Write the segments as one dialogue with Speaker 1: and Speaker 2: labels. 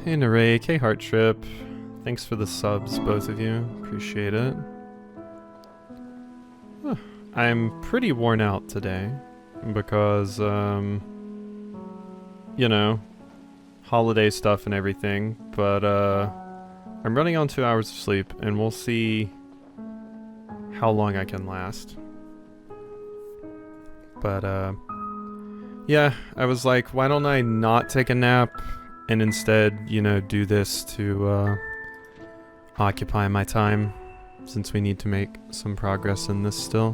Speaker 1: Hey Naray, K Heart Trip. Thanks for the subs, both of you. Appreciate it. Huh. I'm pretty worn out today because, you know, holiday stuff and everything, but I'm running on 2 hours of sleep and we'll see how long I can last. But yeah, I was like, why don't I not take a nap and instead, you know, do this to occupy my time, since we need to make some progress in this still.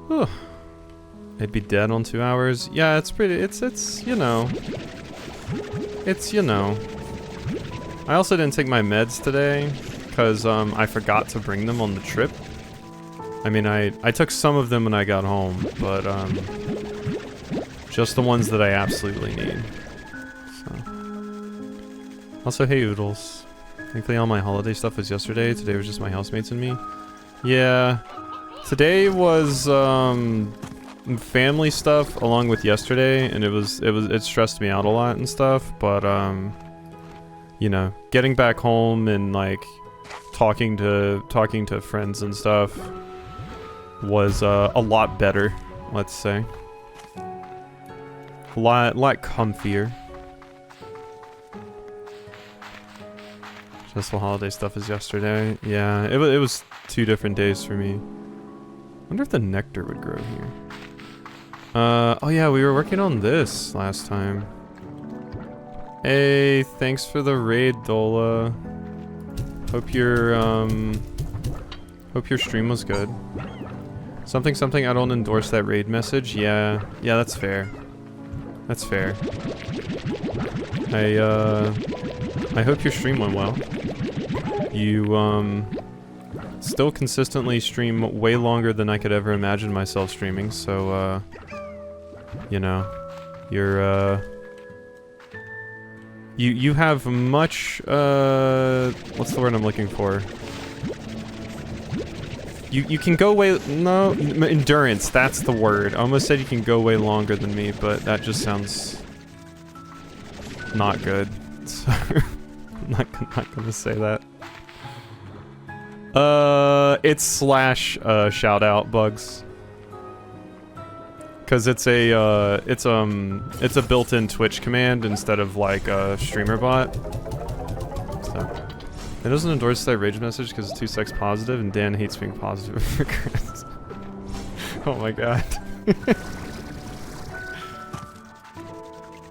Speaker 1: Whew. I'd be dead on 2 hours. Yeah, it's pretty, it's, you know. It's, you know. I also didn't take my meds today, because I forgot to bring them on the trip. I mean, I took some of them when I got home, but just the ones that I absolutely need. So. Also, hey Oodles. Thankfully all my holiday stuff was yesterday. Today was just my housemates and me. Yeah. Today was family stuff along with yesterday, and it stressed me out a lot and stuff, but you know, getting back home and like talking to friends and stuff was a lot better, let's say. A lot comfier. Just the holiday stuff is yesterday. Yeah, it was 2 different days for me. Wonder if the nectar would grow here. Oh yeah, we were working on this last time. Hey, thanks for the raid, Dola. Hope your stream was good. Something, I don't endorse that raid message. Yeah, that's fair. That's fair. I hope your stream went well. You, still consistently stream way longer than I could ever imagine myself streaming, so, you know, you're, you have much, what's the word I'm looking for? You can go way, no, endurance, that's the word. I almost said you can go way longer than me, but that just sounds not good. So, I'm not gonna say that. It's slash, shout out bugs. Cause it's a built-in Twitch command instead of like a streamer bot. So. It doesn't endorse that rage message because it's too sex positive, and Dan hates being positive for Chris. Oh my god.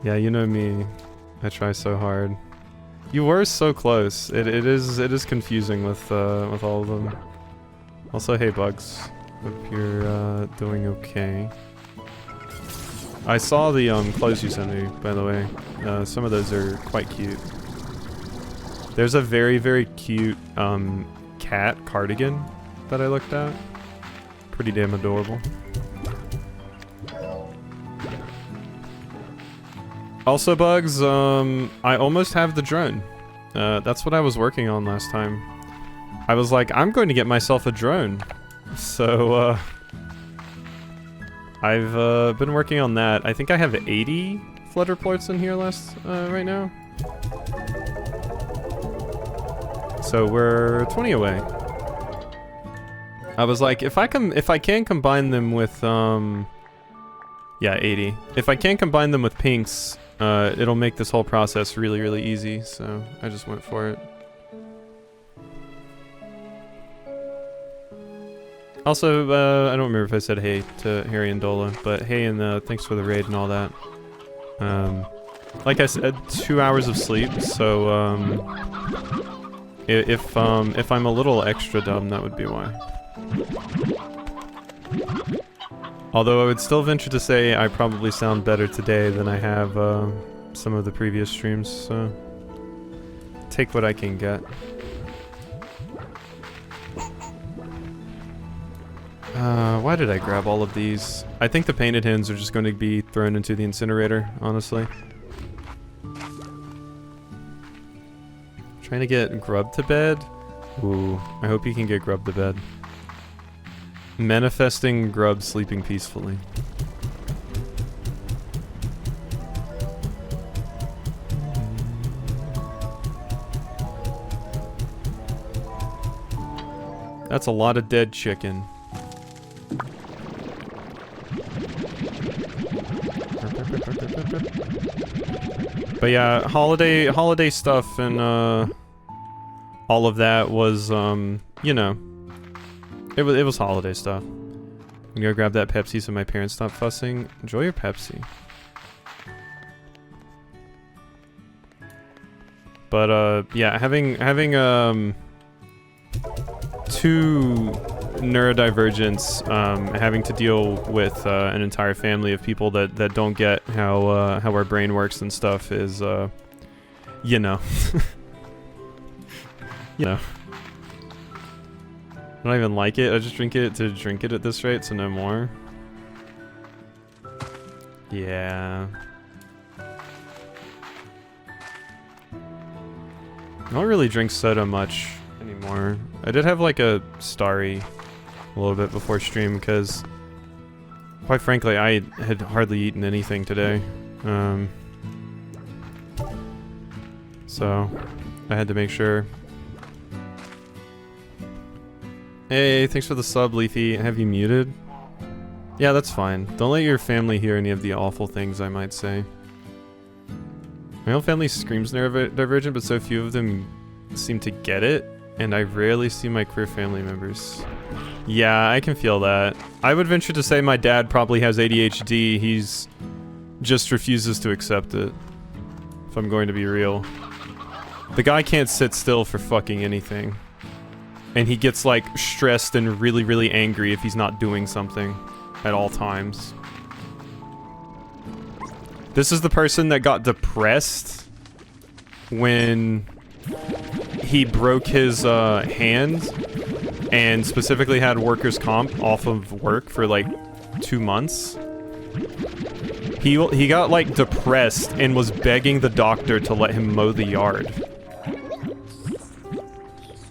Speaker 1: Yeah, you know me. I try so hard. You were so close. It is confusing with all of them. Also, hey Bugs. Hope you're doing okay. I saw the clothes you sent me, by the way. Some of those are quite cute. There's a very, very cute cat cardigan that I looked at. Pretty damn adorable. Also, Bugs, I almost have the drone. That's what I was working on last time. I was like, I'm going to get myself a drone. So, I've been working on that. I think I have 80 flutter ports in here right now. So we're 20 away. I was like, if I can combine them with yeah, 80. If I can combine them with pinks, it'll make this whole process really, really easy. So I just went for it. Also, I don't remember if I said hey to Harry and Dola, but hey and thanks for the raid and all that. Like I said, 2 hours of sleep, so if I'm a little extra dumb, that would be why. Although I would still venture to say I probably sound better today than I have some of the previous streams, so take what I can get. Why did I grab all of these? I think the painted hens are just going to be thrown into the incinerator, honestly. Trying to get Grub to bed? Ooh, I hope you can get Grub to bed. Manifesting Grub sleeping peacefully. That's a lot of dead chicken. But yeah, holiday stuff and all of that was you know, it was holiday stuff. I'm gonna go grab that Pepsi so my parents stop fussing. Enjoy your Pepsi. But yeah, having two neurodivergents, having to deal with an entire family of people that don't get how our brain works and stuff is you know. You know. I don't even like it, I just drink it to drink it at this rate, so no more. Yeah. I don't really drink soda much anymore. I did have like a Starry a little bit before stream because, quite frankly, I had hardly eaten anything today. So I had to make sure. Hey, thanks for the sub, Leafy. Have you muted? Yeah, that's fine. Don't let your family hear any of the awful things I might say. My whole family screams neurodivergent, but so few of them seem to get it, and I rarely see my queer family members. Yeah, I can feel that. I would venture to say my dad probably has ADHD, he's just refuses to accept it. If I'm going to be real. The guy can't sit still for fucking anything. And he gets like stressed and really, really angry if he's not doing something at all times. This is the person that got depressed when he broke his hand and specifically had workers' comp off of work for like 2 months. He got like depressed and was begging the doctor to let him mow the yard.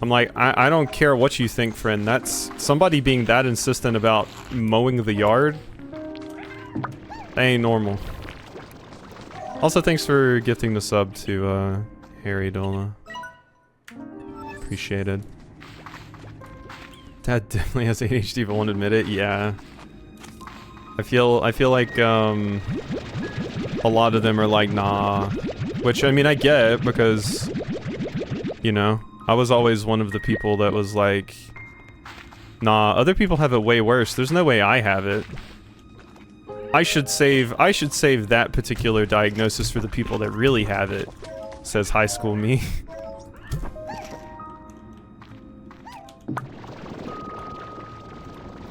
Speaker 1: I'm like, I don't care what you think, friend. That's somebody being that insistent about mowing the yard. That ain't normal. Also, thanks for gifting the sub to Harry Dola. Appreciated. Dad definitely has ADHD, but won't admit it. Yeah. I feel like a lot of them are like, nah. Which I mean, I get because, you know, I was always one of the people that was like, nah, other people have it way worse. There's no way I have it. I should save that particular diagnosis for the people that really have it, says high school me.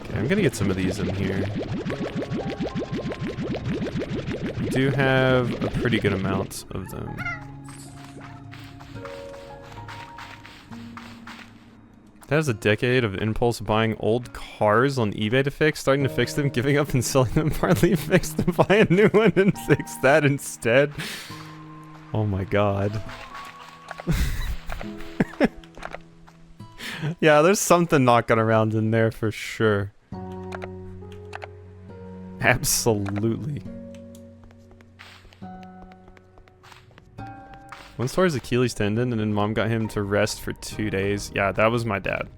Speaker 1: Okay, I'm gonna get some of these in here. We do have a pretty good amount of them. That is a decade of impulse buying old cars on eBay to fix, starting to fix them, giving up and selling them partly fixed to buy a new one and fix that instead. Oh my god. Yeah, there's something knocking around in there for sure. Absolutely. Once tore his Achilles tendon and then mom got him to rest for 2 days. Yeah, that was my dad.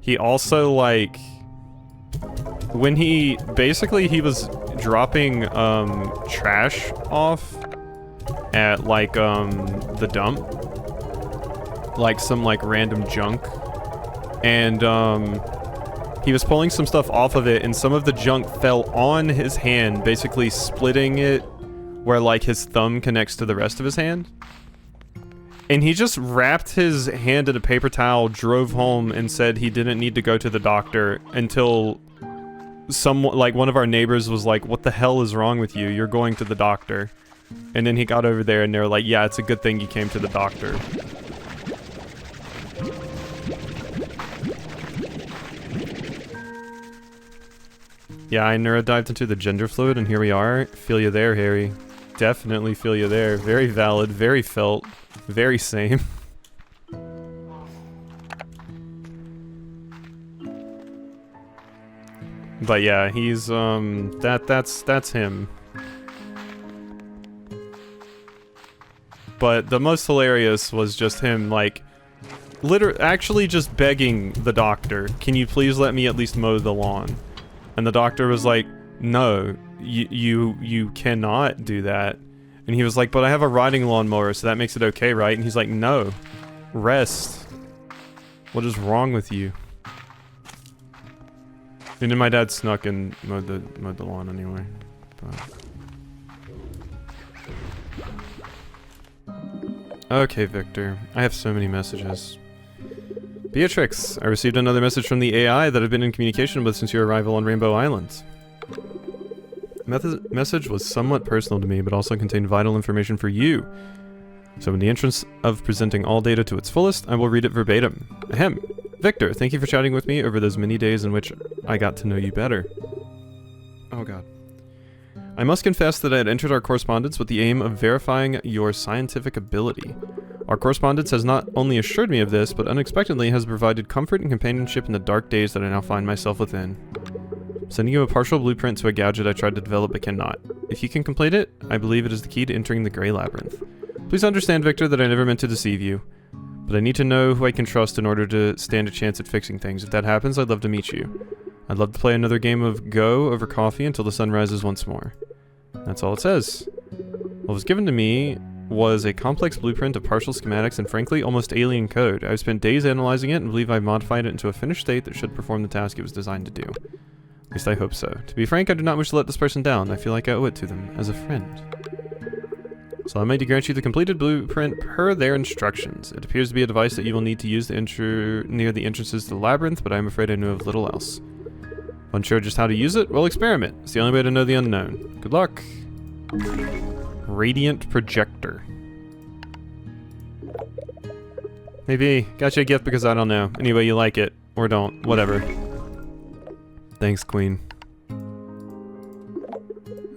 Speaker 1: He also like, when he was dropping trash off at like the dump, like some like random junk, and he was pulling some stuff off of it and some of the junk fell on his hand, basically splitting it where like his thumb connects to the rest of his hand. And he just wrapped his hand in a paper towel, drove home, and said he didn't need to go to the doctor until someone, like one of our neighbors was like, what the hell is wrong with you? You're going to the doctor. And then he got over there and they were like, yeah, it's a good thing you came to the doctor. Yeah, I neurodived into the gender fluid and here we are. Feel you there, Harry. Definitely feel you there. Very valid, very felt, very same. But yeah, he's that's him. But the most hilarious was just him like actually just begging the doctor, can you please let me at least mow the lawn? And the doctor was like, no, you cannot do that. And he was like, but I have a riding lawnmower, so that makes it okay, right? And he's like, no, rest. What is wrong with you? And then my dad snuck and mowed the lawn anyway. But... Okay, Victor. I have so many messages. Beatrix, I received another message from the AI that I've been in communication with since your arrival on Rainbow Island. The message was somewhat personal to me, but also contained vital information for you. So in the interest of presenting all data to its fullest, I will read it verbatim. Ahem. Victor, thank you for chatting with me over those many days in which I got to know you better. Oh god. I must confess that I had entered our correspondence with the aim of verifying your scientific ability. Our correspondence has not only assured me of this, but unexpectedly has provided comfort and companionship in the dark days that I now find myself within. I'm sending you a partial blueprint to a gadget I tried to develop but cannot. If you can complete it, I believe it is the key to entering the Grey Labyrinth. Please understand, Victor, that I never meant to deceive you. But I need to know who I can trust in order to stand a chance at fixing things. If that happens, I'd love to meet you. I'd love to play another game of Go over coffee until the sun rises once more. That's all it says. What was given to me was a complex blueprint of partial schematics and frankly almost alien code. I've spent days analyzing it and believe I've modified it into a finished state that should perform the task it was designed to do. At least I hope so. To be frank, I do not wish to let this person down. I feel like I owe it to them, as a friend. So I made to grant you the completed blueprint per their instructions. It appears to be a device that you will need to use near the entrances to the labyrinth, but I'm afraid I know of little else. Unsure just how to use it? Well, experiment. It's the only way to know the unknown. Good luck. Radiant projector. Maybe. Got you a gift because I don't know. Anyway, you like it. Or don't. Whatever. Thanks, Queen.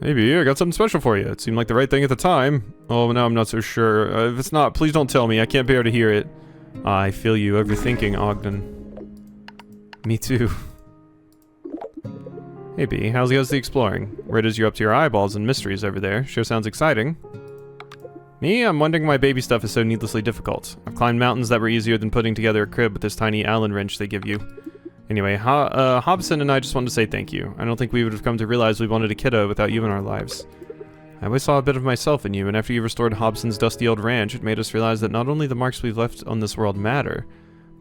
Speaker 1: Maybe. I got something special for you. It seemed like the right thing at the time. Oh, now I'm not so sure. If it's not, please don't tell me. I can't bear to hear it. I feel you overthinking, Ogden. Me too. Hey, B. How's the exploring? Where you're up to your eyeballs in mysteries over there. Sure sounds exciting. Me? I'm wondering why baby stuff is so needlessly difficult. I've climbed mountains that were easier than putting together a crib with this tiny Allen wrench they give you. Anyway, Hobson and I just wanted to say thank you. I don't think we would have come to realize we wanted a kiddo without you in our lives. I always saw a bit of myself in you, and after you restored Hobson's dusty old ranch, it made us realize that not only the marks we've left on this world matter.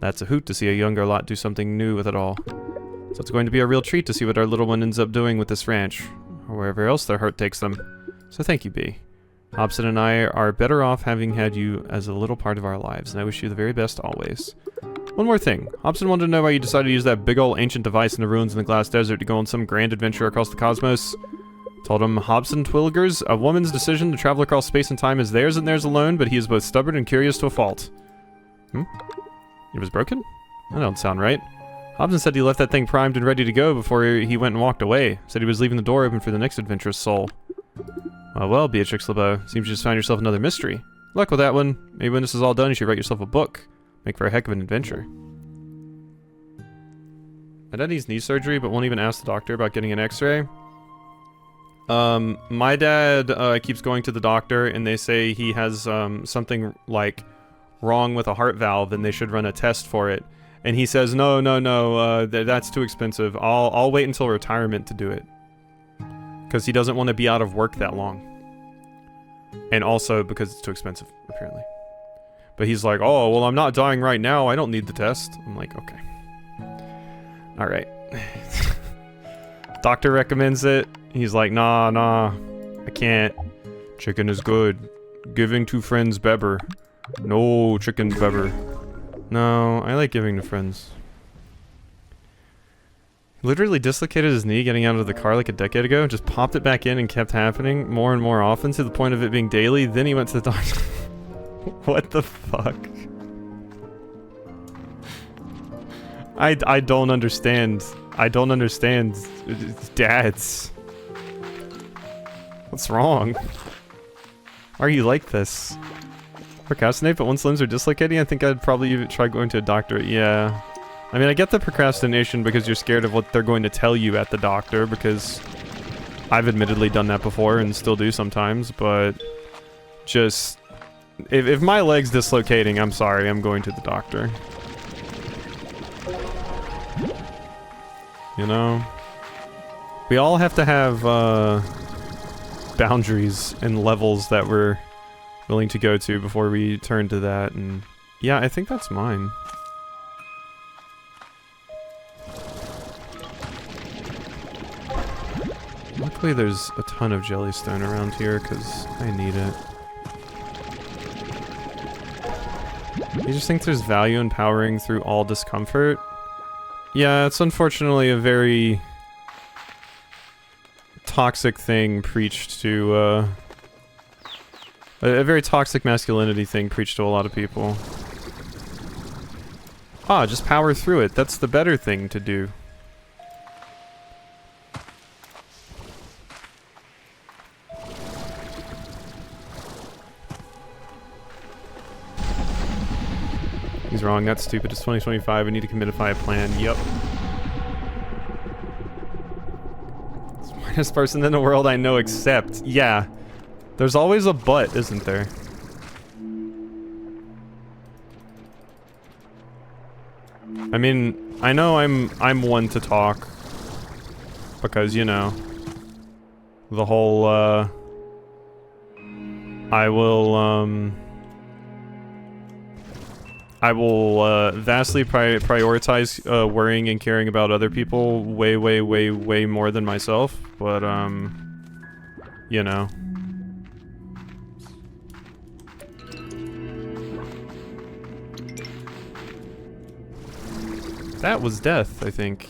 Speaker 1: That's a hoot to see a younger lot do something new with it all. So it's going to be a real treat to see what our little one ends up doing with this ranch, or wherever else their heart takes them. So thank you, B. Hobson and I are better off having had you as a little part of our lives, and I wish you the very best always. One more thing. Hobson wanted to know why you decided to use that big ol' ancient device in the ruins in the Glass Desert to go on some grand adventure across the cosmos. Told him Hobson Twilgers, a woman's decision to travel across space and time is theirs and theirs alone, but he is both stubborn and curious to a fault. It was broken? That don't sound right. Hobson said he left that thing primed and ready to go before he went and walked away. Said he was leaving the door open for the next adventurous soul. Well, Beatrix LeBeau, seems you just found yourself another mystery. Luck with that one. Maybe when this is all done, you should write yourself a book. Make for a heck of an adventure. My dad needs knee surgery, but won't even ask the doctor about getting an x-ray. My dad keeps going to the doctor, and they say he has something, like, wrong with a heart valve, and they should run a test for it. And he says, no, that's too expensive. I'll wait until retirement to do it. Because he doesn't want to be out of work that long. And also because it's too expensive, apparently. But he's like, oh, well, I'm not dying right now. I don't need the test. I'm like, okay. Alright. Doctor recommends it. He's like, nah, I can't. Chicken is good. Giving to friends better. No, chicken's better. No, I like giving to friends. Literally dislocated his knee getting out of the car like a decade ago, just popped it back in and kept happening more and more often to the point of it being daily. Then he went to the doctor. What the fuck? I don't understand. I don't understand dads. What's wrong? Why are you like this? Procrastinate, but once limbs are dislocating, I think I'd probably even try going to a doctor. Yeah. I mean, I get the procrastination because you're scared of what they're going to tell you at the doctor, because I've admittedly done that before and still do sometimes, but just if my leg's dislocating, I'm sorry, I'm going to the doctor. You know? We all have to have, boundaries and levels that we're willing to go to before we turn to that, and... Yeah, I think that's mine. Luckily there's a ton of jellystone around here, because I need it. You just think there's value in powering through all discomfort? Yeah, it's unfortunately a very... toxic thing preached to, a very toxic masculinity thing preached to a lot of people. Ah, just power through it. That's the better thing to do. He's wrong, that's stupid. It's 2025, I need to commidify a plan. Yep. Smartest person in the world I know except... Yeah. There's always a but, isn't there? I mean, I know I'm one to talk. Because, you know... The whole, I will vastly prioritize worrying and caring about other people way more than myself, but you know. That was death, I think.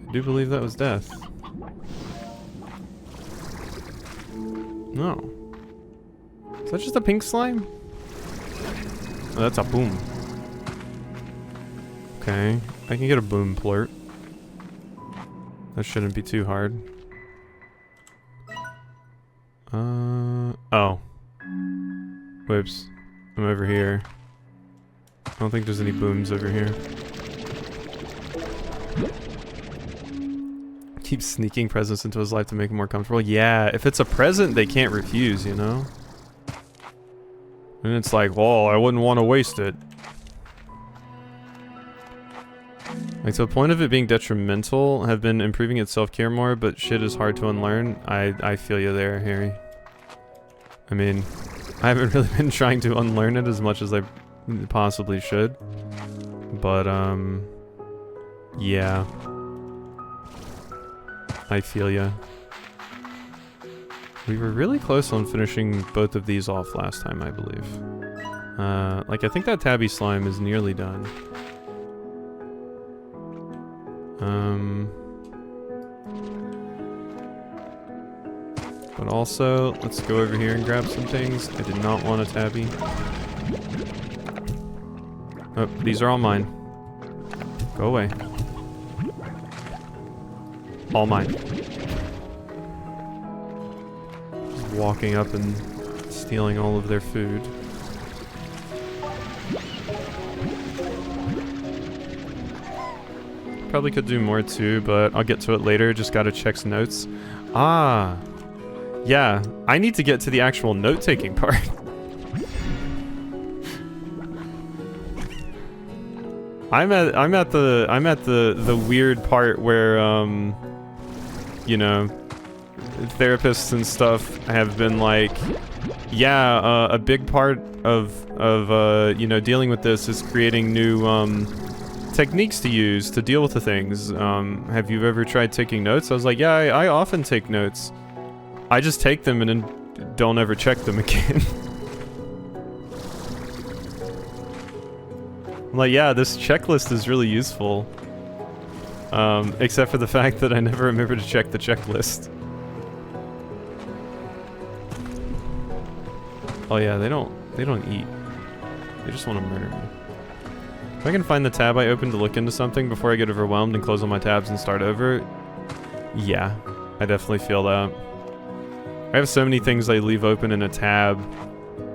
Speaker 1: I do believe that was death. No. Is that just a pink slime? Oh, that's a boom. Okay, I can get a boom plurt. That shouldn't be too hard. Oh. Whoops. I'm over here. I don't think there's any booms over here. Keep sneaking presents into his life to make him more comfortable. Yeah, if it's a present, they can't refuse, you know? And it's like, well, I wouldn't want to waste it. Like, to the point of it being detrimental, have been improving its self-care more, but shit is hard to unlearn. I feel you there, Harry. I mean, I haven't really been trying to unlearn it as much as I possibly should. But, yeah. I feel ya. We were really close on finishing both of these off last time, I believe. Like, I think that tabby slime is nearly done. But also, let's go over here and grab some things. I did not want a tabby. Oh, these are all mine. Go away. All mine. Just walking up and stealing all of their food. Probably could do more too, but I'll get to it later. Just gotta check notes. Ah! Yeah, I need to get to the actual note-taking part. I'm at the weird part where you know, therapists and stuff have been like, yeah, a big part of you know, dealing with this is creating new techniques to use to deal with the things. Have you ever tried taking notes? I was like, yeah, I often take notes. I just take them and then don't ever check them again. I'm like, yeah, this checklist is really useful. Except for the fact that I never remember to check the checklist. Oh yeah, they don't eat. They just want to murder me. If I can find the tab I opened to look into something before I get overwhelmed and close all my tabs and start over, yeah, I definitely feel that. I have so many things I leave open in a tab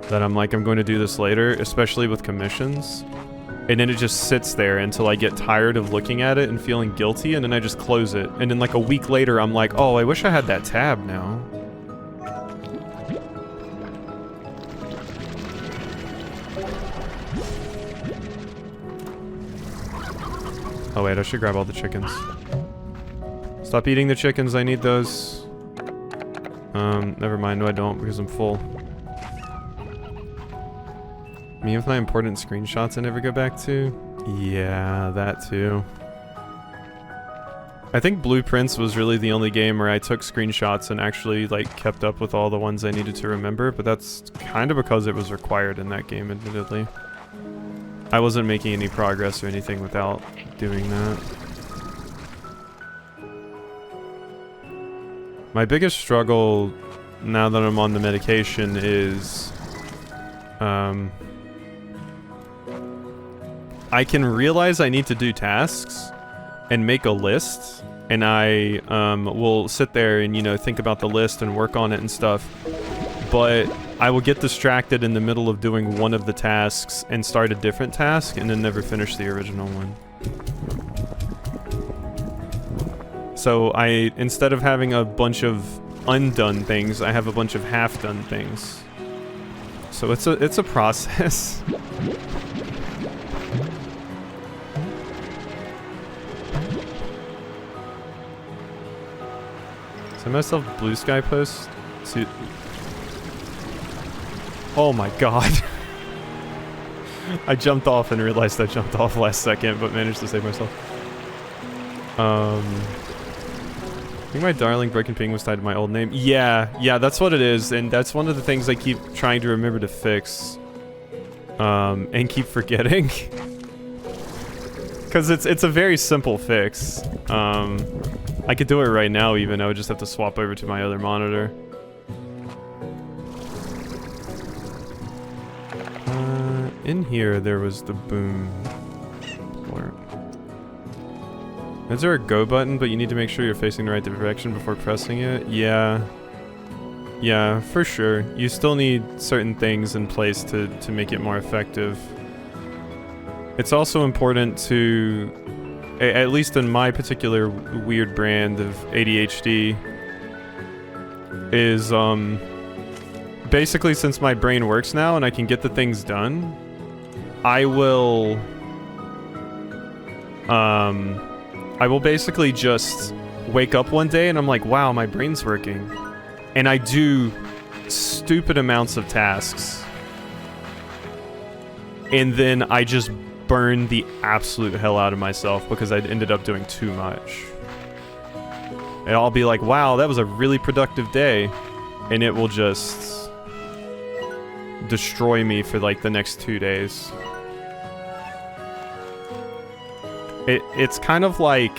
Speaker 1: that I'm like, I'm going to do this later, especially with commissions. And then it just sits there until I get tired of looking at it and feeling guilty, and then I just close it. And then like a week later, I'm like, oh, I wish I had that tab now. Oh wait, I should grab all the chickens. Stop eating the chickens, I need those. Never mind, no I don't, because I'm full. Me with my important screenshots I never go back to? Yeah, that too. I think Blueprints was really the only game where I took screenshots and actually, like, kept up with all the ones I needed to remember, but that's kind of because it was required in that game, admittedly. I wasn't making any progress or anything without doing that. My biggest struggle now that I'm on the medication is, I can realize I need to do tasks and make a list, and I will sit there and, you know, think about the list and work on it and stuff, but I will get distracted in the middle of doing one of the tasks and start a different task and then never finish the original one. So instead of having a bunch of undone things, I have a bunch of half-done things. So it's a process. Send myself blue sky post to... Oh my god. I jumped off and realized I jumped off last second, but managed to save myself. I think my darling broken ping was tied to my old name. Yeah, that's what it is, and that's one of the things I keep trying to remember to fix. And keep forgetting. Because it's a very simple fix. I could do it right now even, I would just have to swap over to my other monitor. In here there was the boom port. Is there a go button, but you need to make sure you're facing the right direction before pressing it? Yeah. Yeah, for sure. You still need certain things in place to make it more effective. It's also important to, at least in my particular weird brand of ADHD, is, basically since my brain works now and I can get the things done, I will basically just wake up one day and I'm like, wow, my brain's working. And I do stupid amounts of tasks. And then I just burn the absolute hell out of myself because I ended up doing too much. And I'll be like, wow, that was a really productive day. And it will just destroy me for like the next 2 days. It's kind of like,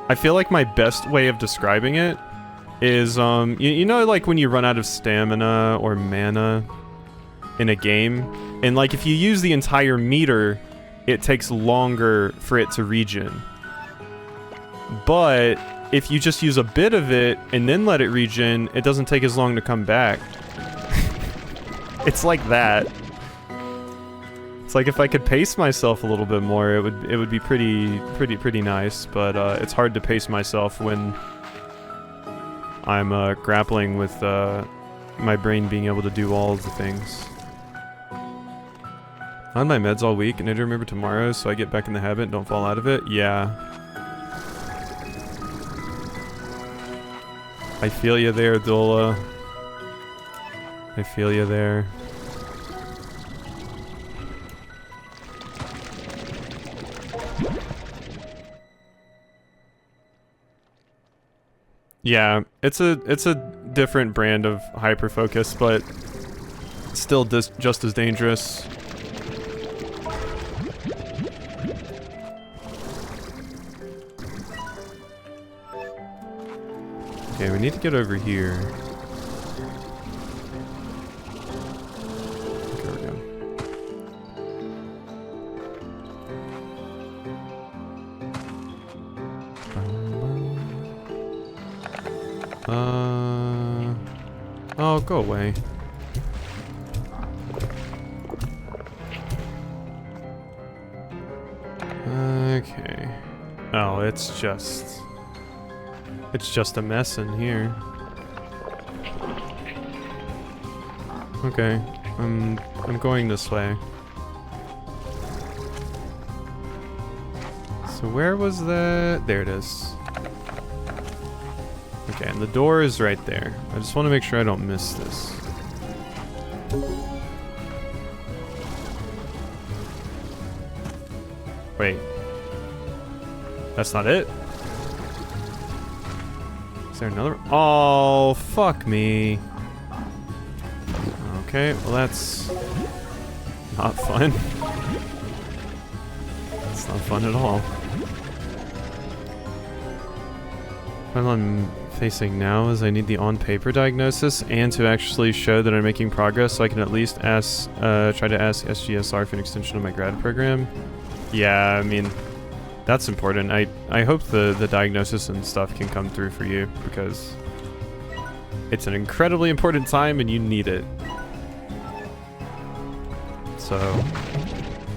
Speaker 1: I feel like my best way of describing it is, you know, like when you run out of stamina or mana in a game, and like if you use the entire meter, it takes longer for it to regen. But if you just use a bit of it and then let it regen, it doesn't take as long to come back. It's like that. It's like if I could pace myself a little bit more, it would be pretty nice, but it's hard to pace myself when I'm grappling with my brain being able to do all of the things. On my meds all week, and I need to remember tomorrow so I get back in the habit and don't fall out of it. Yeah. I feel you there, Dola. I feel you there. Yeah, it's a different brand of hyper-focus, but still just as dangerous. Okay, we need to get over here. There we go. Oh, go away. Okay. Oh, it's just a mess in here. Okay. I'm going this way. So where was the... There it is. Okay, and the door is right there. I just want to make sure I don't miss this. Wait. That's not it? Is there another? Oh, fuck me. Okay, well that's not fun. It's not fun at all. What I'm facing now is I need the on-paper diagnosis and to actually show that I'm making progress so I can at least ask, try to ask SGSR for an extension of my grad program. Yeah, I mean, that's important. I hope the diagnosis and stuff can come through for you because it's an incredibly important time and you need it. So,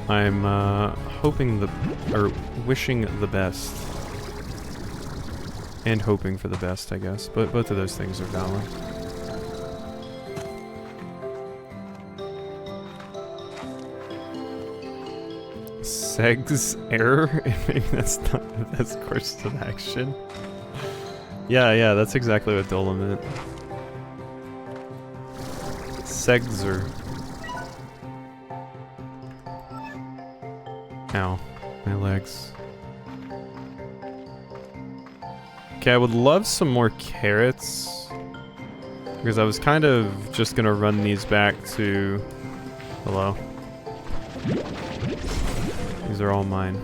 Speaker 1: I'm hoping or wishing the best. And hoping for the best, I guess. But both of those things are valid. Seg's error? Maybe that's not the best course of action. Yeah, that's exactly what Dola meant. Segzer. Ow. My legs. Okay, I would love some more carrots. Because I was kind of just gonna run these back to... Hello. These are all mine.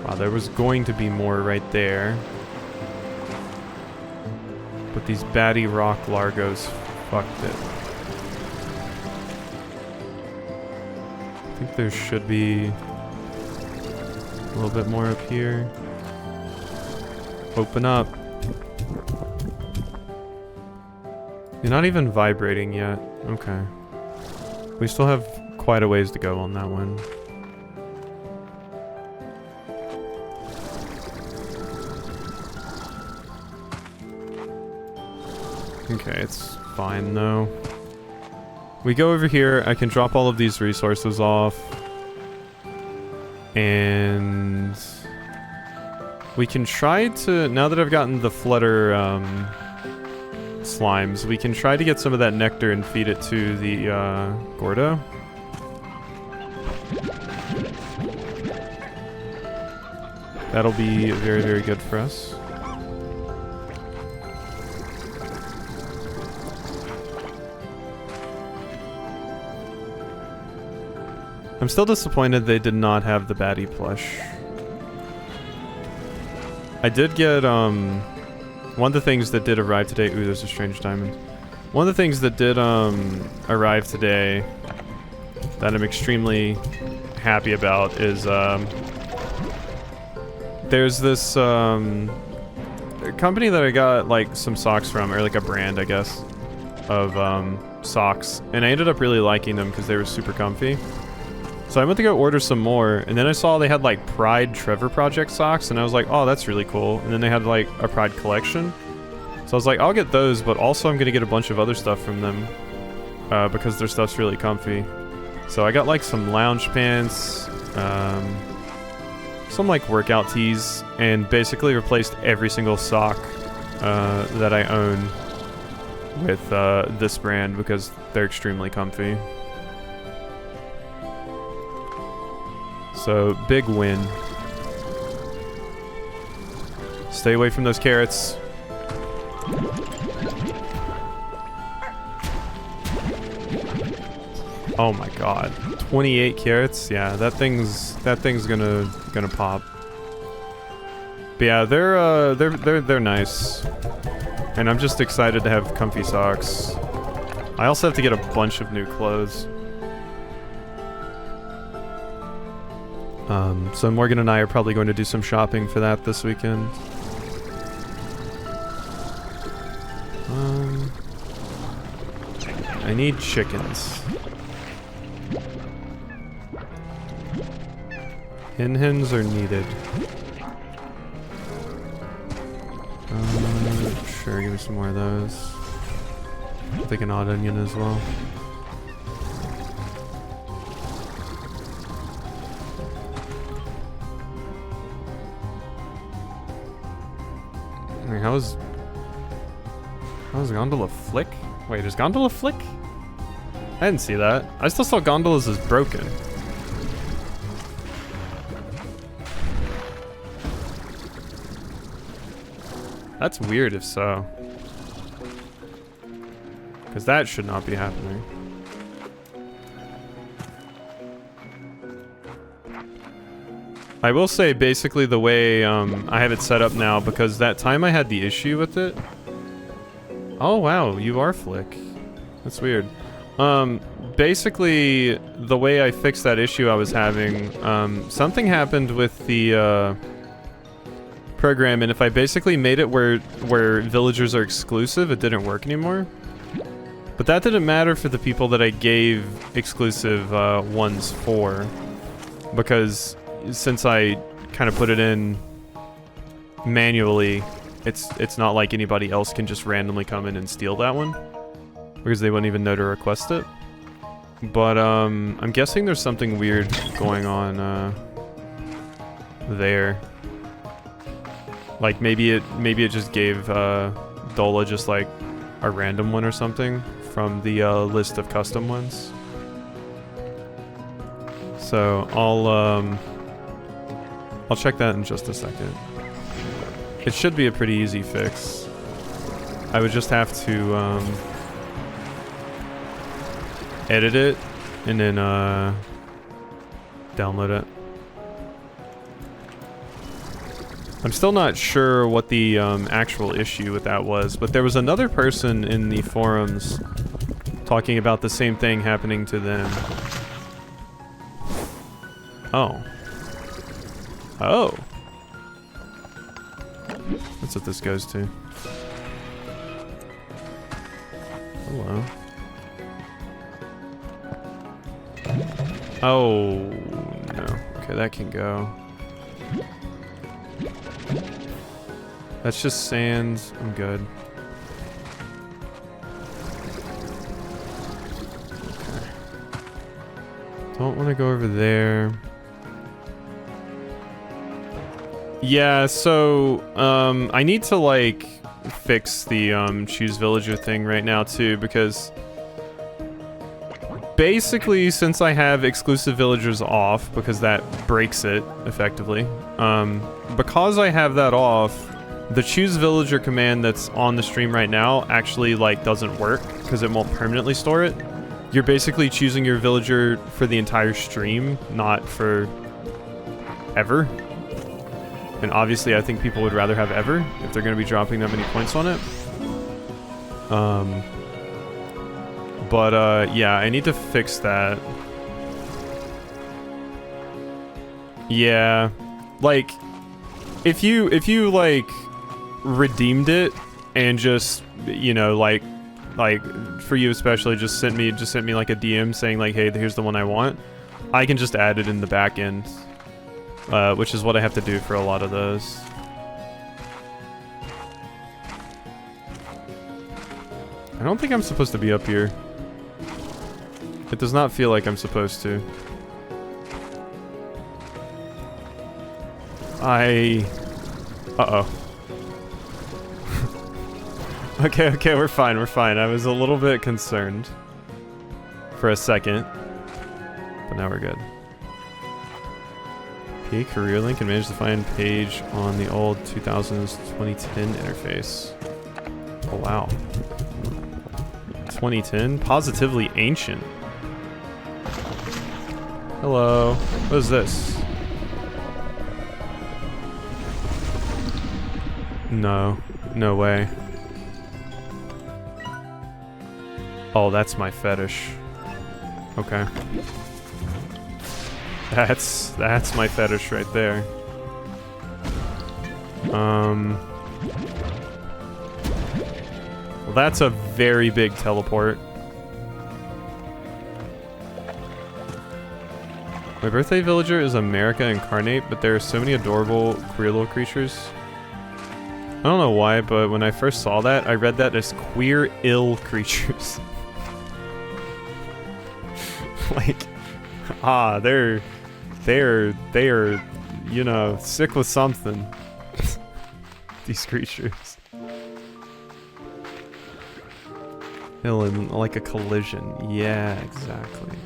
Speaker 1: Wow, there was going to be more right there. But these batty rock largos fucked it. I think there should be a little bit more up here. Open up. You're not even vibrating yet. Okay. We still have quite a ways to go on that one. Okay, it's fine though. We go over here, I can drop all of these resources off. And we can try to, now that I've gotten the flutter slimes, we can try to get some of that nectar and feed it to the Gordo. That'll be very, very good for us. I'm still disappointed they did not have the baddie plush. I did get, one of the things that did arrive today... Ooh, there's a strange diamond. One of the things that did, arrive today that I'm extremely happy about is, there's this, company that I got, like, some socks from, or like a brand, I guess, of, socks. And I ended up really liking them because they were super comfy. So I went to go order some more, and then I saw they had like Pride Trevor Project socks, and I was like, oh, that's really cool. And then they had like a Pride collection. So I was like, I'll get those, but also I'm gonna get a bunch of other stuff from them because their stuff's really comfy. So I got like some lounge pants, some like workout tees, and basically replaced every single sock that I own with this brand because they're extremely comfy. So, big win. Stay away from those carrots. Oh my god. 28 carrots? Yeah, that thing's gonna pop. But yeah, they're nice. And I'm just excited to have comfy socks. I also have to get a bunch of new clothes. So Morgan and I are probably going to do some shopping for that this weekend. I need chickens. Hens are needed. Sure, give me some more of those. I'll take an odd onion as well. I mean, how's Gondola Flick? Wait, is Gondola Flick? I didn't see that. I still saw gondolas as broken. That's weird if so. Because that should not be happening. I will say basically the way I have it set up now, because that time I had the issue with it. Oh wow, you are Flick. That's weird. Basically the way I fixed that issue I was having, something happened with the program, and if I basically made it where villagers are exclusive, it didn't work anymore. But that didn't matter for the people that I gave exclusive ones for, because since I kind of put it in manually, it's not like anybody else can just randomly come in and steal that one, because they wouldn't even know to request it. But I'm guessing there's something weird going on there. Like maybe it just gave Dola just like a random one or something from the list of custom ones. So I'll check that in just a second. It should be a pretty easy fix. I would just have to edit it and then download it. I'm still not sure what the actual issue with that was, but there was another person in the forums talking about the same thing happening to them. Oh. Oh. That's what this goes to. Hello. Oh, no. Okay, that can go. That's just sand. I'm good. Okay. Don't want to go over there. Yeah, so I need to like fix the choose villager thing right now too, because basically since I have exclusive villagers off, because that breaks it effectively, because I have that off, the choose villager command that's on the stream right now actually like doesn't work because it won't permanently store it. You're basically choosing your villager for the entire stream, not for ever. And obviously I think people would rather have ever if they're going to be dropping that many points on it. Yeah, I need to fix that. Yeah, like if you like redeemed it and just, you know, like for you especially, just sent me like a DM saying like, hey, here's the one I want, I can just add it in the back end, which is what I have to do for a lot of those. I don't think I'm supposed to be up here. It does not feel like I'm supposed to. Uh-oh. Okay, we're fine. I was a little bit concerned for a second, but now we're good. P career link and manage to find page on the old 2000s 2010 interface. Oh wow. 2010? Positively ancient. Hello. What is this? No. No way. Oh, that's my fetish. Okay. That's my fetish right there. Well, that's a very big teleport. My birthday villager is America Incarnate, but there are so many adorable queer little creatures. I don't know why, but when I first saw that, I read that as queer ill creatures. Like, they're, you know, sick with something. These creatures. Ill in like a collision. Yeah, exactly.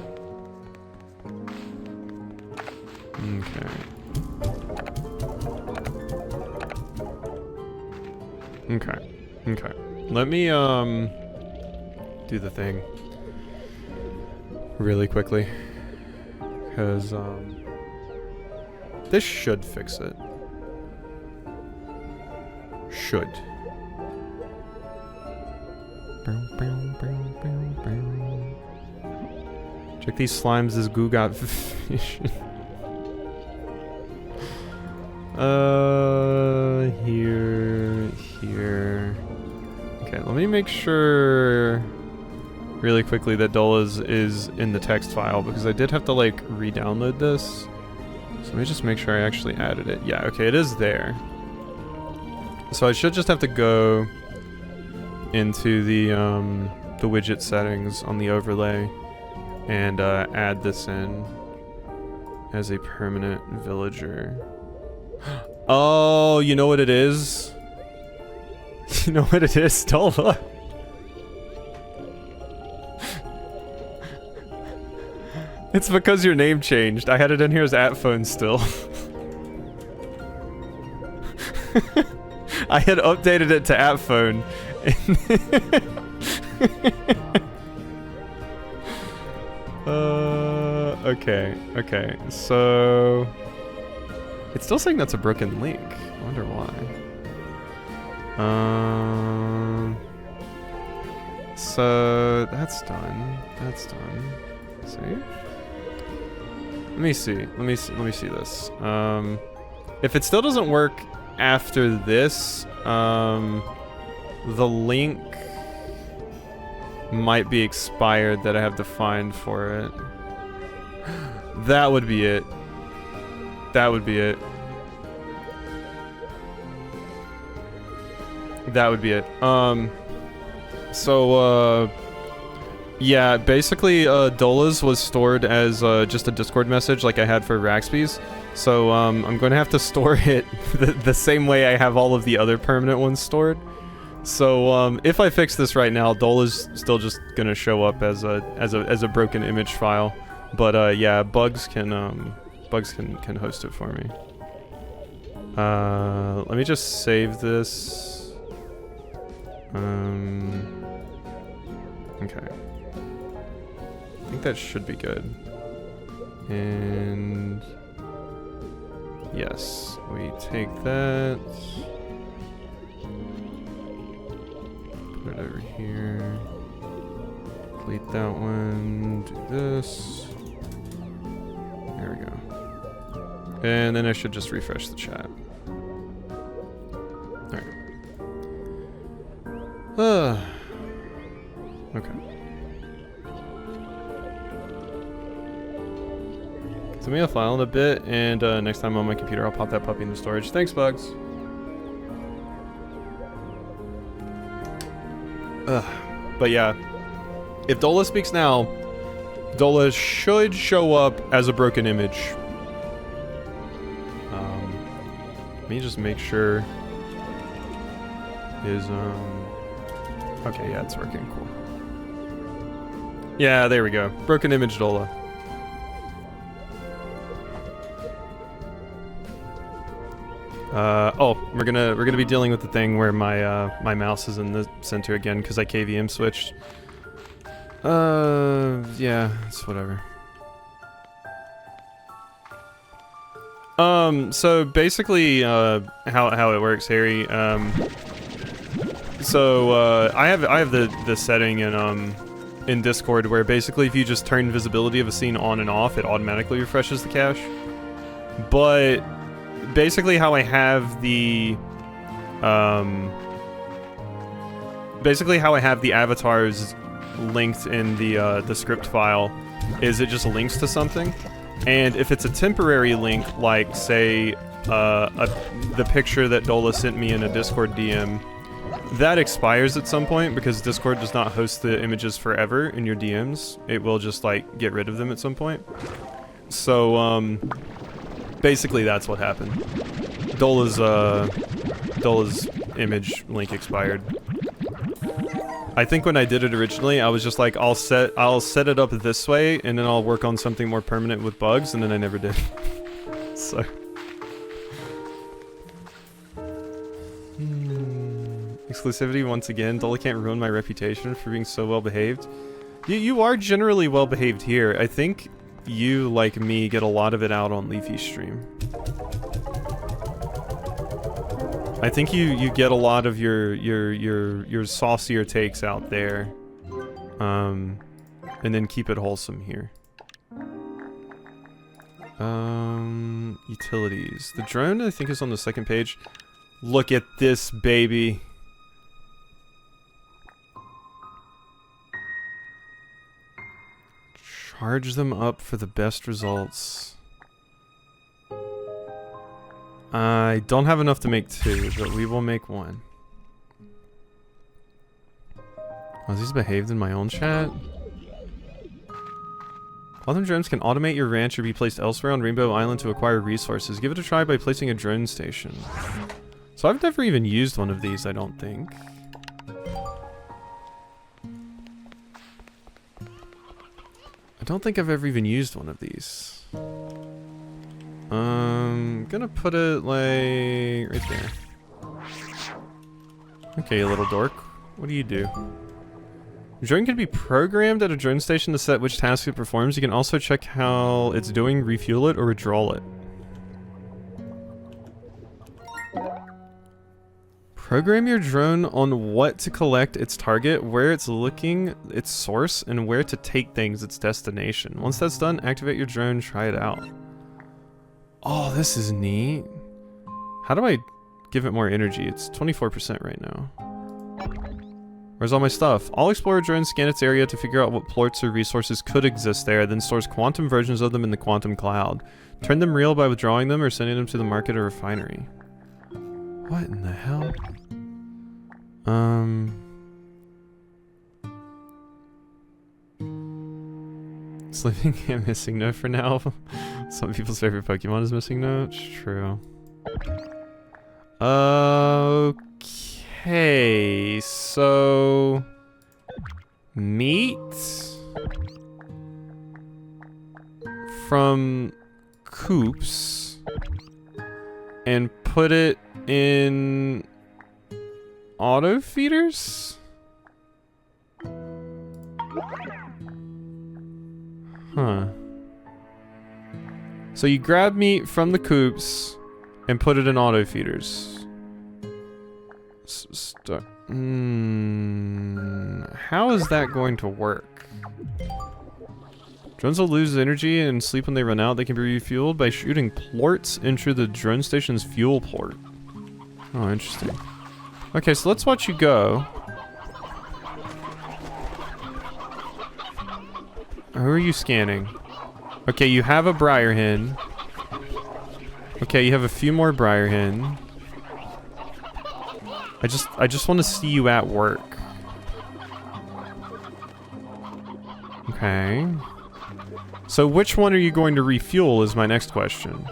Speaker 1: Okay. Okay. Okay. Let me, do the thing. Really quickly. Because, this should fix it. Should. Check these slimes as goo got fish. Here. Okay, let me make sure really quickly that Dola's is in the text file because I did have to like re-download this. So let me just make sure I actually added it. Yeah, okay, it is there. So I should just have to go into the widget settings on the overlay and add this in as a permanent villager. Oh, you know what it is? You know what it is, Dola? It's because your name changed. I had it in here as @phone still. I had updated it to @phone. Okay, so it's still saying that's a broken link. I wonder why. So that's done. That's done. Save. Let me see this. If it still doesn't work after this, the link might be expired that I have to find for it. That would be it. That would be it. That would be it. Yeah, basically, Dola's was stored as just a Discord message like I had for Raxby's. So, I'm going to have to store it the same way I have all of the other permanent ones stored. So, if I fix this right now, Dola's still just going to show up as a broken image file. But, yeah, Bugs can host it for me. Let me just save this. Okay. I think that should be good. And yes, we take that. Put it over here. Delete that one. Do this. There we go. And then I should just refresh the chat. Alright. Okay. Send me a file in a bit, and next time on my computer I'll pop that puppy into storage. Thanks, Bugs. But yeah, if Dola speaks now, Dola should show up as a broken image. Let me just make sure his okay, yeah, it's working. Cool. Yeah, there we go. Broken image Dola. Oh, we're gonna be dealing with the thing where my my mouse is in the center again because I KVM switched. Yeah, it's whatever. So basically, how it works, Harry. So I have the setting in Discord where basically if you just turn visibility of a scene on and off, it automatically refreshes the cache. But basically how I have the avatars linked in the script file is it just links to something, and if it's a temporary link, like say the picture that Dola sent me in a Discord DM. That expires at some point because Discord does not host the images forever in your DMs. It will just like get rid of them at some point. So basically that's what happened. Dola's image link expired. I think when I did it originally, I was just like, I'll set it up this way, and then I'll work on something more permanent with bugs, and then I never did. So. Exclusivity once again. Dola can't ruin my reputation for being so well behaved. You are generally well behaved here. I think you, like me, get a lot of it out on Leafy's stream. I think you get a lot of your saucier takes out there, and then keep it wholesome here. Utilities. The drone I think is on the second page. Look at this baby. Charge them up for the best results. I don't have enough to make 2, but we will make 1. Was these behaved in my own chat? Quantum drones can automate your ranch or be placed elsewhere on Rainbow Island to acquire resources. Give it a try by placing a drone station. So I've never even used one of these, I don't think. I don't think I've ever even used one of these. I'm gonna put it like right there. Okay, you little dork. What do you do? The drone can be programmed at a drone station to set which task it performs. You can also check how it's doing, refuel it, or withdraw it. Program your drone on what to collect its target, where it's looking, its source, and where to take things, its destination. Once that's done, activate your drone, try it out. Oh, this is neat. How do I give it more energy? It's 24% right now. Where's all my stuff? All Explorer drones scan its area to figure out what plorts or resources could exist there, then stores quantum versions of them in the quantum cloud. Turn them real by withdrawing them or sending them to the market or refinery. What in the hell? Sleeping Cat missing note for now. Some people's favorite Pokemon is missing note. True. Okay, so meat from coops and put it in auto feeders? Huh. So you grab meat from the coops and put it in auto feeders. How is that going to work? Drones will lose energy and sleep when they run out. They can be refueled by shooting plorts into the drone station's fuel port. Oh, interesting. Okay, so let's watch you go. Who are you scanning? Okay, you have a briar hen. Okay, you have a few more briar hen. I just want to see you at work. Okay. So which one are you going to refuel is my next question.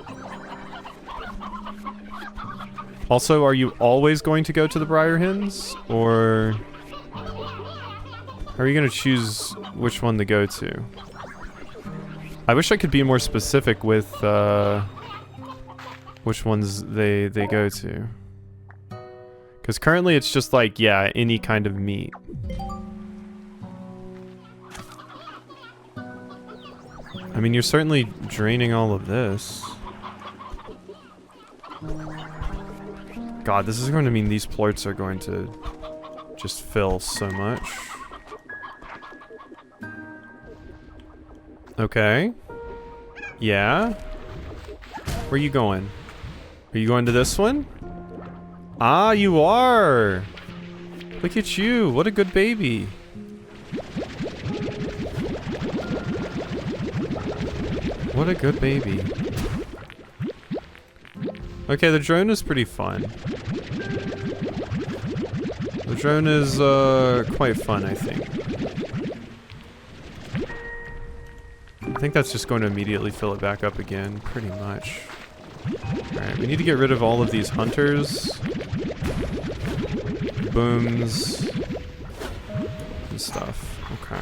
Speaker 1: Also, are you always going to go to the briar hens? Or are you going to choose which one to go to? I wish I could be more specific with which ones they go to. Because currently it's just like, yeah, any kind of meat. I mean, you're certainly draining all of this. God, this is going to mean these plorts are going to just fill so much. Okay. Yeah. Where are you going? Are you going to this one? Ah, you are! Look at you, what a good baby. What a good baby. Okay, the drone is pretty fun. The drone is quite fun, I think. I think that's just going to immediately fill it back up again, pretty much. Alright, we need to get rid of all of these hunters. Booms. And stuff. Okay.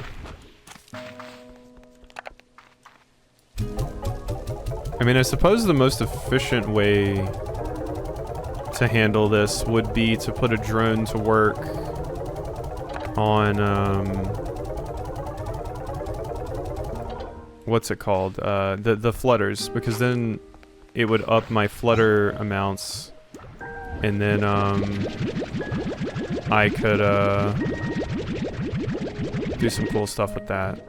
Speaker 1: I mean, I suppose the most efficient way to handle this would be to put a drone to work on, what's it called? The flutters, because then it would up my flutter amounts, and then, I could, do some cool stuff with that.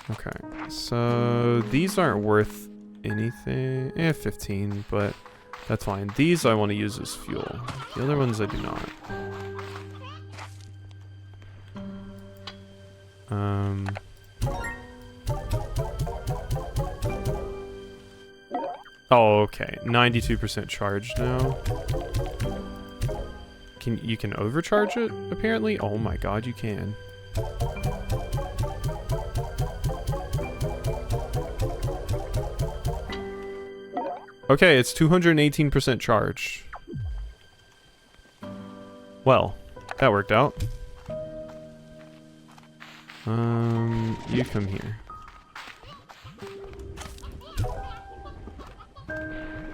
Speaker 1: Okay, so these aren't worth anything. 15, but that's fine. These I want to use as fuel. The other ones I do not. Oh, okay. 92% charged now. You can overcharge it, apparently? Oh my god, you can. Okay, it's 218% charged. Well, that worked out. You come here.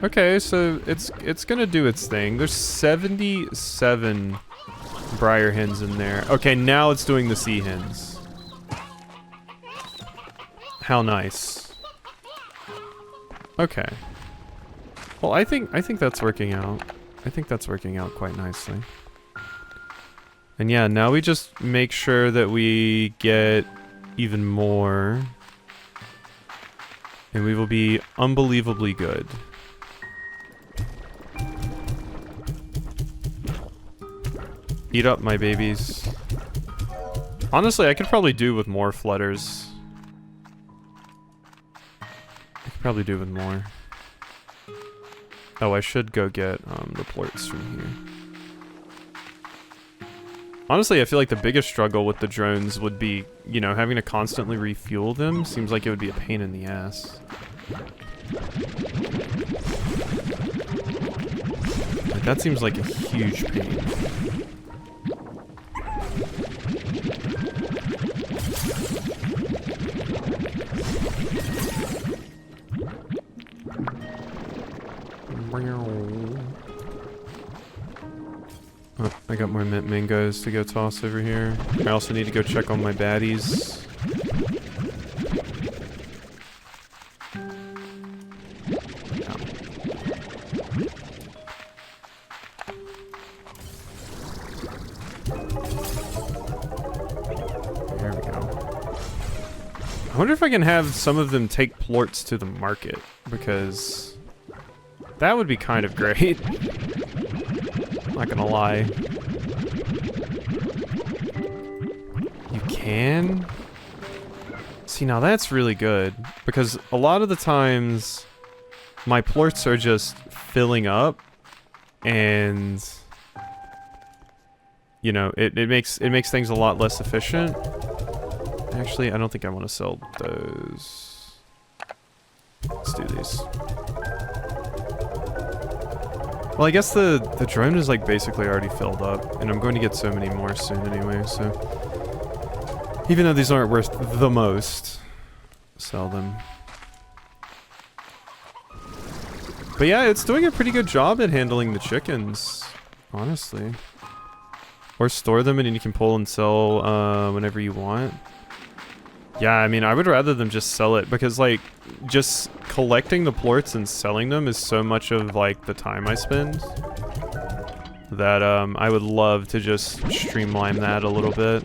Speaker 1: Okay, so it's gonna do its thing. There's 77 briar hens in there. Okay, now it's doing the sea hens. How nice. Okay. Well, I think that's working out. I think that's working out quite nicely. And yeah, now we just make sure that we get even more. And we will be unbelievably good. Eat up, my babies. Honestly, I could probably do with more flutters. I could probably do with more. Oh, I should go get the plorts from here. Honestly, I feel like the biggest struggle with the drones would be, you know, having to constantly refuel them. Seems like it would be a pain in the ass. Like, that seems like a huge pain. Oh, I got more mint mangoes to go toss over here. I also need to go check on my baddies. There we go. I wonder if I can have some of them take plorts to the market, because that would be kind of great. Not gonna lie. You can? See, now that's really good, because a lot of the times my plorts are just filling up, and you know, it makes things a lot less efficient. Actually, I don't think I want to sell those. Let's do these. Well, I guess the drone is like basically already filled up, and I'm going to get so many more soon anyway, so even though these aren't worth the most, sell them. But yeah, it's doing a pretty good job at handling the chickens, honestly. Or store them and you can pull and sell whenever you want. Yeah, I mean, I would rather them just sell it, because like, just collecting the plorts and selling them is so much of like the time I spend that I would love to just streamline that a little bit.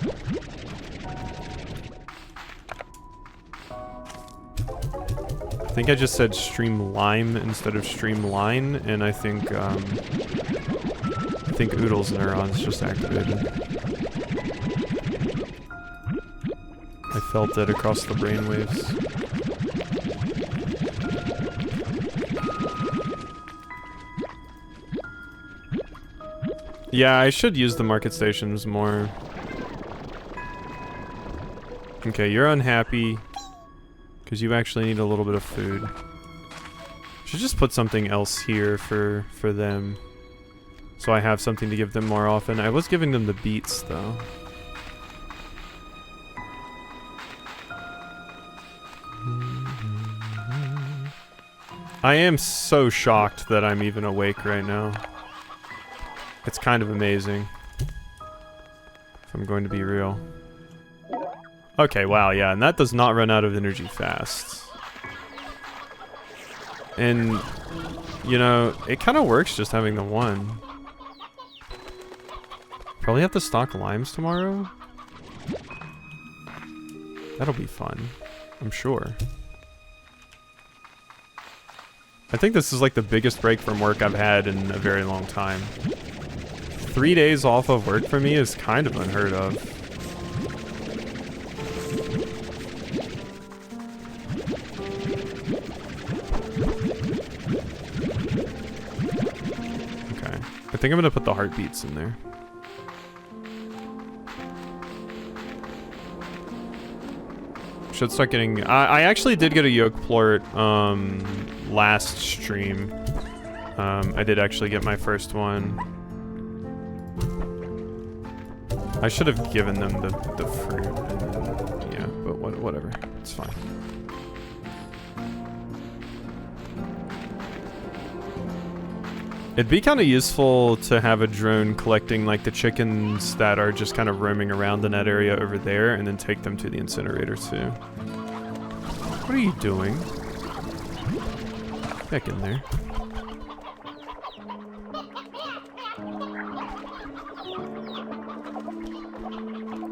Speaker 1: I think I just said streamline instead of streamline, and I think Oodle's neurons just activated. I felt it across the brainwaves. Yeah, I should use the market stations more. Okay, you're unhappy because you actually need a little bit of food. Should just put something else here for them, so I have something to give them more often. I was giving them the beets though. I am so shocked that I'm even awake right now. It's kind of amazing, if I'm going to be real. Okay, wow, yeah, and that does not run out of energy fast. And, you know, it kind of works just having the one. Probably have to stock limes tomorrow. That'll be fun, I'm sure. I think this is like the biggest break from work I've had in a very long time. 3 days off of work for me is kind of unheard of. Okay, I think I'm gonna put the heartbeats in there. Should start getting... I actually did get a yoke plort last stream. I did actually get my first one. I should have given them the fruit. And then, yeah, but whatever. It's fine. It'd be kind of useful to have a drone collecting like the chickens that are just kind of roaming around in that area over there and then take them to the incinerator too. What are you doing? Back in there.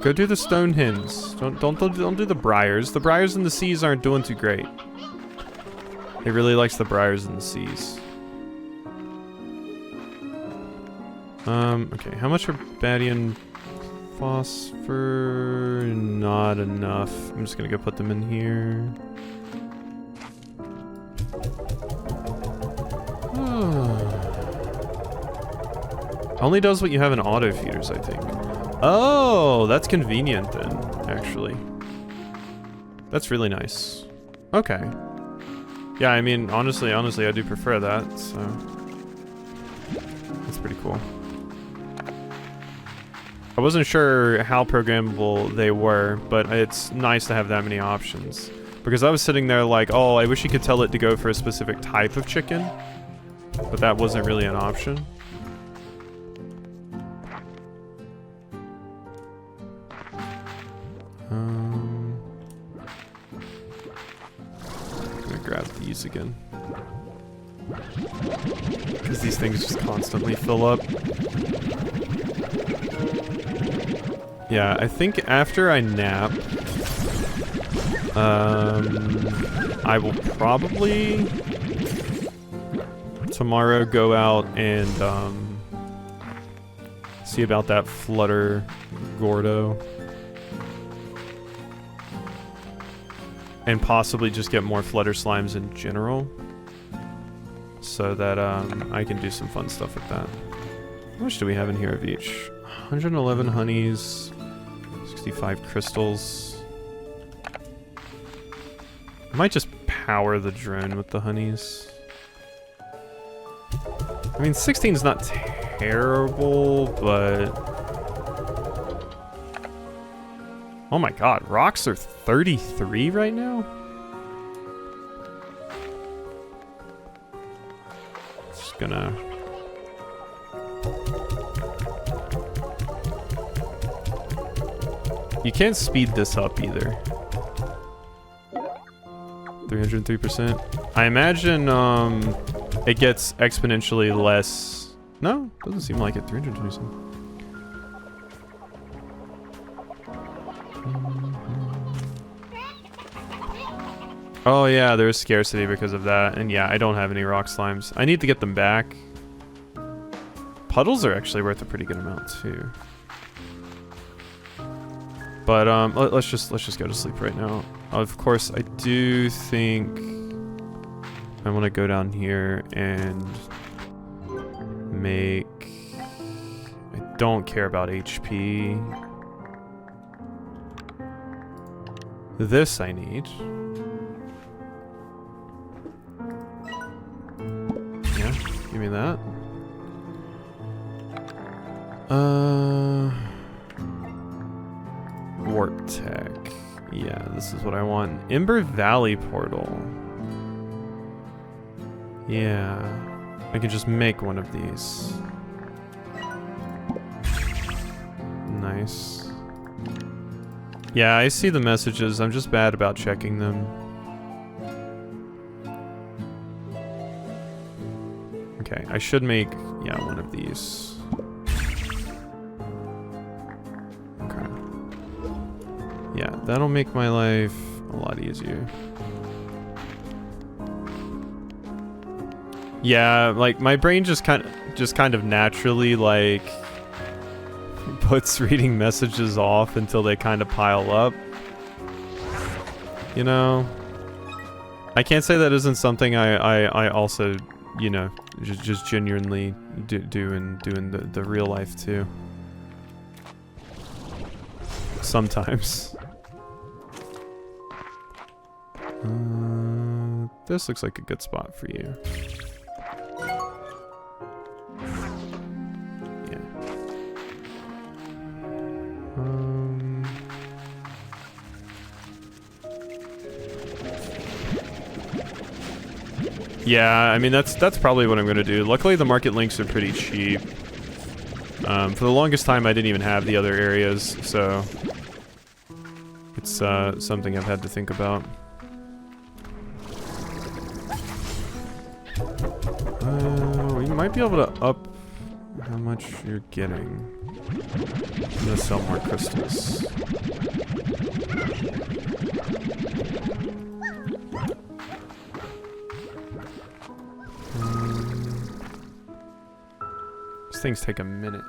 Speaker 1: Go do the stone hens. Don't do the briars. The briars in the seas aren't doing too great. He really likes the briars in the seas. Okay, how much are badian phosphor? Not enough. I'm just gonna go put them in here. Only does what you have in auto feeders, I think. Oh, that's convenient then, actually. That's really nice. Okay. Yeah, I mean, honestly, I do prefer that, so... That's pretty cool. I wasn't sure how programmable they were, but it's nice to have that many options. Because I was sitting there like, oh, I wish you could tell it to go for a specific type of chicken. But that wasn't really an option. I'm gonna grab these again. Because these things just constantly fill up. Yeah, I think after I nap, I will probably tomorrow go out and see about that Flutter Gordo. And possibly just get more Flutter Slimes in general. So that I can do some fun stuff with that. How much do we have in here of each? 111 honeys, 65 crystals. I might just power the drone with the honeys. I mean, 16's not terrible, but... Oh my god, rocks are 33 right now? Just gonna... You can't speed this up either. 303%. I imagine it gets exponentially less. No, doesn't seem like it. 327. Oh yeah, there's scarcity because of that. And yeah, I don't have any rock slimes. I need to get them back. Puddles are actually worth a pretty good amount too. But let's just go to sleep right now. Of course, I do think I want to go down here and make. I don't care about HP. This I need. Yeah, give me that. Warp Tech. Yeah, this is what I want. Ember Valley Portal. Yeah. I can just make one of these. Nice. Yeah, I see the messages. I'm just bad about checking them. Okay, I should make, yeah, one of these. Okay. Yeah, that'll make my life a lot easier. Yeah, like my brain just kind of naturally like puts reading messages off until they kind of pile up. You know, I can't say that isn't something I also, you know, just genuinely do in the real life too. Sometimes. This looks like a good spot for you. Yeah, I mean that's probably what I'm gonna do. Luckily the market links are pretty cheap. For the longest time I didn't even have the other areas, so it's something I've had to think about. You might be able to up how much you're getting. I'm gonna sell more crystals. These things take a minute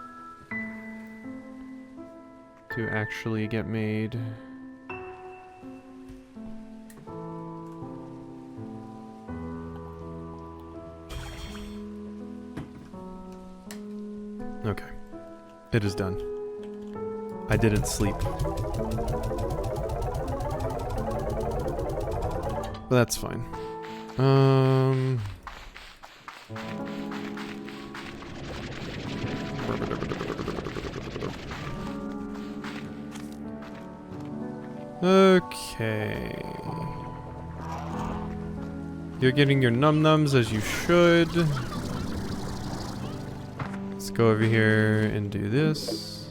Speaker 1: to actually get made. Okay. It is done. I didn't sleep. But that's fine. Okay. You're getting your num-nums as you should. Let's go over here and do this.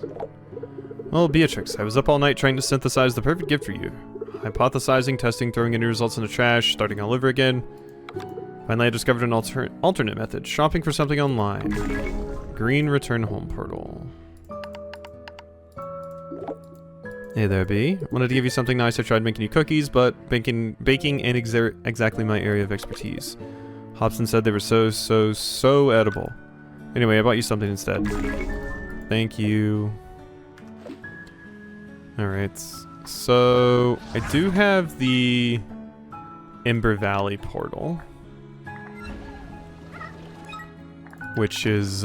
Speaker 1: Well, Beatrix, I was up all night trying to synthesize the perfect gift for you. Hypothesizing, testing, throwing any results in the trash, starting all over again. Finally, I discovered an alternate method. Shopping for something online. Green return home portal. Hey there, B. Wanted to give you something nice. I tried making you cookies, but baking ain't exactly my area of expertise. Hobson said they were so edible. Anyway, I bought you something instead. Thank you. Alright, so I do have the Ember Valley portal, which is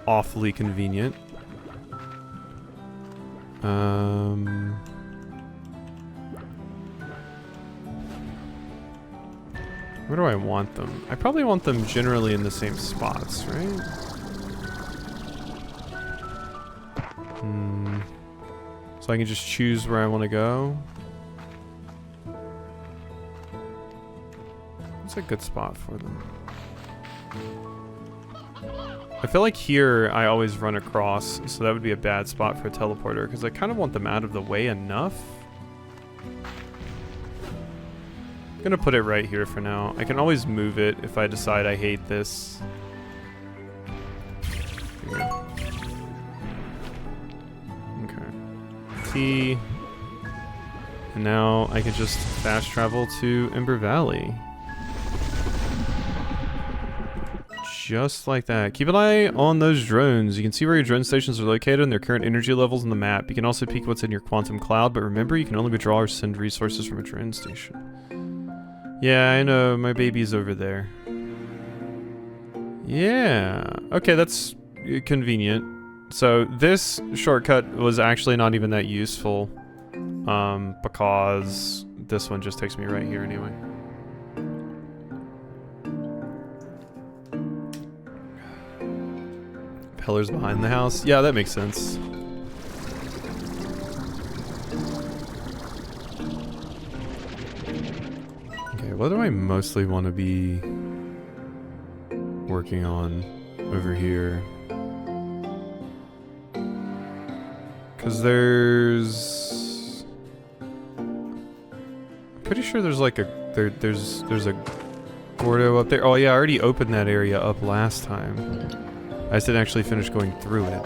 Speaker 1: awfully convenient. Where do I want them? I probably want them generally in the same spots, right? So I can just choose where I want to go. It's a good spot for them. I feel like here I always run across, so that would be a bad spot for a teleporter, because I kind of want them out of the way enough. I'm gonna put it right here for now. I can always move it if I decide I hate this. Here. Okay. T. And now I can just fast travel to Ember Valley. Just like that. Keep an eye on those drones. You can see where your drone stations are located and their current energy levels on the map. You can also peek what's in your quantum cloud, but remember, you can only withdraw or send resources from a drone station. Yeah, I know. My baby's over there. Yeah. Okay, that's convenient. So this shortcut was actually not even that useful, because this one just takes me right here anyway. Pillars behind the house. Yeah, that makes sense. Okay, what do I mostly want to be working on over here? Because there's... pretty sure there's like a... There's a Gordo up there. Oh yeah, I already opened that area up last time. I just didn't actually finish going through it.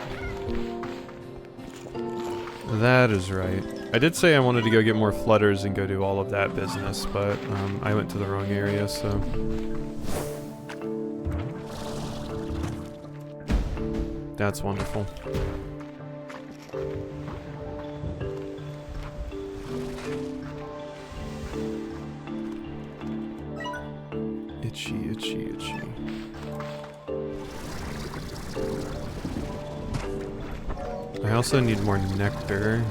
Speaker 1: That is right. I did say I wanted to go get more flutters and go do all of that business, but I went to the wrong area, so... That's wonderful. Itchy, itchy, itchy. I also need more nectar.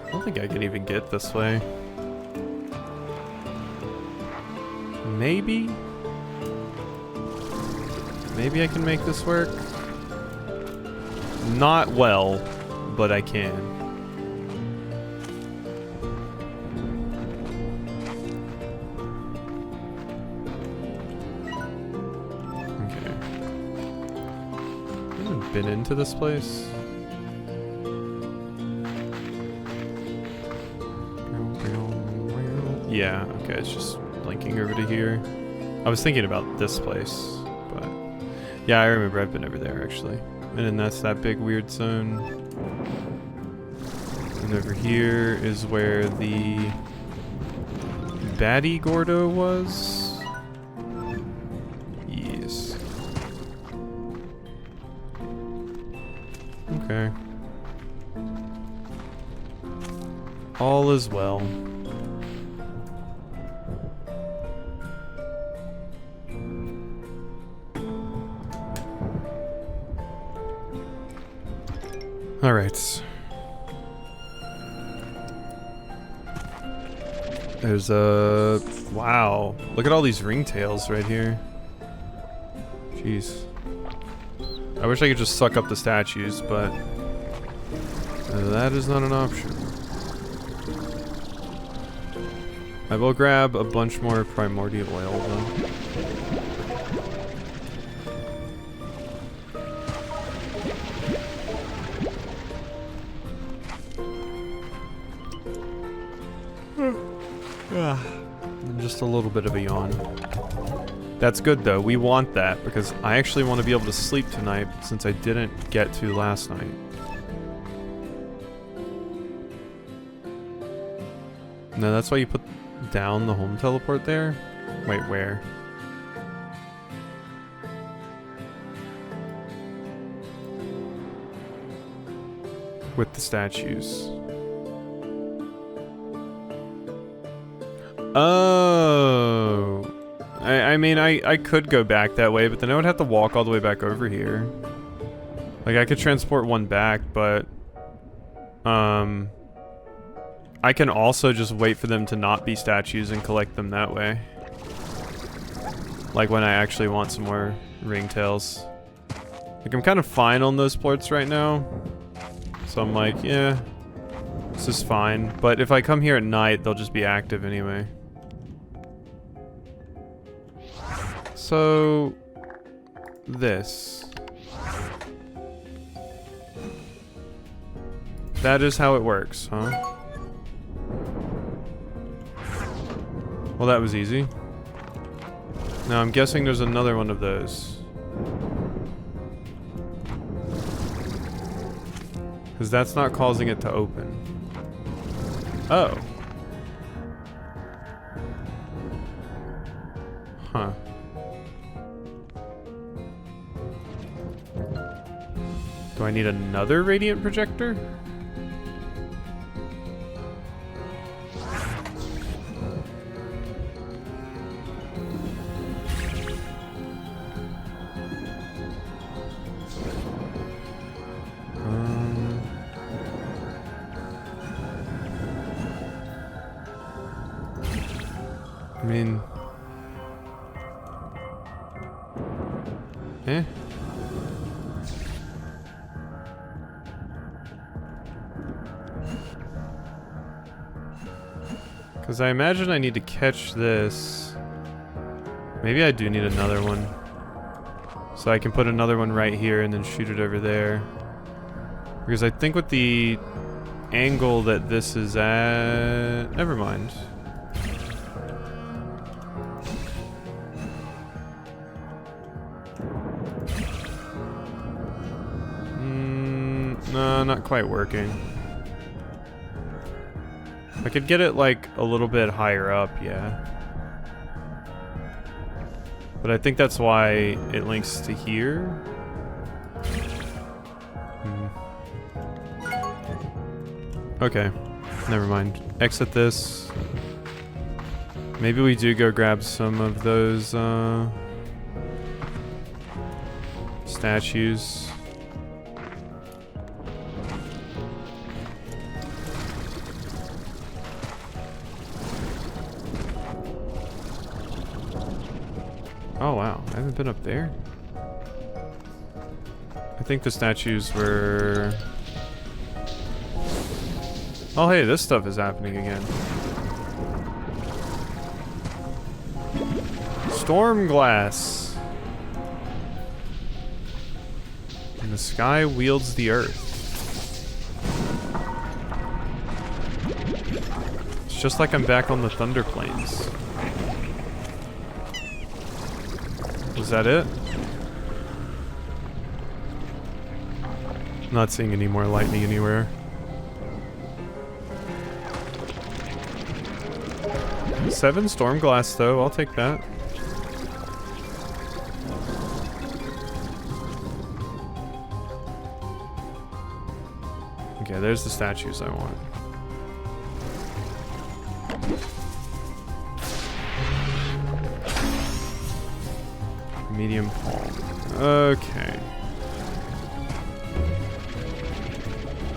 Speaker 1: I don't think I can even get this way. Maybe? Maybe I can make this work? Not well, but I can. Okay. I haven't been into this place. Yeah, okay, it's just linking over to here. I was thinking about this place, but yeah, I remember I've been over there actually. And then that's that big weird zone. And over here is where the baddie Gordo was. Yes. Okay. All is well. All right. There's a... wow. Look at all these ringtails right here. Jeez. I wish I could just suck up the statues, but... that is not an option. I will grab a bunch more primordial oil, though. Just a little bit of a yawn. That's good though, we want that because I actually want to be able to sleep tonight since I didn't get to last night. No, that's why you put down the home teleport there? Wait, where? With the statues. Oh, I mean, I could go back that way, but then I would have to walk all the way back over here. Like, I could transport one back, but, I can also just wait for them to not be statues and collect them that way. Like, when I actually want some more ringtails. Like, I'm kind of fine on those plorts right now. So I'm like, yeah, this is fine. But if I come here at night, they'll just be active anyway. So, this. That is how it works, huh? Well, that was easy. Now, I'm guessing there's another one of those. Because that's not causing it to open. Oh. Huh. Do I need another radiant projector? I mean... Eh? Because I imagine I need to catch this. Maybe I do need another one. So I can put another one right here and then shoot it over there. Because I think with the angle that this is at... Never mind. No, not quite working. I could get it like a little bit higher up, yeah. But I think that's why it links to here. Okay, never mind. Exit this. Maybe we do go grab some of those statues. Oh wow, I haven't been up there. I think the statues were... Oh hey, this stuff is happening again. Storm glass. And the sky wields the earth. It's just like I'm back on the Thunder Plains. Is that it? Not seeing any more lightning anywhere. 7 storm glass though, I'll take that. Okay, there's the statues I want. Medium palm. Okay.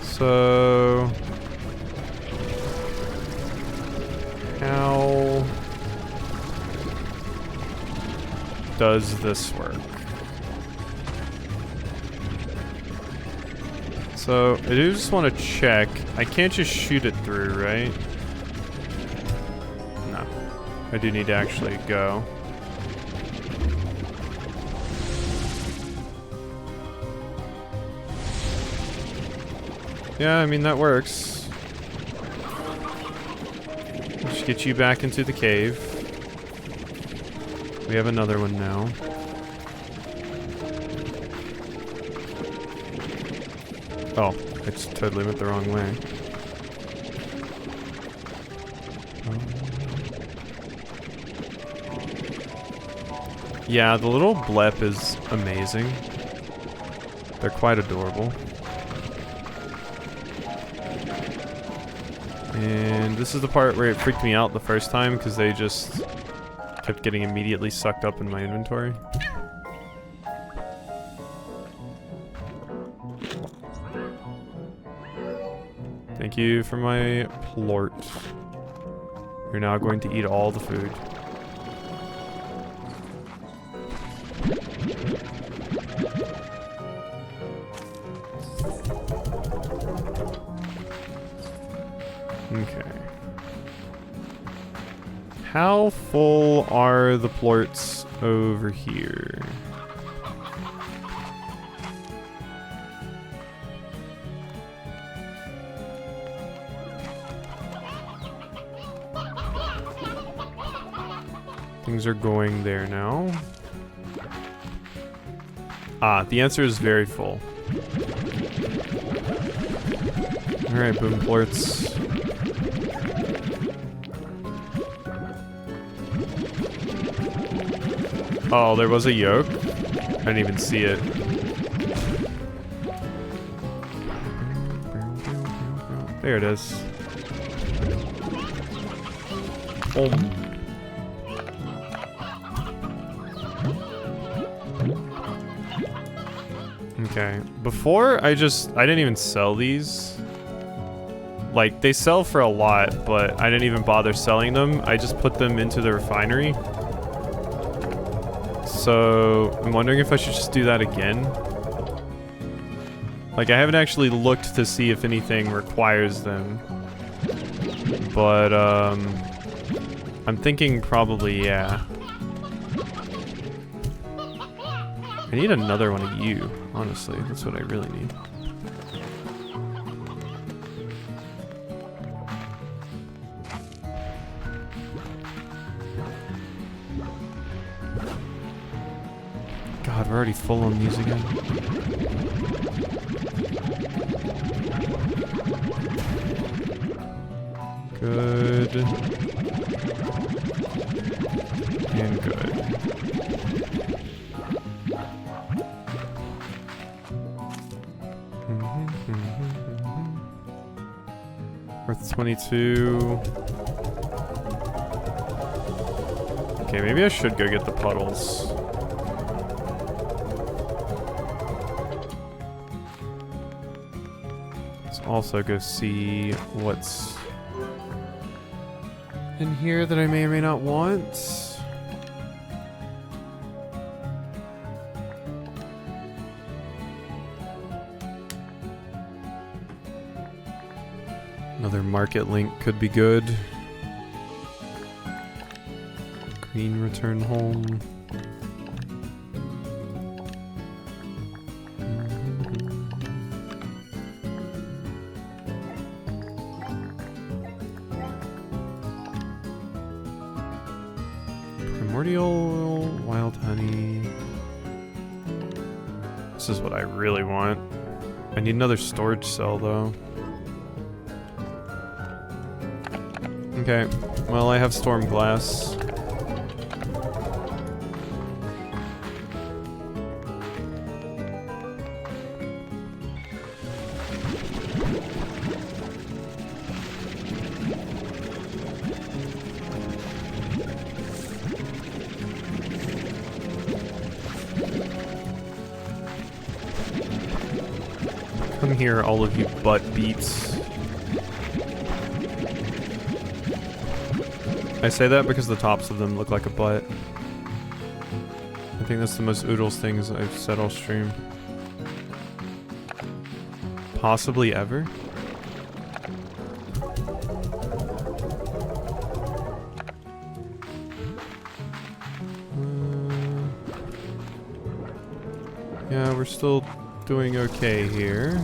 Speaker 1: So... how does this work? So, I do just want to check. I can't just shoot it through, right? No. I do need to actually go. Yeah, I mean, that works. Just get you back into the cave. We have another one now. Oh, I just totally went the wrong way. Yeah, the little blep is amazing. They're quite adorable. And this is the part where it freaked me out the first time because they just kept getting immediately sucked up in my inventory. Thank you for my plort. You're now going to eat all the food. Okay. How full are the plorts over here? Things are going there now. Ah, the answer is very full. Alright, boom plorts. Oh, there was a yoke? I didn't even see it. There it is. Okay, before I didn't even sell these. Like, they sell for a lot, but I didn't even bother selling them. I just put them into the refinery. So, I'm wondering if I should just do that again. Like, I haven't actually looked to see if anything requires them. But, I'm thinking probably, yeah. I need another one of you, honestly. That's what I really need. God, we're already full on these again. Good. And good. Worth 22. Okay, maybe I should go get the puddles. Let's also go see what's in here that I may or may not want. Another market link could be good. Green return home. Primordial wild honey. This is what I really want. I need another storage cell though. Okay, well I have storm glass. Come here, all of you butt beats. I say that because the tops of them look like a butt. I think that's the most oodles things I've said all stream. Possibly ever? Yeah, we're still doing okay here.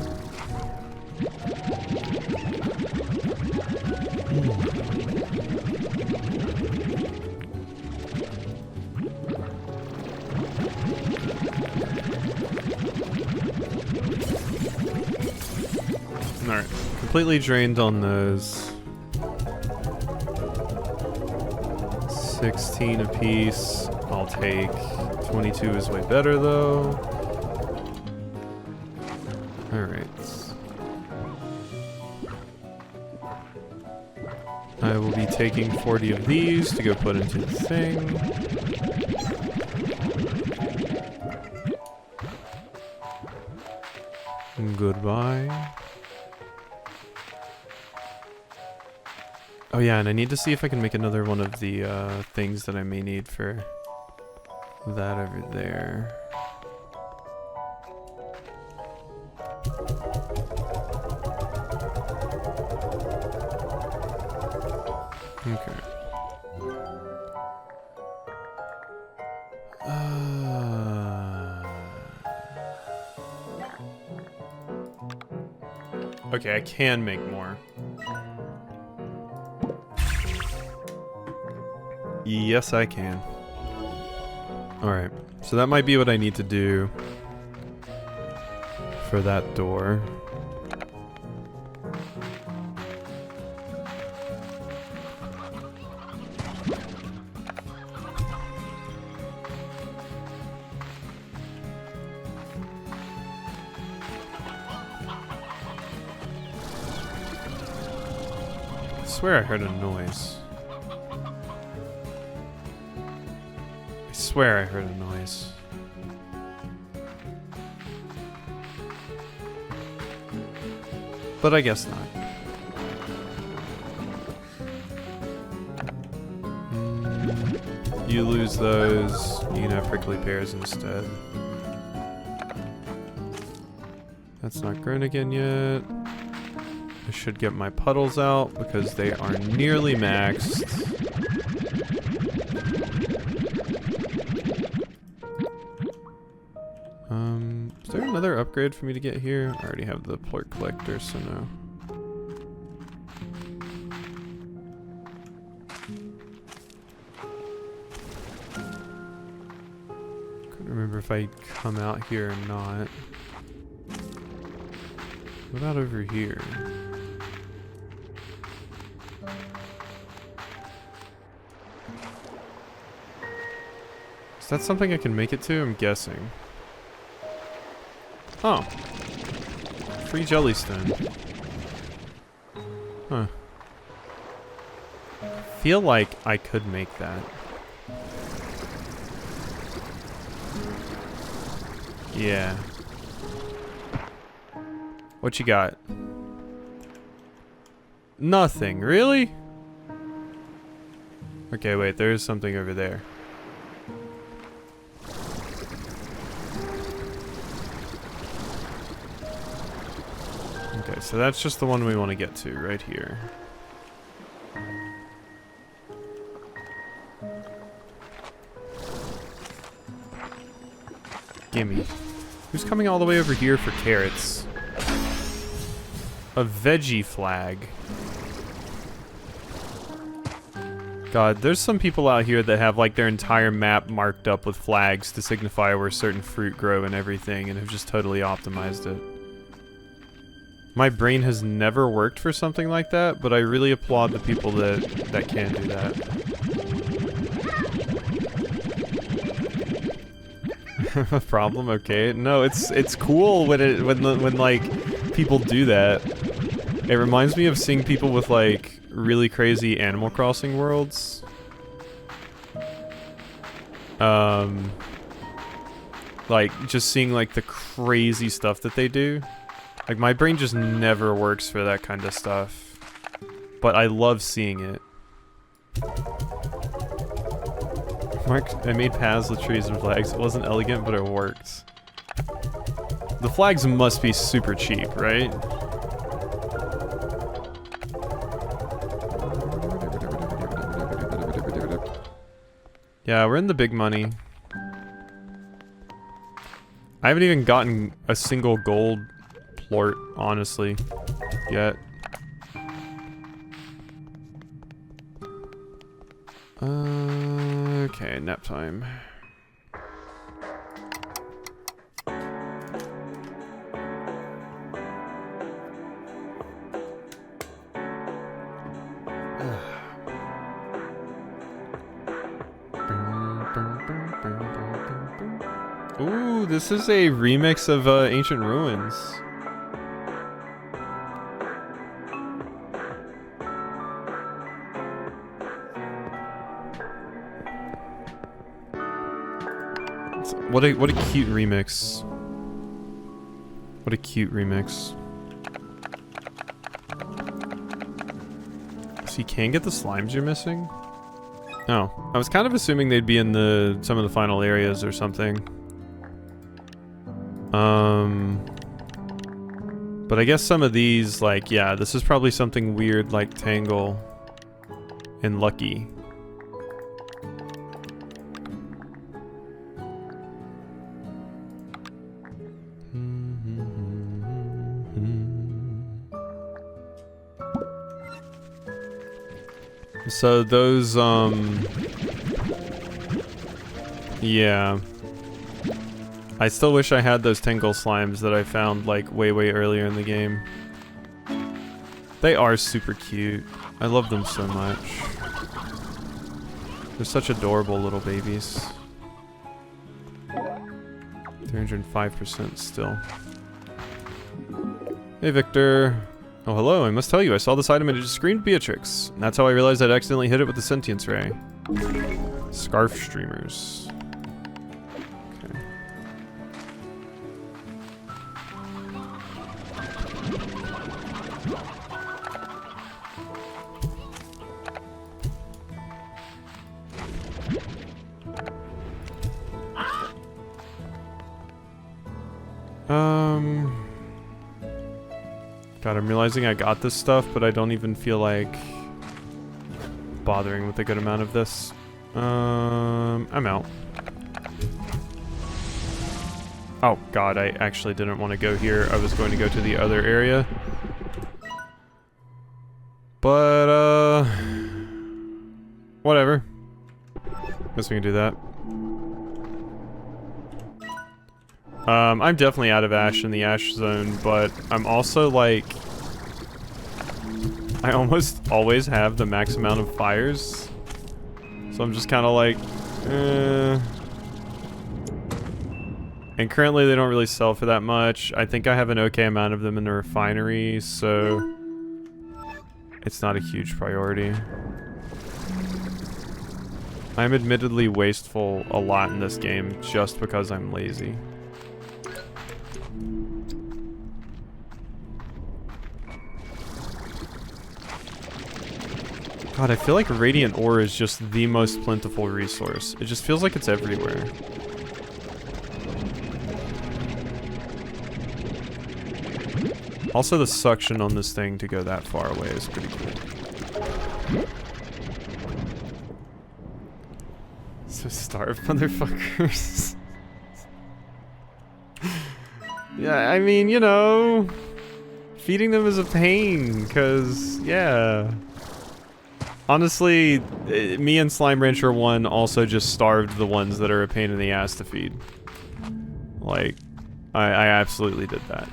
Speaker 1: Alright, completely drained on those. 16 apiece, I'll take. 22 is way better though. Alright. I will be taking 40 of these to go put into the thing. Goodbye. Oh yeah, and I need to see if I can make another one of the things that I may need for that over there. Okay. Okay, I can make more. Yes, I can. Alright, so that might be what I need to do for that door. I swear I heard a noise. I swear I heard a noise. But I guess not. You lose those, you can have prickly pears instead. That's not grown again yet. I should get my puddles out because they are nearly maxed. Is there another upgrade for me to get here? I already have the plort collector, so no. Couldn't remember if I come out here or not. What about over here? Is that something I can make it to? I'm guessing. Oh. Free jellystone. Huh. Feel like I could make that. Yeah. What you got? Nothing, really? Okay, wait, there's something over there. Okay, so that's just the one we want to get to, right here. Gimme. Who's coming all the way over here for carrots? A veggie flag. God, there's some people out here that have like their entire map marked up with flags to signify where certain fruit grow and everything, and have just totally optimized it. My brain has never worked for something like that, but I really applaud the people that can do that. A problem? Okay. No, it's cool when like people do that. It reminds me of seeing people with like really crazy Animal Crossing worlds. Like just seeing like the crazy stuff that they do. Like my brain just never works for that kind of stuff. But I love seeing it. Mark, I made paths with trees and flags. It wasn't elegant, but it worked. The flags must be super cheap, right? Yeah, we're in the big money. I haven't even gotten a single gold plort, honestly, yet. Okay, nap time. Ooh, this is a remix of Ancient Ruins. What a cute remix. What a cute remix. So you can get the slimes you're missing? Oh, I was kind of assuming they'd be in some of the final areas or something. But I guess some of these, like, yeah, this is probably something weird like Tangle and Lucky. So those, yeah. I still wish I had those Tingle slimes that I found, like, way earlier in the game. They are super cute. I love them so much. They're such adorable little babies. 305% still. Hey, Victor. Oh, hello. I must tell you, I saw this item and it just screamed Beatrix. And that's how I realized I'd accidentally hit it with the sentience ray. Scarf streamers. Okay. realizing I got this stuff, but I don't even feel like bothering with a good amount of this. I'm out. Oh god, I actually didn't want to go here. I was going to go to the other area. But, whatever. Guess we can do that. I'm definitely out of ash in the ash zone, but I'm also like... I almost always have the max amount of fires. So I'm just kind of like, And currently they don't really sell for that much. I think I have an okay amount of them in the refinery, so... It's not a huge priority. I'm admittedly wasteful a lot in this game just because I'm lazy. God, I feel like radiant ore is just the most plentiful resource. It just feels like it's everywhere. Also, the suction on this thing to go that far away is pretty cool. So starved motherfuckers. Yeah, I mean, you know, feeding them is a pain, cause, yeah. Honestly, me and Slime Rancher 1 also just starved the ones that are a pain in the ass to feed. Like, I absolutely did that.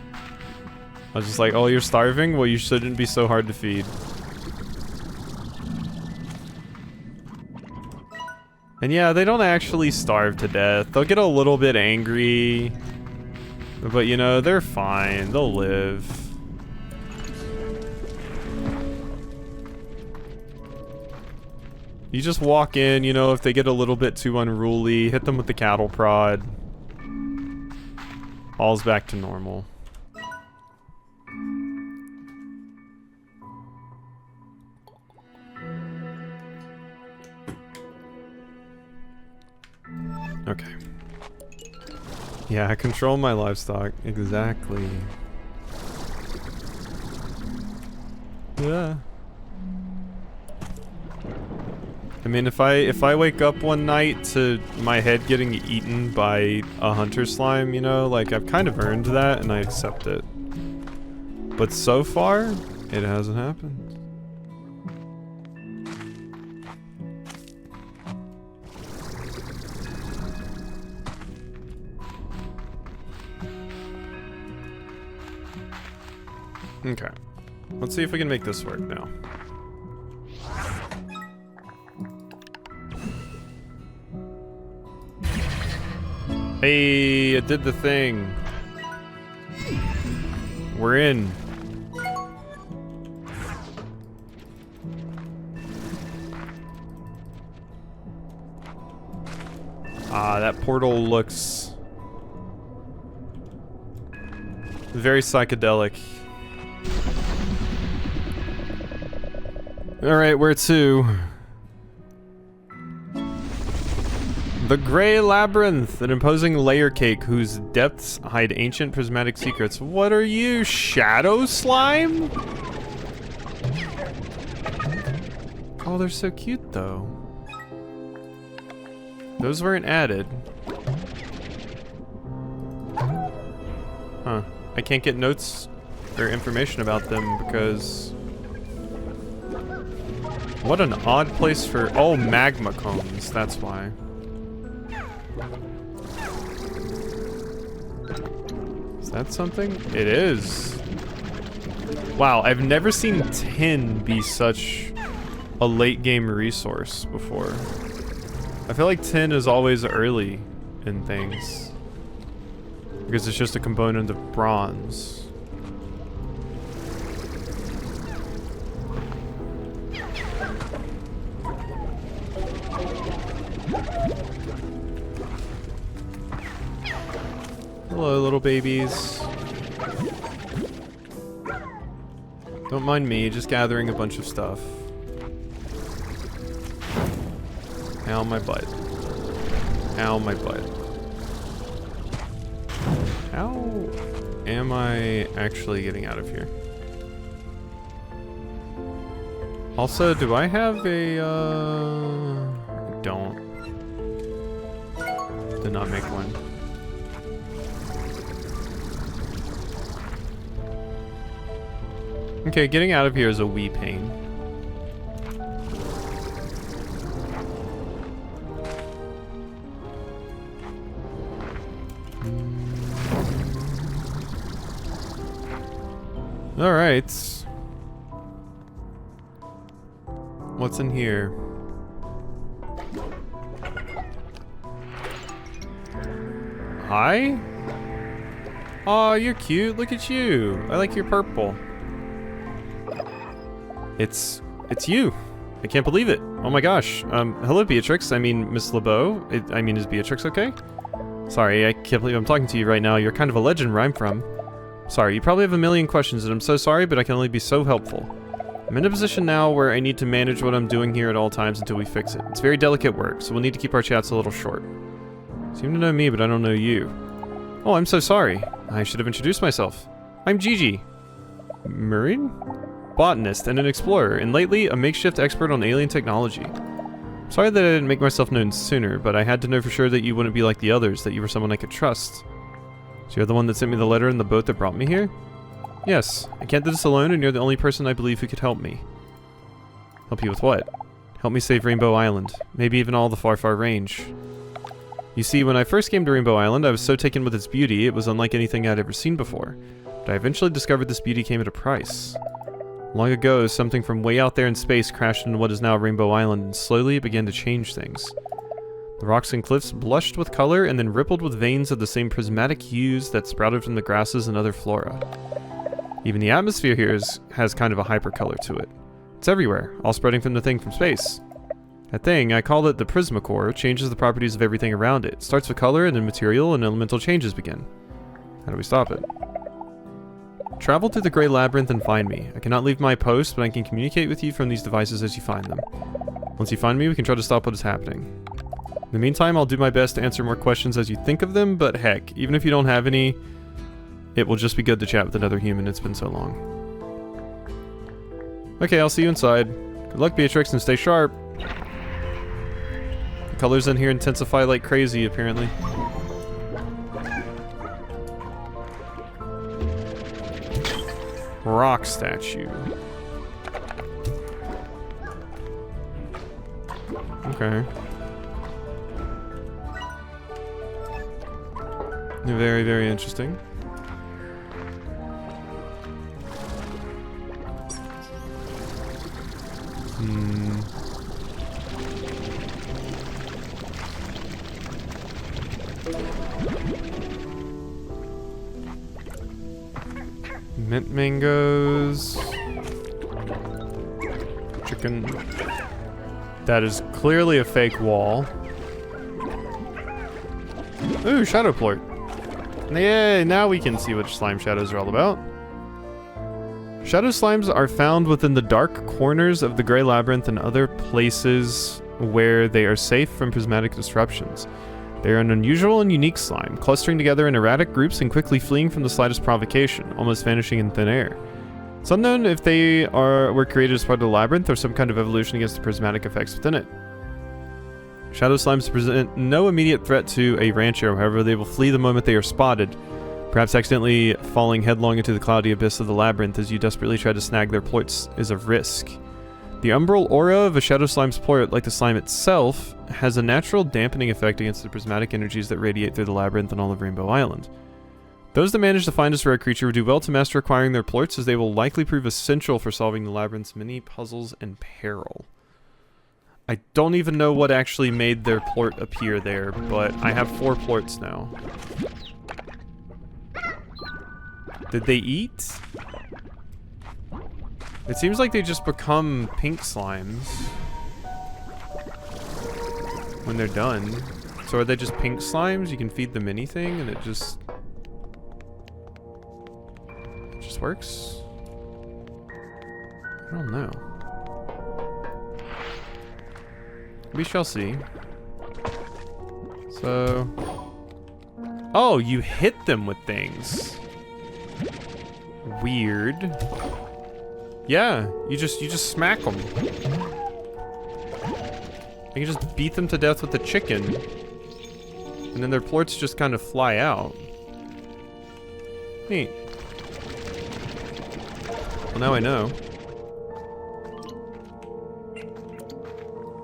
Speaker 1: I was just like, oh, you're starving? Well, you shouldn't be so hard to feed. And yeah, they don't actually starve to death. They'll get a little bit angry. But you know, they're fine. They'll live. You just walk in, you know, if they get a little bit too unruly, hit them with the cattle prod. All's back to normal. Okay. Yeah, I control my livestock. Exactly. Yeah. I mean, if I wake up one night to my head getting eaten by a hunter slime, you know, like I've kind of earned that and I accept it. But so far, it hasn't happened. Okay. Let's see if we can make this work now. Hey, it did the thing. We're in. Ah, that portal looks very psychedelic. Alright, where to? The Grey Labyrinth, an imposing layer cake whose depths hide ancient prismatic secrets. What are you, shadow slime? Oh, they're so cute though. Those weren't added. Huh. I can't get notes or information about them because... What an odd place for... Oh, magma cones, that's why. Is that something? It is. Wow, I've never seen tin be such a late game resource before. I feel like tin is always early in things. Because it's just a component of bronze. Hello, little babies. Don't mind me, just gathering a bunch of stuff. Ow, my butt. Ow, my butt. How am I actually getting out of here? Also, do I have a, I don't. Did not make one. Okay, getting out of here is a wee pain. Alright. What's in here? Hi? Aw, you're cute. Look at you. I like your purple. It's you. I can't believe it. Oh my gosh. Hello, Beatrix. I mean, Miss LeBeau. Is Beatrix okay? Sorry, I can't believe I'm talking to you right now. You're kind of a legend where I'm from. Sorry, you probably have a million questions, and I'm so sorry, but I can only be so helpful. I'm in a position now where I need to manage what I'm doing here at all times until we fix it. It's very delicate work, so we'll need to keep our chats a little short. You seem to know me, but I don't know you. Oh, I'm so sorry. I should have introduced myself. I'm Gigi. Marine? Botanist and an explorer, and lately a makeshift expert on alien technology. Sorry that I didn't make myself known sooner, but I had to know for sure that you wouldn't be like the others, that you were someone I could trust. So you're the one that sent me the letter and the boat that brought me here? Yes, I can't do this alone, and you're the only person I believe who could help me. Help you with what? Help me save Rainbow Island, maybe even all the far, far range. You see, when I first came to Rainbow Island, I was so taken with its beauty, it was unlike anything I'd ever seen before. But I eventually discovered this beauty came at a price. Long ago, something from way out there in space crashed into what is now Rainbow Island, and slowly it began to change things. The rocks and cliffs blushed with color and then rippled with veins of the same prismatic hues that sprouted from the grasses and other flora. Even the atmosphere here has kind of a hyper-color to it. It's everywhere, all spreading from the thing from space. That thing, I call it the Prismacore, changes the properties of everything around it. It starts with color and then material and elemental changes begin. How do we stop it? Travel through the Grey Labyrinth and find me. I cannot leave my post, but I can communicate with you from these devices as you find them. Once you find me, we can try to stop what is happening. In the meantime, I'll do my best to answer more questions as you think of them, but heck, even if you don't have any, it will just be good to chat with another human. It's been so long. Okay, I'll see you inside. Good luck, Beatrix, and stay sharp. The colors in here intensify like crazy, apparently. Rock statue. Okay. Very, very interesting. Mint mangoes. Chicken. That is clearly a fake wall. Ooh, shadow plort. Yay, now we can see what slime shadows are all about. Shadow slimes are found within the dark corners of the Grey Labyrinth and other places where they are safe from prismatic disruptions. They are an unusual and unique slime, clustering together in erratic groups and quickly fleeing from the slightest provocation, almost vanishing in thin air. It's unknown if they were created as part of the labyrinth or some kind of evolution against the prismatic effects within it. Shadow slimes present no immediate threat to a rancher, however they will flee the moment they are spotted, perhaps accidentally falling headlong into the cloudy abyss of the labyrinth as you desperately try to snag their plorts is a risk. The umbral aura of a shadow slime's plort, like the slime itself, has a natural dampening effect against the prismatic energies that radiate through the labyrinth and all of Rainbow Island. Those that manage to find this rare creature would do well to master acquiring their plorts, as they will likely prove essential for solving the labyrinth's many puzzles and peril. I don't even know what actually made their plort appear there, but I have 4 plorts now. Did they eat? It seems like they just become pink slimes when they're done. So are they just pink slimes? You can feed them anything and it just works? I don't know. We shall see. So... Oh, you hit them with things. Weird. Yeah, you just smack them. You can just beat them to death with the chicken. And then their plorts just kind of fly out. Neat. Well, now I know.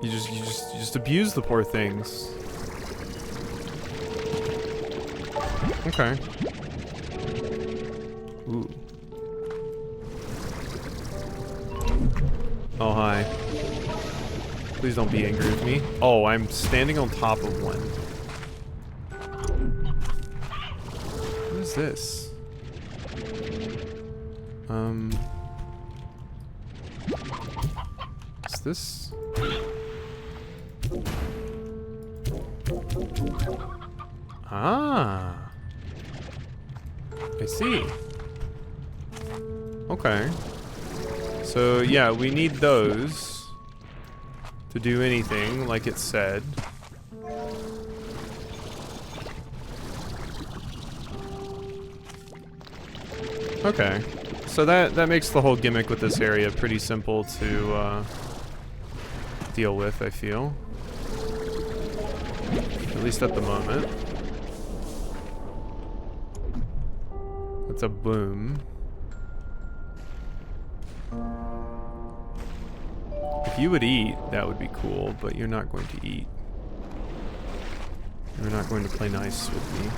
Speaker 1: You just abuse the poor things. Okay. Ooh. Oh, hi. Please don't be angry with me. Oh, I'm standing on top of one. What is this? What's this? Ah. I see. Okay. So, yeah, we need those to do anything, like it said. Okay. So that makes the whole gimmick with this area pretty simple to deal with, I feel. At least at the moment. That's a boom. If you would eat, that would be cool, but you're not going to eat. You're not going to play nice with me.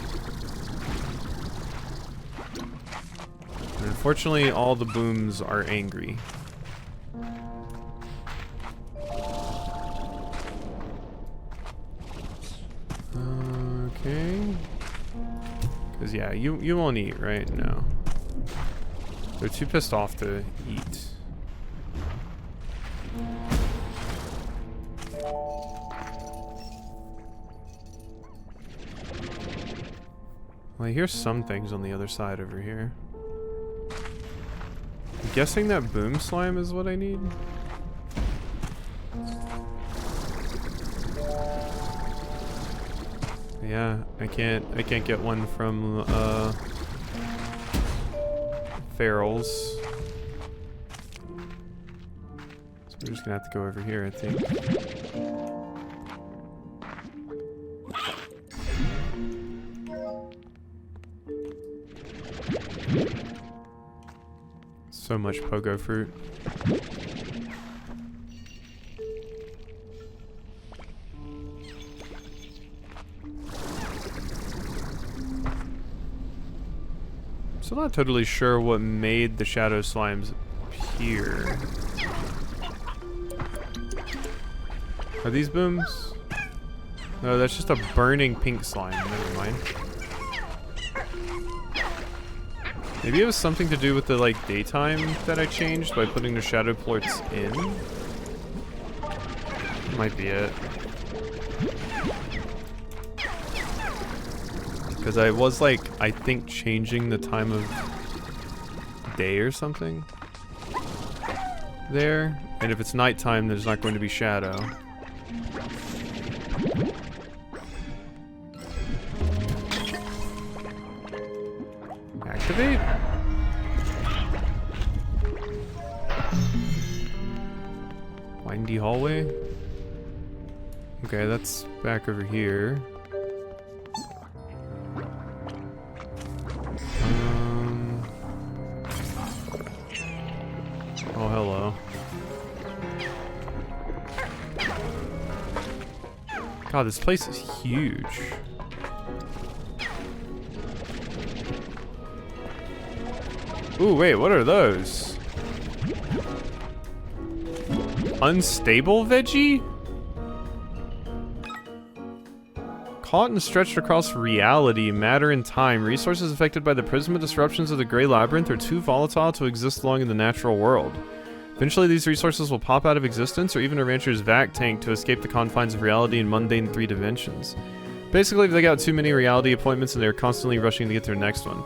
Speaker 1: And unfortunately, all the booms are angry. Okay. Because, yeah, you won't eat, right? No. They're too pissed off to eat. Well, I hear some things on the other side over here. I'm guessing that boom slime is what I need. Yeah, I can't get one from ferals. So we're just gonna have to go over here, I think. So much pogo fruit. Still not totally sure what made the shadow slimes appear. Are these booms? No, that's just a burning pink slime. Never mind. Maybe it was something to do with the, like, daytime that I changed by putting the shadow plorts in? Might be it. Because I was, like, I think changing the time of day or something there. And if it's nighttime, there's not going to be shadow. Activate? Windy hallway? Okay, that's back over here. Oh, hello. God, this place is huge. Ooh, wait, what are those? Unstable veggie? Caught and stretched across reality, matter, and time, resources affected by the prisma disruptions of the Grey Labyrinth are too volatile to exist long in the natural world. Eventually, these resources will pop out of existence, or even a rancher's vac tank to escape the confines of reality in mundane 3 dimensions. Basically, if they got too many reality appointments and they're constantly rushing to get their next one.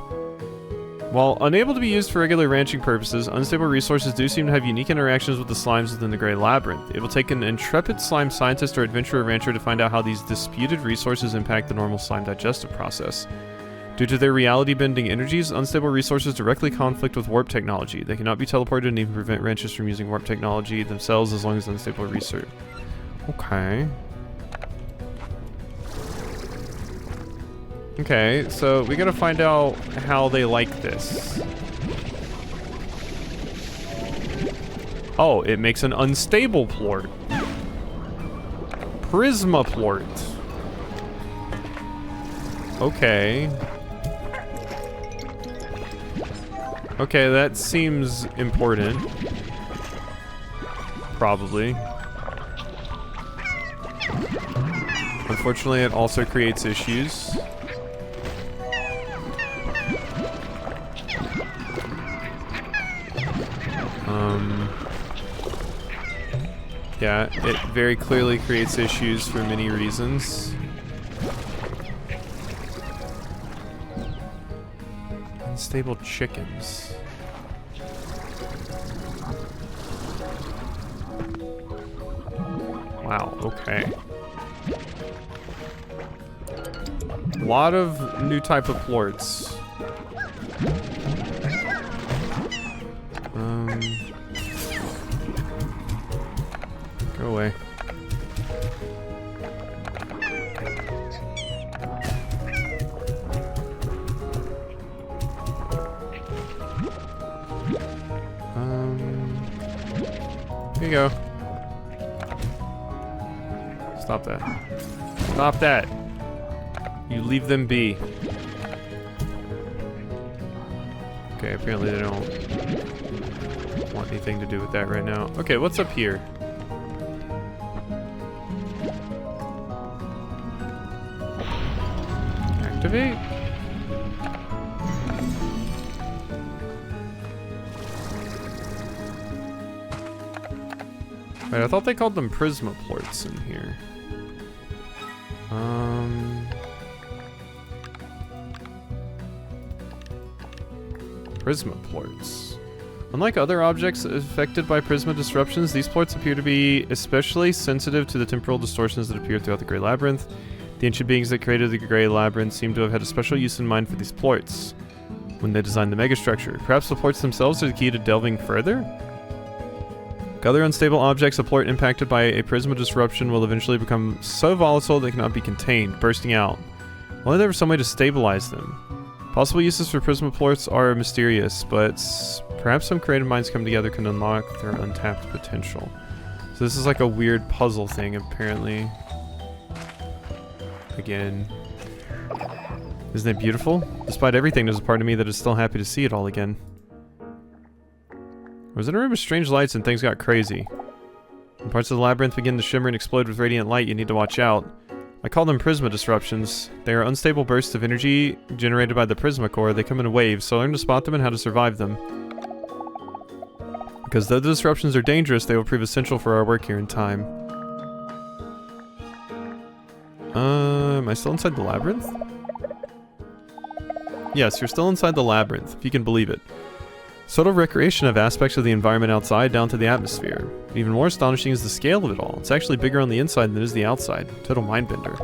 Speaker 1: While unable to be used for regular ranching purposes, unstable resources do seem to have unique interactions with the slimes within the Grey Labyrinth. It will take an intrepid slime scientist or adventurer rancher to find out how these disputed resources impact the normal slime digestive process. Due to their reality-bending energies, unstable resources directly conflict with warp technology. They cannot be teleported and even prevent wrenches from using warp technology themselves as long as unstable research. Okay. Okay, so we gotta find out how they like this. Oh, it makes an unstable plort. Prisma plort. Okay. Okay, that seems important. Probably. Unfortunately, it also creates issues. Yeah, it very clearly creates issues for many reasons. Unstable chickens. Wow, okay. A lot of new type of plorts. Go away. Here you go. Stop that. Stop that. You leave them be. Okay, apparently they don't want anything to do with that right now. Okay, what's up here? Activate? Wait, I thought they called them Prisma plorts in here. Prisma plorts. Unlike other objects affected by prisma disruptions, these plorts appear to be especially sensitive to the temporal distortions that appear throughout the Grey Labyrinth. The ancient beings that created the Grey Labyrinth seem to have had a special use in mind for these plorts when they designed the megastructure. Perhaps the plorts themselves are the key to delving further? Like other unstable objects, a plort impacted by a prisma disruption will eventually become so volatile they cannot be contained, bursting out. Only there was some way to stabilize them. Possible uses for prisma plorts are mysterious, but perhaps some creative minds come together can unlock their untapped potential. So this is like a weird puzzle thing, apparently. Again. Isn't it beautiful? Despite everything, there's a part of me that is still happy to see it all again. I was in a room with strange lights and things got crazy. When parts of the labyrinth begin to shimmer and explode with radiant light, you need to watch out. I call them prisma disruptions. They are unstable bursts of energy generated by the prisma core. They come in waves, so learn to spot them and how to survive them. Because though the disruptions are dangerous, they will prove essential for our work here in time. Am I still inside the labyrinth? Yes, you're still inside the labyrinth, if you can believe it. Total recreation of aspects of the environment outside down to the atmosphere. Even more astonishing is the scale of it all. It's actually bigger on the inside than it is the outside. Total mindbender.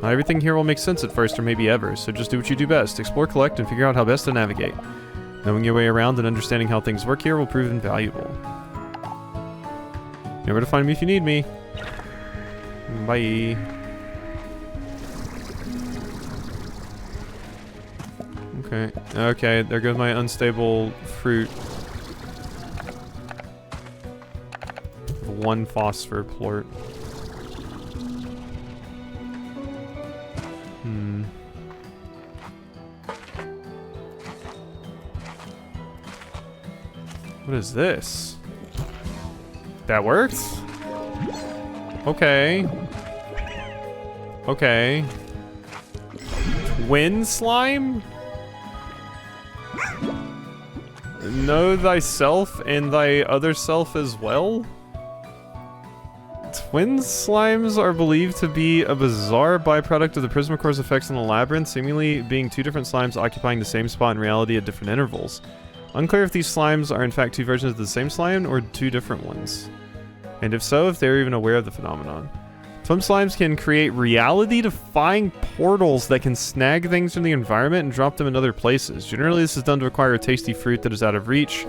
Speaker 1: Not everything here will make sense at first or maybe ever, so just do what you do best. Explore, collect, and figure out how best to navigate. Knowing your way around and understanding how things work here will prove invaluable. You know where to find me if you need me. Bye. Okay. Okay, there goes my unstable fruit. One phosphor plort. What is this? That works? Okay. Okay. Twin slime? Know thyself and thy other self as well? Twin slimes are believed to be a bizarre byproduct of the Prisma Core's effects in the labyrinth, seemingly being two different slimes occupying the same spot in reality at different intervals. Unclear if these slimes are in fact two versions of the same slime or two different ones. And if so, if they're even aware of the phenomenon. Swim slimes can create reality-defying portals that can snag things in the environment and drop them in other places. Generally, this is done to acquire a tasty fruit that is out of reach,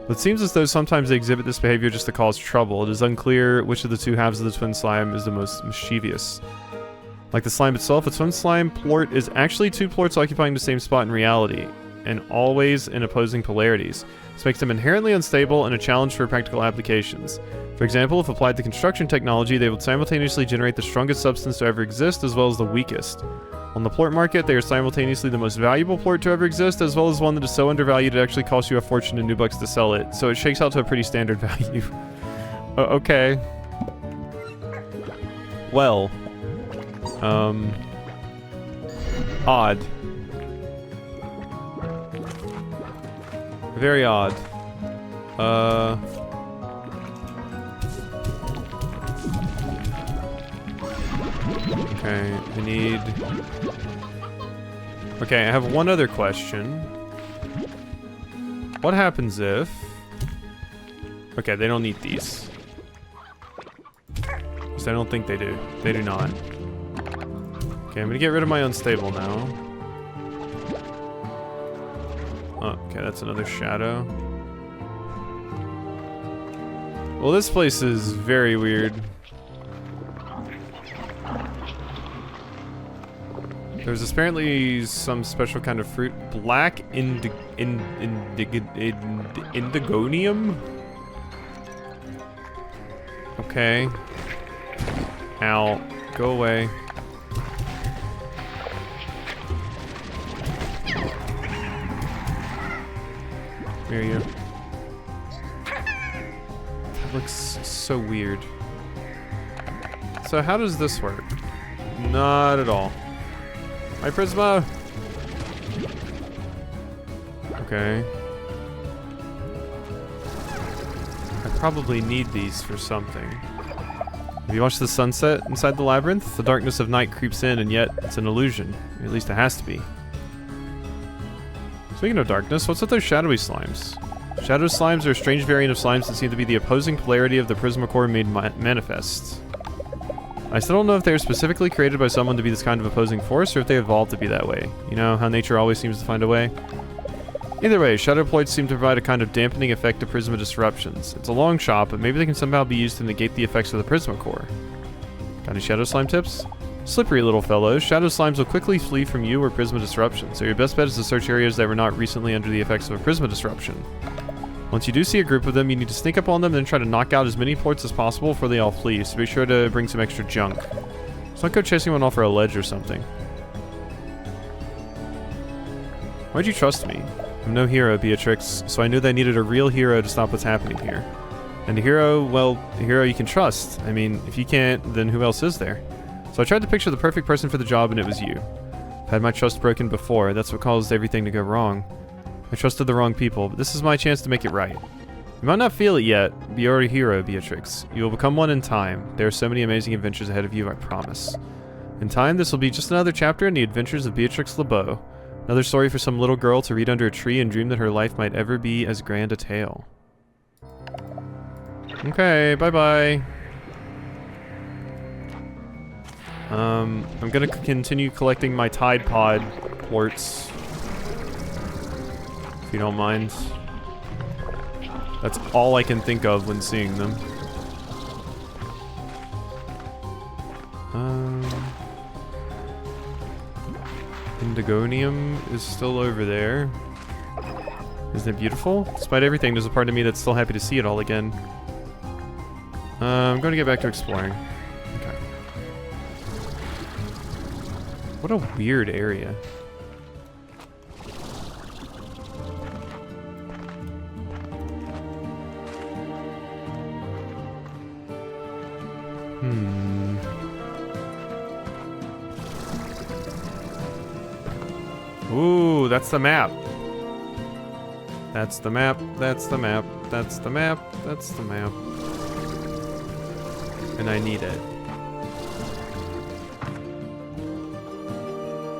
Speaker 1: but it seems as though sometimes they exhibit this behavior just to cause trouble. It is unclear which of the two halves of the twin slime is the most mischievous. Like the slime itself, a twin slime plort is actually two plorts occupying the same spot in reality, and always in opposing polarities. This makes them inherently unstable and a challenge for practical applications. For example, if applied to construction technology, they would simultaneously generate the strongest substance to ever exist as well as the weakest. On the plort market, they are simultaneously the most valuable plort to ever exist as well as one that is so undervalued it actually costs you a fortune in new bucks to sell it, so it shakes out to a pretty standard value. Okay. Well. Odd. Very odd. Okay, I need... Okay, I have one other question. What happens if... Okay, they don't need these. Because I don't think they do. They do not. Okay, I'm gonna get rid of my unstable now. Oh, okay, that's another shadow. Well, this place is very weird. There's apparently some special kind of fruit. Black indigonium? Okay. Ow. Go away. Where are you? That looks so weird. So how does this work? Not at all. My Prisma! Okay. I probably need these for something. Have you watched the sunset inside the labyrinth? The darkness of night creeps in, and yet it's an illusion. At least it has to be. Speaking of darkness, what's with those shadowy slimes? Shadow slimes are a strange variant of slimes that seem to be the opposing polarity of the Prismacore made manifest. I still don't know if they were specifically created by someone to be this kind of opposing force, or if they evolved to be that way. You know, how nature always seems to find a way? Either way, shadow ploids seem to provide a kind of dampening effect to Prisma disruptions. It's a long shot, but maybe they can somehow be used to negate the effects of the Prismacore. Got any shadow slime tips? Slippery little fellows, shadow slimes will quickly flee from you or Prisma disruption, so your best bet is to search areas that were not recently under the effects of a Prisma disruption. Once you do see a group of them, you need to sneak up on them and then try to knock out as many plorts as possible before they all flee, so be sure to bring some extra junk. So don't go chasing one off for a ledge or something. Why'd you trust me? I'm no hero, Beatrix, so I knew that I needed a real hero to stop what's happening here. And a hero, well, a hero you can trust. I mean, if you can't, then who else is there? So I tried to picture the perfect person for the job, and it was you. I've had my trust broken before. That's what caused everything to go wrong. I trusted the wrong people, but this is my chance to make it right. You might not feel it yet, but you're a hero, Beatrix. You will become one in time. There are so many amazing adventures ahead of you, I promise. In time, this will be just another chapter in the adventures of Beatrix LeBeau. Another story for some little girl to read under a tree and dream that her life might ever be as grand a tale. Okay, bye-bye. I'm gonna continue collecting my Tide Pod plorts. If you don't mind. That's all I can think of when seeing them. Indigonium is still over there. Isn't it beautiful? Despite everything, there's a part of me that's still happy to see it all again. I'm going to get back to exploring. Okay. What a weird area. Ooh, that's the map. That's the map, that's the map, that's the map, that's the map. And I need it.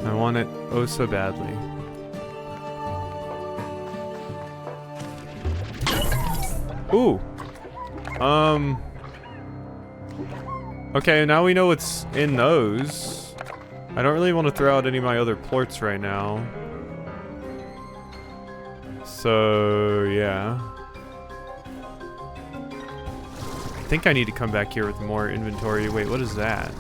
Speaker 1: I want it oh so badly. Ooh. Okay, now we know what's in those. I don't really want to throw out any of my other plorts right now. So, yeah. I think I need to come back here with more inventory. Wait, what is that?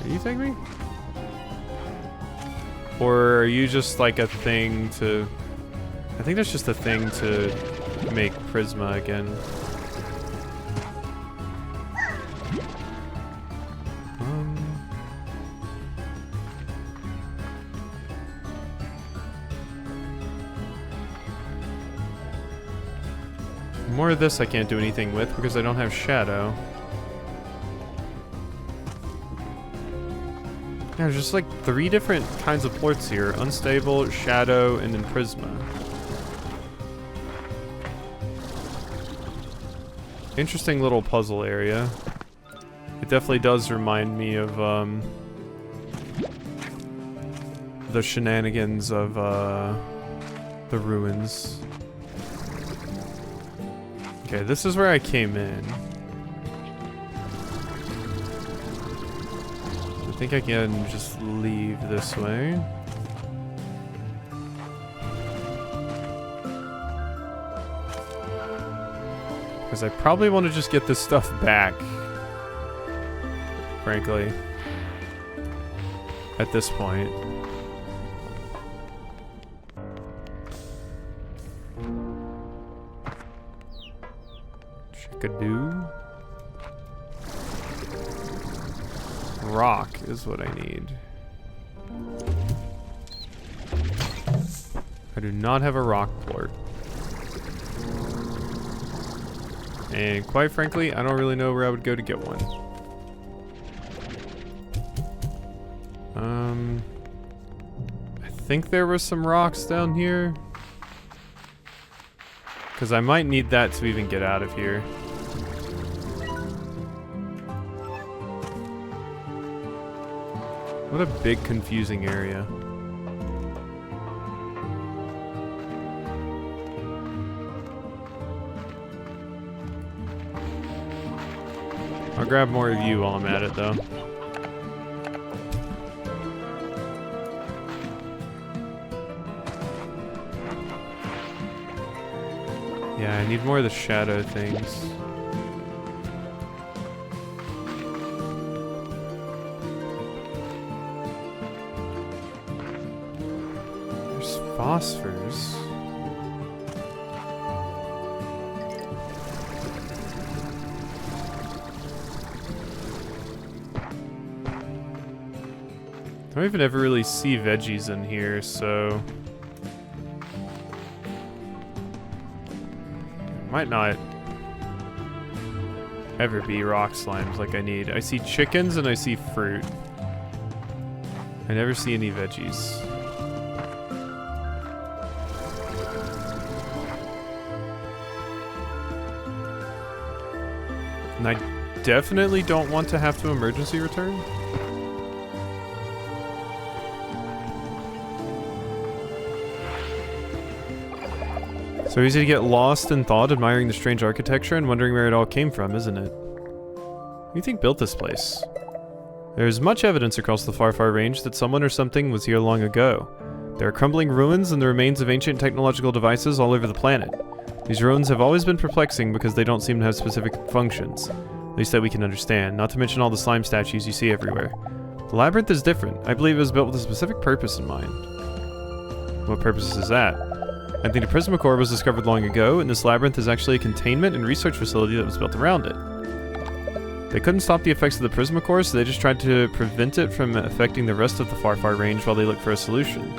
Speaker 1: Are you taking me? Or are you just like a thing to... I think that's just a thing to make Prisma again. More of this I can't do anything with because I don't have Shadow. Yeah, there's just like 3 different kinds of plorts here. Unstable, Shadow, and then Prisma. Interesting little puzzle area. It definitely does remind me of the shenanigans of the ruins. Okay, this is where I came in. I think I can just leave this way. Because I probably want to just get this stuff back. Frankly. At this point. Chickadoo. Rock is what I need. I do not have a rock plort. And quite frankly, I don't really know where I would go to get one. I think there were some rocks down here. Because I might need that to even get out of here. What a big, confusing area. I'll grab more of you while I'm at it, though. Yeah, I need more of the shadow things. There's phosphors. I don't even ever really see veggies in here, so... might not ever be rock slimes like I need. I see chickens and I see fruit. I never see any veggies. And I definitely don't want to have to emergency return. So easy to get lost in thought, admiring the strange architecture and wondering where it all came from, isn't it? Who do you think built this place? There is much evidence across the far, far range that someone or something was here long ago. There are crumbling ruins and the remains of ancient technological devices all over the planet. These ruins have always been perplexing because they don't seem to have specific functions, at least that we can understand, not to mention all the slime statues you see everywhere. The Labyrinth is different. I believe it was built with a specific purpose in mind. What purpose is that? I think the Prisma Core was discovered long ago, and this labyrinth is actually a containment and research facility that was built around it. They couldn't stop the effects of the Prisma Core, so they just tried to prevent it from affecting the rest of the far, far range while they looked for a solution.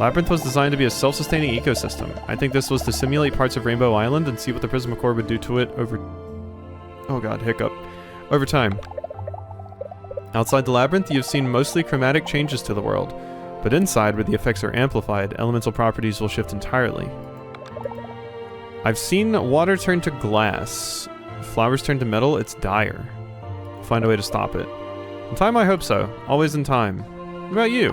Speaker 1: Labyrinth was designed to be a self-sustaining ecosystem. I think this was to simulate parts of Rainbow Island and see what the Prisma Core would do to it over... oh god, hiccup. Over time. Outside the labyrinth, you've seen mostly chromatic changes to the world. But inside, where the effects are amplified, elemental properties will shift entirely. I've seen water turn to glass. Flowers turn to metal, it's dire. Find a way to stop it. In time, I hope so. Always in time. What about you?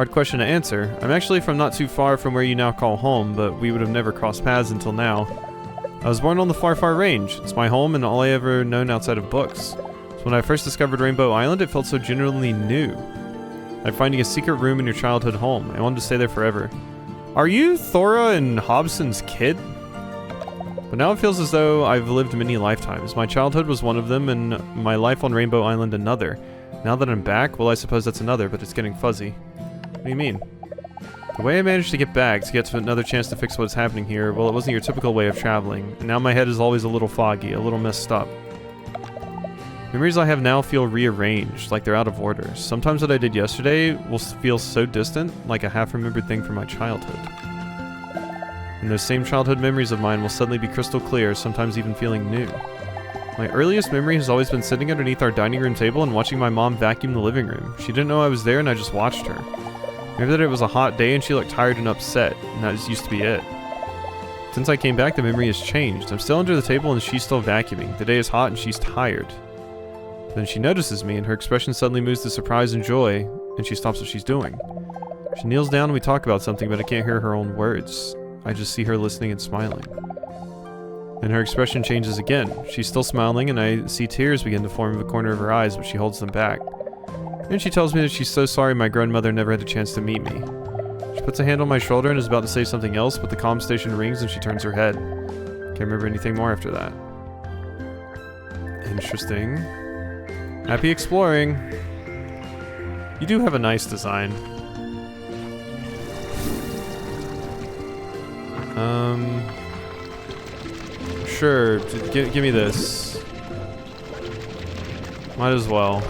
Speaker 1: Hard question to answer. I'm actually from not too far from where you now call home, but we would have never crossed paths until now. I was born on the far, far range. It's my home and all I ever known outside of books. So when I first discovered Rainbow Island, it felt so genuinely new. Like finding a secret room in your childhood home. I wanted to stay there forever. Are you Thora and Hobson's kid? But now it feels as though I've lived many lifetimes. My childhood was one of them, and my life on Rainbow Island another. Now that I'm back, well, I suppose that's another, but it's getting fuzzy. What do you mean? The way I managed to get back, to get to another chance to fix what's happening here, well, it wasn't your typical way of traveling, and now my head is always a little foggy, a little messed up. Memories I have now feel rearranged, like they're out of order. Sometimes what I did yesterday will feel so distant, like a half-remembered thing from my childhood. And those same childhood memories of mine will suddenly be crystal clear, sometimes even feeling new. My earliest memory has always been sitting underneath our dining room table and watching my mom vacuum the living room. She didn't know I was there and I just watched her. Maybe that it was a hot day and she looked tired and upset, and that just used to be it. Since I came back, the memory has changed. I'm still under the table and she's still vacuuming. The day is hot and she's tired. Then she notices me and her expression suddenly moves to surprise and joy, and she stops what she's doing. She kneels down and we talk about something, but I can't hear her own words. I just see her listening and smiling. And her expression changes again. She's still smiling and I see tears begin to form in the corner of her eyes, but she holds them back. And she tells me that she's so sorry my grandmother never had a chance to meet me. She puts a hand on my shoulder and is about to say something else, but the comm station rings and she turns her head. Can't remember anything more after that. Interesting. Happy exploring. You do have a nice design. Sure, give me this. Might as well.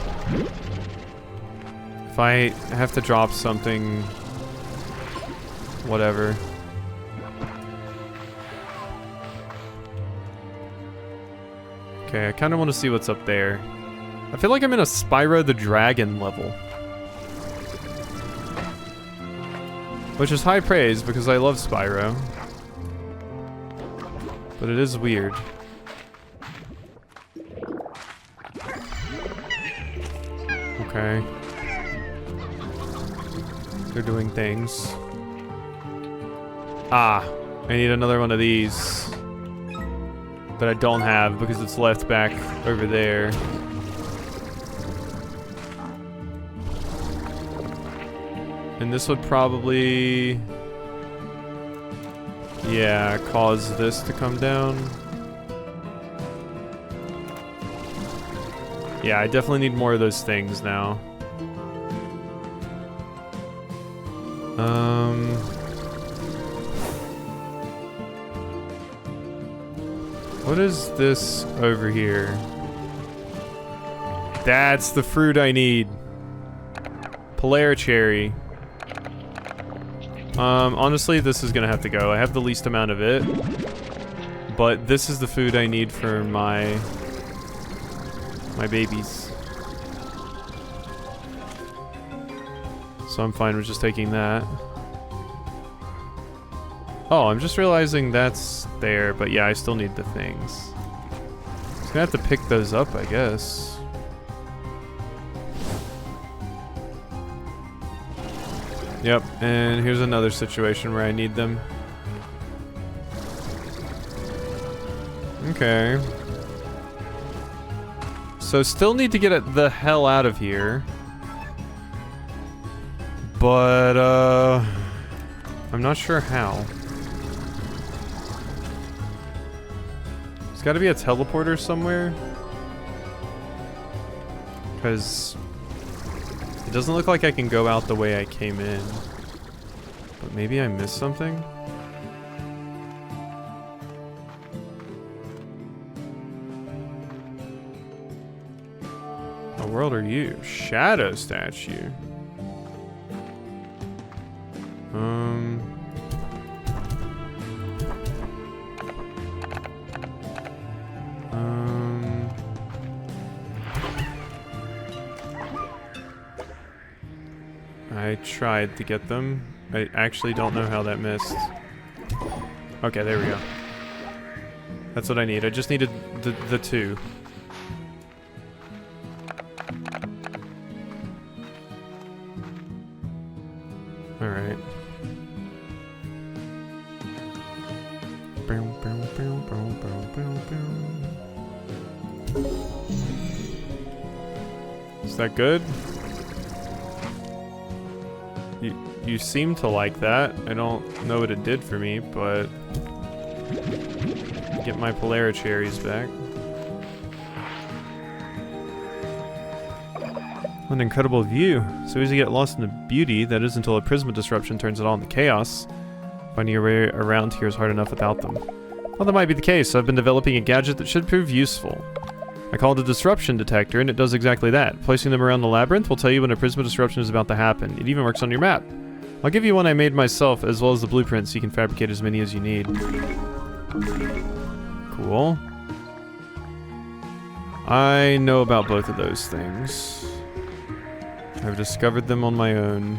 Speaker 1: If I have to drop something, whatever. Okay, I kind of want to see what's up there. I feel like I'm in a Spyro the Dragon level. Which is high praise because I love Spyro. But it is weird. Okay. They're doing things. Ah, I need another one of these. That I don't have because it's left back over there. And this would probably... yeah, cause this to come down. Yeah, I definitely need more of those things now. What is this over here? That's the fruit I need. Polar cherry. Honestly, this is gonna have to go. I have the least amount of it. But this is the food I need for my babies. So I'm fine with just taking that. Oh, I'm just realizing that's there, but yeah, I still need the things. I'm gonna have to pick those up, I guess. Yep, and here's another situation where I need them. Okay. So still need to get the hell out of here. But, I'm not sure how. There's gotta be a teleporter somewhere. Because it doesn't look like I can go out the way I came in. But maybe I missed something? What world are you? Shadow statue. I tried to get them. I actually don't know how that missed. Okay, there we go. That's what I need. I just needed the two. Alright. Is that good? You seem to like that. I don't know what it did for me, but get my Polara cherries back. What an incredible view. So easy to get lost in the beauty that is until a Prisma disruption turns it all into chaos. Finding your way around here is hard enough without them. Well, that might be the case. I've been developing a gadget that should prove useful. I call it a disruption detector, and it does exactly that. Placing them around the labyrinth will tell you when a Prisma disruption is about to happen. It even works on your map. I'll give you one I made myself, as well as the blueprint, so you can fabricate as many as you need. Cool. I know about both of those things. I've discovered them on my own.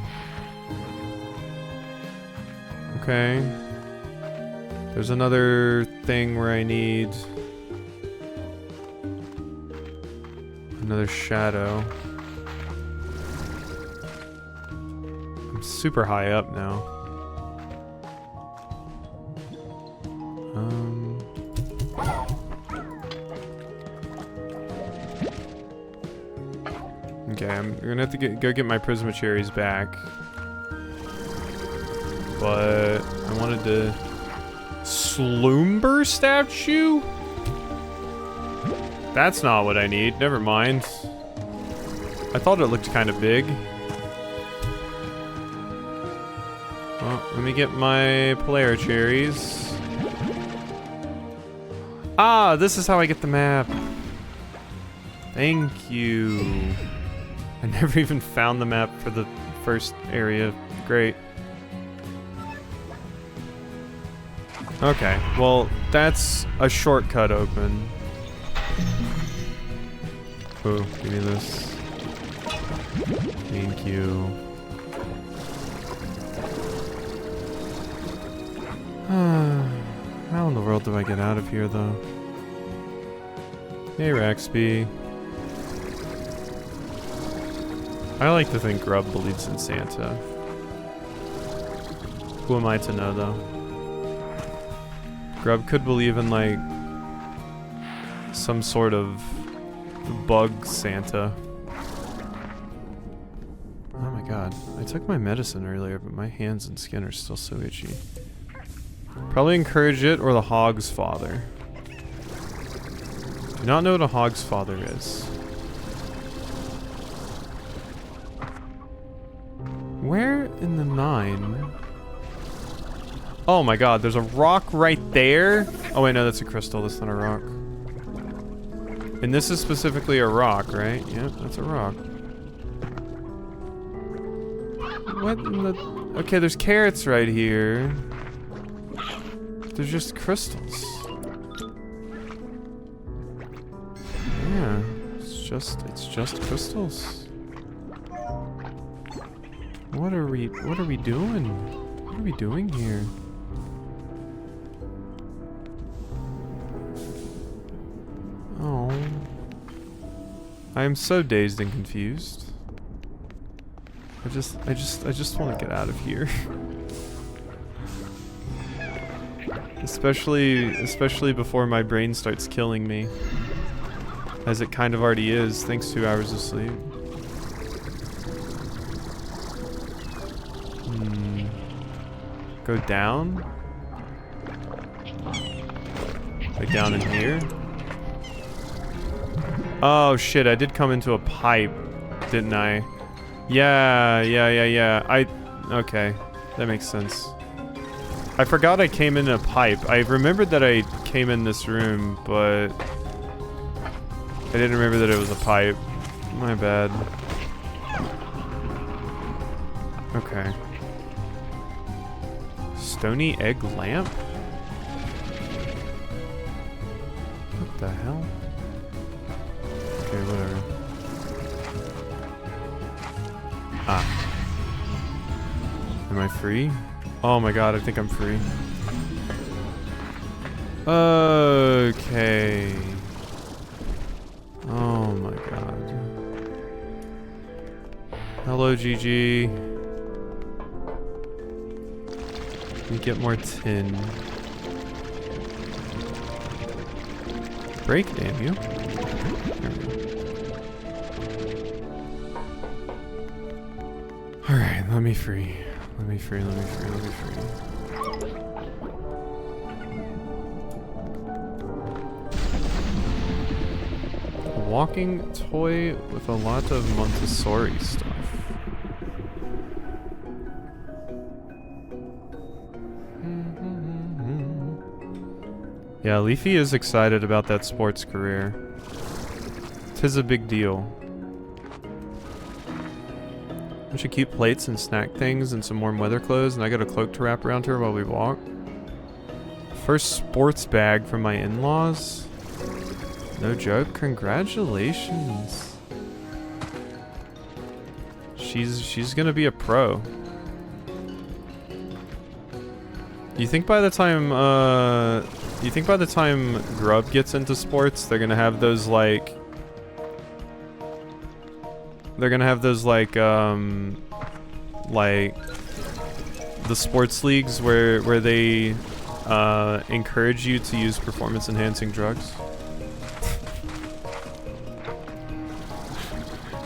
Speaker 1: Okay. There's another thing where I need another shadow. I'm super high up now. Okay, I'm gonna have to go get my Prisma cherries back. But I wanted to... Sloomber statue? That's not what I need. Never mind. I thought it looked kind of big. Well, let me get my Polara cherries. Ah, this is how I get the map. Thank you. I never even found the map for the first area. Great. Okay, well, that's a shortcut open. Oh, give me this. Thank you. How in the world do I get out of here, though? Hey, Raxby. I like to think Grub believes in Santa. Who am I to know, though? Grub could believe in, like, some sort of bug Santa. Oh my god. I took my medicine earlier, but my hands and skin are still so itchy. Probably encourage it or the Hog's Father. Do not know what a Hog's Father is. Where in the 9? Oh my god, there's a rock right there? Oh wait, no, that's a crystal, that's not a rock. And this is specifically a rock, right? Yep, that's a rock. What in the... Okay, there's carrots right here. They're just crystals. Yeah, it's just crystals. What are we doing? What are we doing here? Oh. I am so dazed and confused. I just want to get out of here. Especially before my brain starts killing me. As it kind of already is, thanks 2 hours of sleep. Go down? Like down in here? Oh shit, I did come into a pipe, didn't I? Yeah. Okay, that makes sense. I forgot I came in a pipe. I remembered that I came in this room, but I didn't remember that it was a pipe. My bad. Okay. Stony egg lamp? What the hell? Okay, whatever. Ah. Am I free? Oh my god, I think I'm free. Okay. Oh my god. Hello, Gigi. Let me get more tin. Break, damn you. Alright, let me free. Let me free, let me free, let me free. A walking toy with a lot of Montessori stuff. Yeah, Leafy is excited about that sports career. 'Tis a big deal. We should keep plates and snack things and some warm weather clothes, and I got a cloak to wrap around her while we walk. First sports bag from my in-laws. No joke, congratulations. She's gonna be a pro. You think by the time Grub gets into sports, they're gonna have those like the sports leagues where they encourage you to use performance enhancing drugs?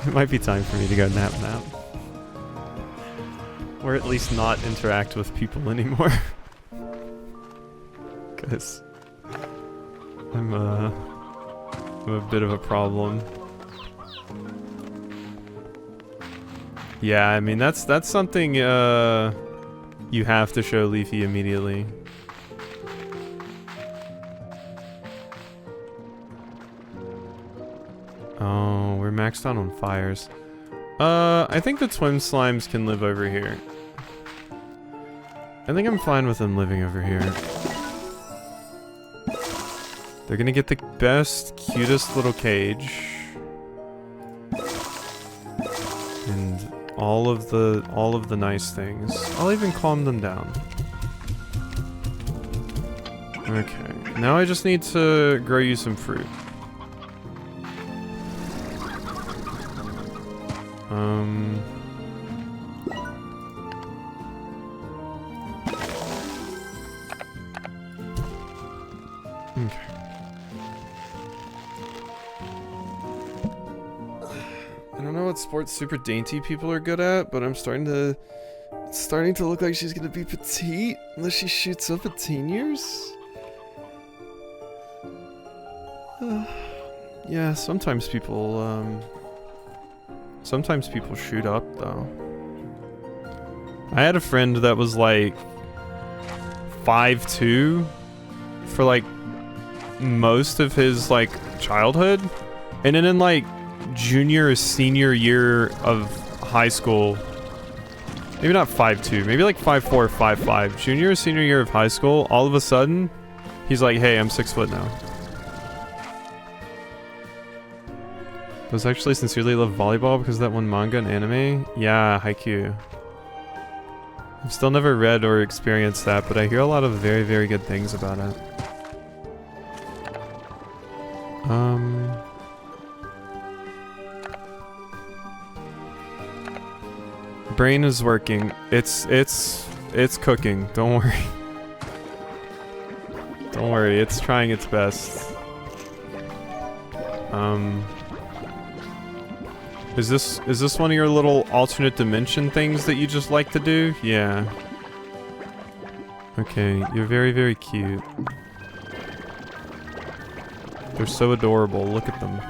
Speaker 1: It might be time for me to go nap. Or at least not interact with people anymore. Cause I'm a bit of a problem. Yeah, I mean that's something you have to show Leafy immediately. Oh, we're maxed out on fires. I think the twin slimes can live over here. I think I'm fine with them living over here. They're gonna get the best, cutest little cage. And all of the nice things. I'll even calm them down. Okay, now I just need to grow you some fruit. Okay. I don't know what sports super dainty people are good at, but it's starting to look like she's gonna be petite unless she shoots up at teen years. Yeah, sometimes people shoot up though. I had a friend that was like 5'2" for like most of his like childhood, and then in like junior or senior year of high school, maybe not 5'2", maybe like 5'4", 5'5", junior or senior year of high school, all of a sudden he's like, hey, I'm 6 foot now. Does actually sincerely love volleyball because of that one manga and anime? Yeah, Haikyuu. I've still never read or experienced that, but I hear a lot of very, very good things about it. Brain is working. It's cooking. Don't worry. Don't worry. It's trying its best. Is this one of your little alternate dimension things that you just like to do? Yeah. Okay, you're very, very cute. They're so adorable. Look at them.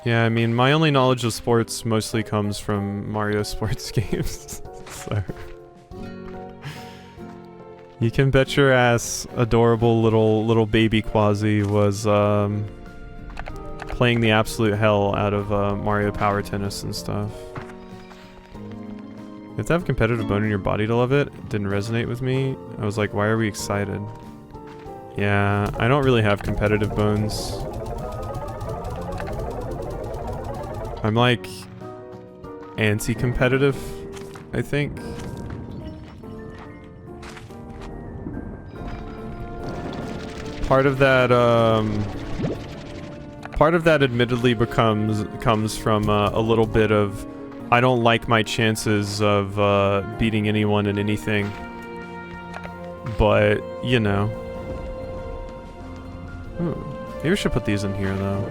Speaker 1: Yeah, I mean, my only knowledge of sports mostly comes from Mario sports games. So you can bet your ass adorable little baby Quasi was playing the absolute hell out of Mario Power Tennis and stuff. You have to have competitive bone in your body to love it. It didn't resonate with me. I was like, why are we excited? Yeah, I don't really have competitive bones. I'm like anti-competitive, I think. Part of that admittedly comes from a little bit of I don't like my chances of beating anyone in anything. But, you know. Ooh, maybe we should put these in here though.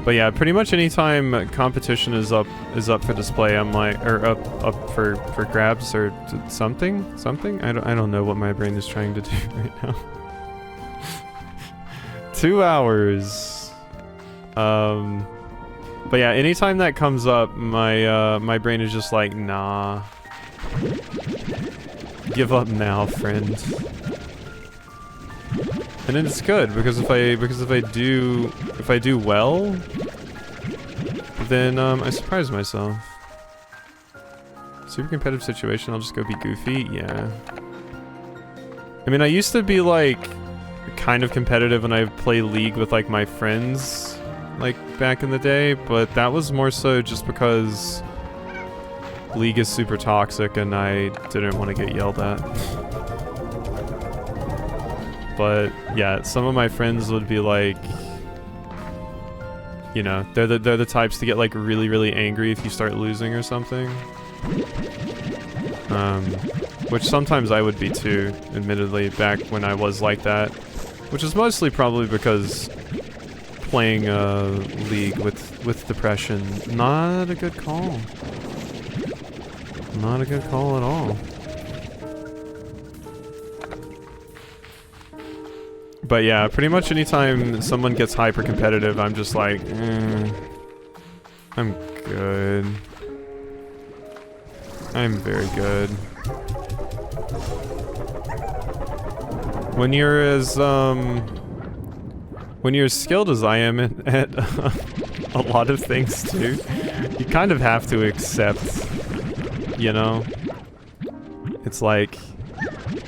Speaker 1: But yeah, pretty much anytime competition is up for display, I'm like, or up for grabs or something. I don't know what my brain is trying to do right now. 2 hours. But yeah, anytime that comes up, my brain is just like, nah. Give up now, friend. And then it's good because if I do well, then I surprise myself. Super competitive situation, I'll just go be goofy. Yeah. I mean, I used to be like kind of competitive when I play League with like my friends, like back in the day, but that was more so just because League is super toxic and I didn't want to get yelled at. But yeah, some of my friends would be like, you know, they're the types to get like really angry if you start losing or something. Which sometimes I would be too, admittedly, back when I was like that. Which is mostly probably because playing League with depression, not a good call. Not a good call at all. But yeah, pretty much anytime someone gets hyper competitive, I'm just like, I'm good. I'm very good. When you're as skilled as I am at a lot of things too, you kind of have to accept, you know? It's like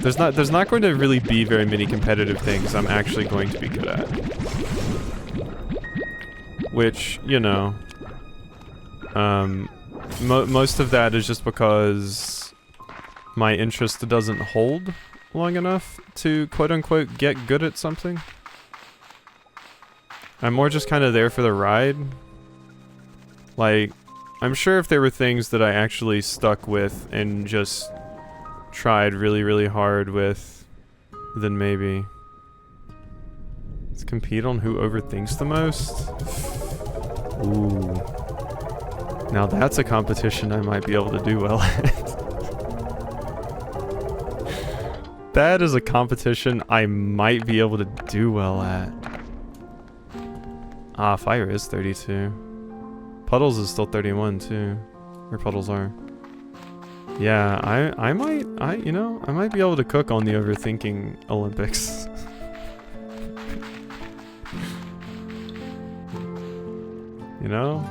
Speaker 1: there's not going to really be very many competitive things I'm actually going to be good at. Which, you know, most of that is just because my interest doesn't hold long enough to quote-unquote get good at something. I'm more just kind of there for the ride. Like, I'm sure if there were things that I actually stuck with and just tried really hard with, then maybe. Let's compete on who overthinks the most. Ooh. Now that's a competition I might be able to do well at. That is a competition I might be able to do well at. Ah, fire is 32. Puddles is still 31 too. Or puddles are. Yeah, I might be able to cook on the overthinking Olympics. You know?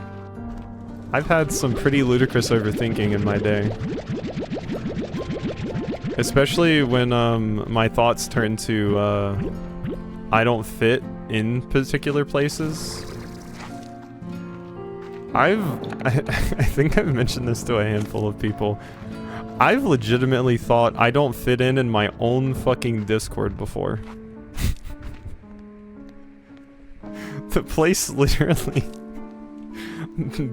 Speaker 1: I've had some pretty ludicrous overthinking in my day. Especially when my thoughts turn to I don't fit in particular places. I think I've mentioned this to a handful of people. I've legitimately thought I don't fit in my own fucking Discord before. The place literally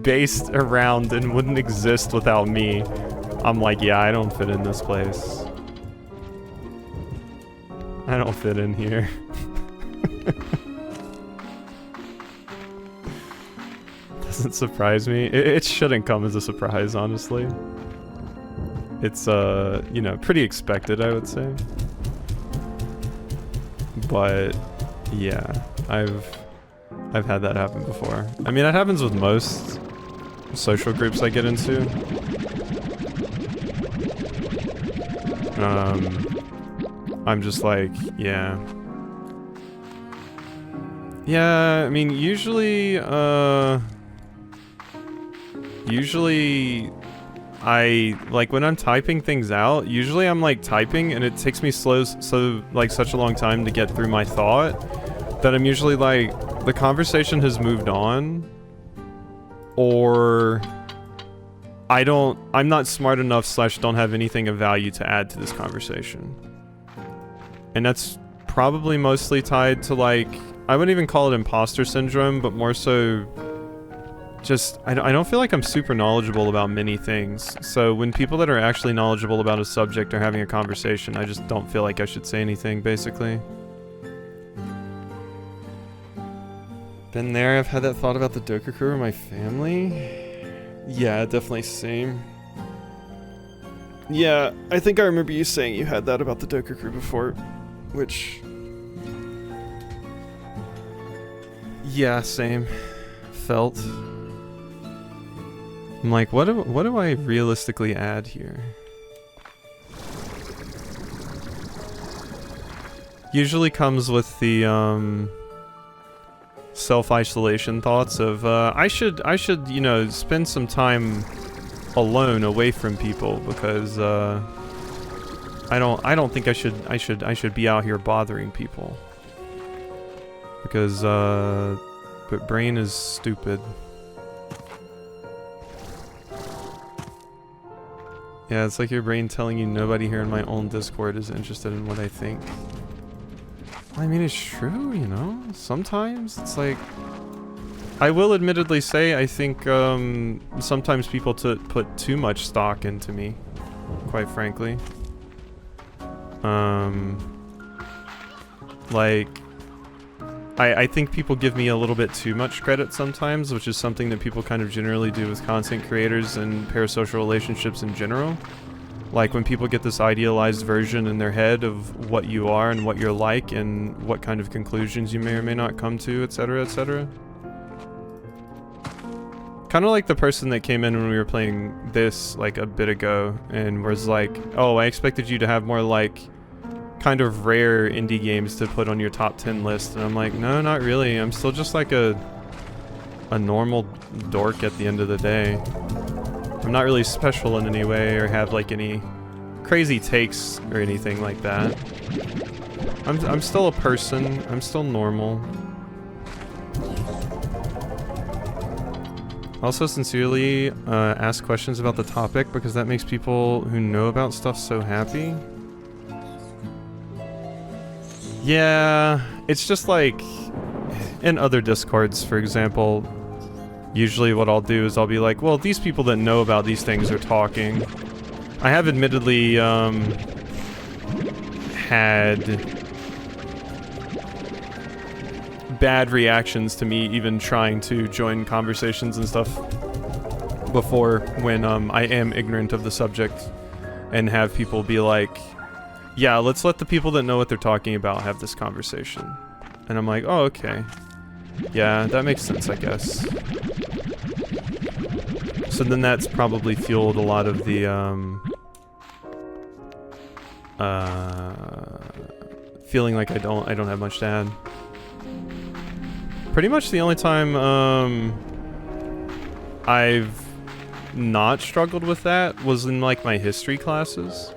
Speaker 1: based around and wouldn't exist without me. I'm like, yeah, I don't fit in this place. I don't fit in here. Doesn't surprise me. It shouldn't come as a surprise, honestly. It's, you know, pretty expected, I would say. But, yeah, I've had that happen before. I mean, that happens with most social groups I get into. I'm just like, yeah. Yeah, I mean, usually I, like, when I'm typing things out, usually I'm, like, typing and it takes me such a long time to get through my thought that I'm usually, like, the conversation has moved on, or I'm not smart enough / don't have anything of value to add to this conversation. And that's probably mostly tied to, like, I wouldn't even call it imposter syndrome, but more so just, I don't feel like I'm super knowledgeable about many things. So when people that are actually knowledgeable about a subject are having a conversation, I just don't feel like I should say anything, basically. Been there, I've had that thought about the Doka crew in my family. Yeah, definitely same. Yeah, I think I remember you saying you had that about the Doka crew before, which... Yeah, same. Felt. I'm like, what do I realistically add here? Usually comes with the, self-isolation thoughts of, I should, you know, spend some time alone away from people because, I don't think I should be out here bothering people. Because, but brain is stupid. Yeah, it's like your brain telling you nobody here in my own Discord is interested in what I think. I mean, it's true, you know? Sometimes it's like... I will admittedly say, I think, sometimes people put too much stock into me, quite frankly. Like... I think people give me a little bit too much credit sometimes, which is something that people kind of generally do with content creators and parasocial relationships in general. Like when people get this idealized version in their head of what you are and what you're like and what kind of conclusions you may or may not come to, etc., etc. Kind of like the person that came in when we were playing this like a bit ago and was like, oh, I expected you to have more like kind of rare indie games to put on your top 10 list, and I'm like, no, not really. I'm still just like a normal dork at the end of the day. I'm not really special in any way or have like any crazy takes or anything like that. I'm still a person. I'm still normal. Also sincerely ask questions about the topic because that makes people who know about stuff so happy. Yeah, it's just like in other Discords, for example, usually what I'll do is I'll be like, well, these people that know about these things are talking. I have admittedly had bad reactions to me even trying to join conversations and stuff before when I am ignorant of the subject and have people be like, yeah, let's let the people that know what they're talking about have this conversation. And I'm like, oh, okay. Yeah, that makes sense, I guess. So then that's probably fueled a lot of the, feeling like I don't have much to add. Pretty much the only time, I've not struggled with that was in, like, my history classes.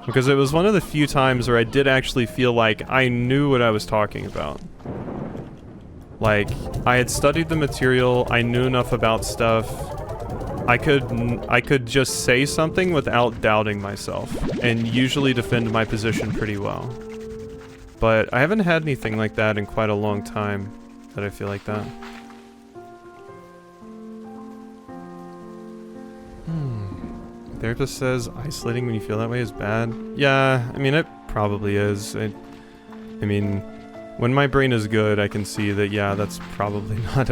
Speaker 1: Because it was one of the few times where I did actually feel like I knew what I was talking about. Like, I had studied the material, I knew enough about stuff. I could just say something without doubting myself, and usually defend my position pretty well. But I haven't had anything like that in quite a long time that I feel like that. Therapist says isolating when you feel that way is bad. Yeah, I mean, it probably is. I mean, when my brain is good, I can see that, yeah, that's probably not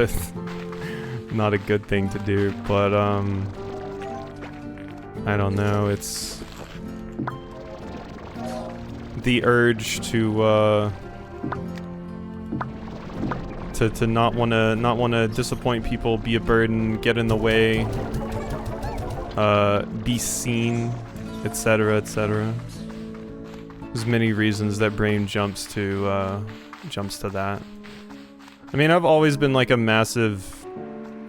Speaker 1: a good thing to do, but, I don't know, it's the urge to not wanna disappoint people, be a burden, get in the way, be seen, etc., etc. There's many reasons that brain jumps to that. I mean, I've always been like a massive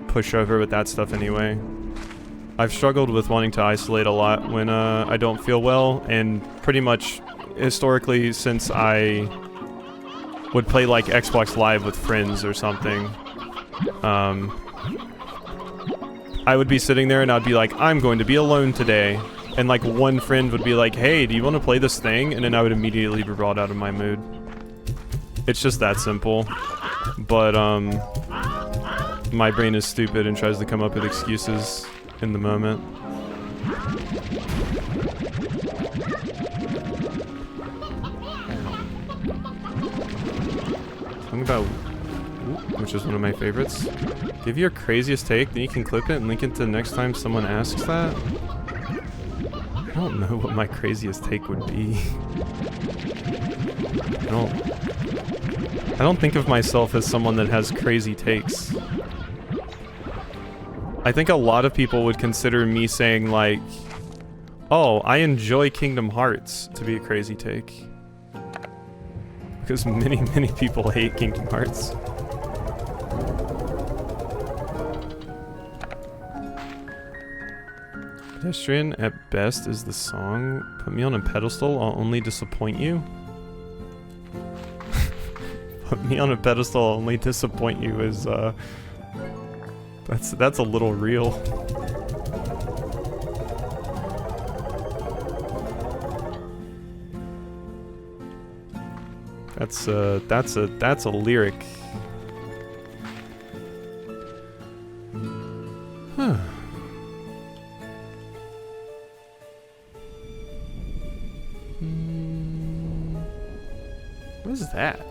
Speaker 1: pushover with that stuff anyway. I've struggled with wanting to isolate a lot when I don't feel well, and pretty much historically since I would play like Xbox Live with friends or something, I would be sitting there and I'd be like, I'm going to be alone today. And like one friend would be like, hey, do you want to play this thing? And then I would immediately be brought out of my mood. It's just that simple. But, my brain is stupid and tries to come up with excuses in the moment. Something about, which is one of my favorites. Give your craziest take, then you can clip it and link it to next time someone asks that. I don't know what my craziest take would be. I don't think of myself as someone that has crazy takes. I think a lot of people would consider me saying like, oh, I enjoy Kingdom Hearts to be a crazy take. Because many people hate Kingdom Hearts. Pedestrian at best is the song. Put me on a pedestal, I'll only disappoint you. Put me on a pedestal, I'll only disappoint you is that's a little real. That's a lyric. Huh. What is that?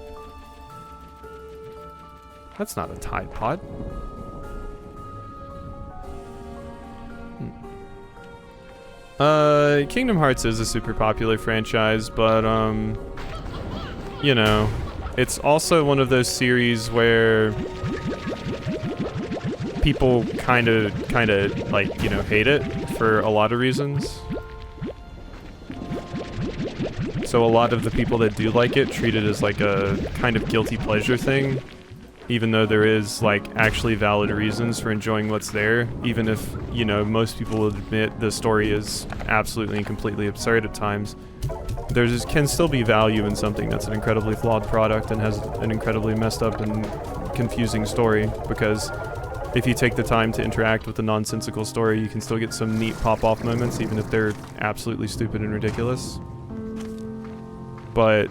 Speaker 1: That's not a Tide Pod. Kingdom Hearts is a super popular franchise, but you know, it's also one of those series where people kind of like, you know, hate it for a lot of reasons. So a lot of the people that do like it treat it as like a kind of guilty pleasure thing, even though there is like actually valid reasons for enjoying what's there, even if, you know, most people will admit the story is absolutely and completely absurd at times. There can still be value in something that's an incredibly flawed product and has an incredibly messed up and confusing story, because if you take the time to interact with the nonsensical story, you can still get some neat pop-off moments, even if they're absolutely stupid and ridiculous. But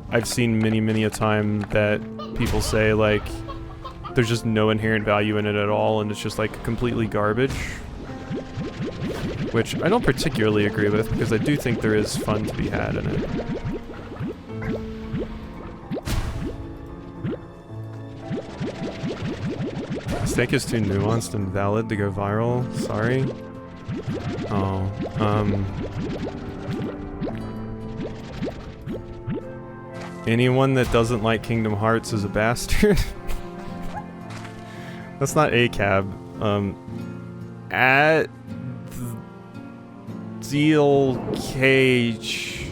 Speaker 1: I've seen many a time that people say, like, there's just no inherent value in it at all, and it's just, like, completely garbage. Which I don't particularly agree with, because I do think there is fun to be had in it. This take is too nuanced and valid to go viral. Sorry. Oh, anyone that doesn't like Kingdom Hearts is a bastard. That's not ACAB. At Zeal Cage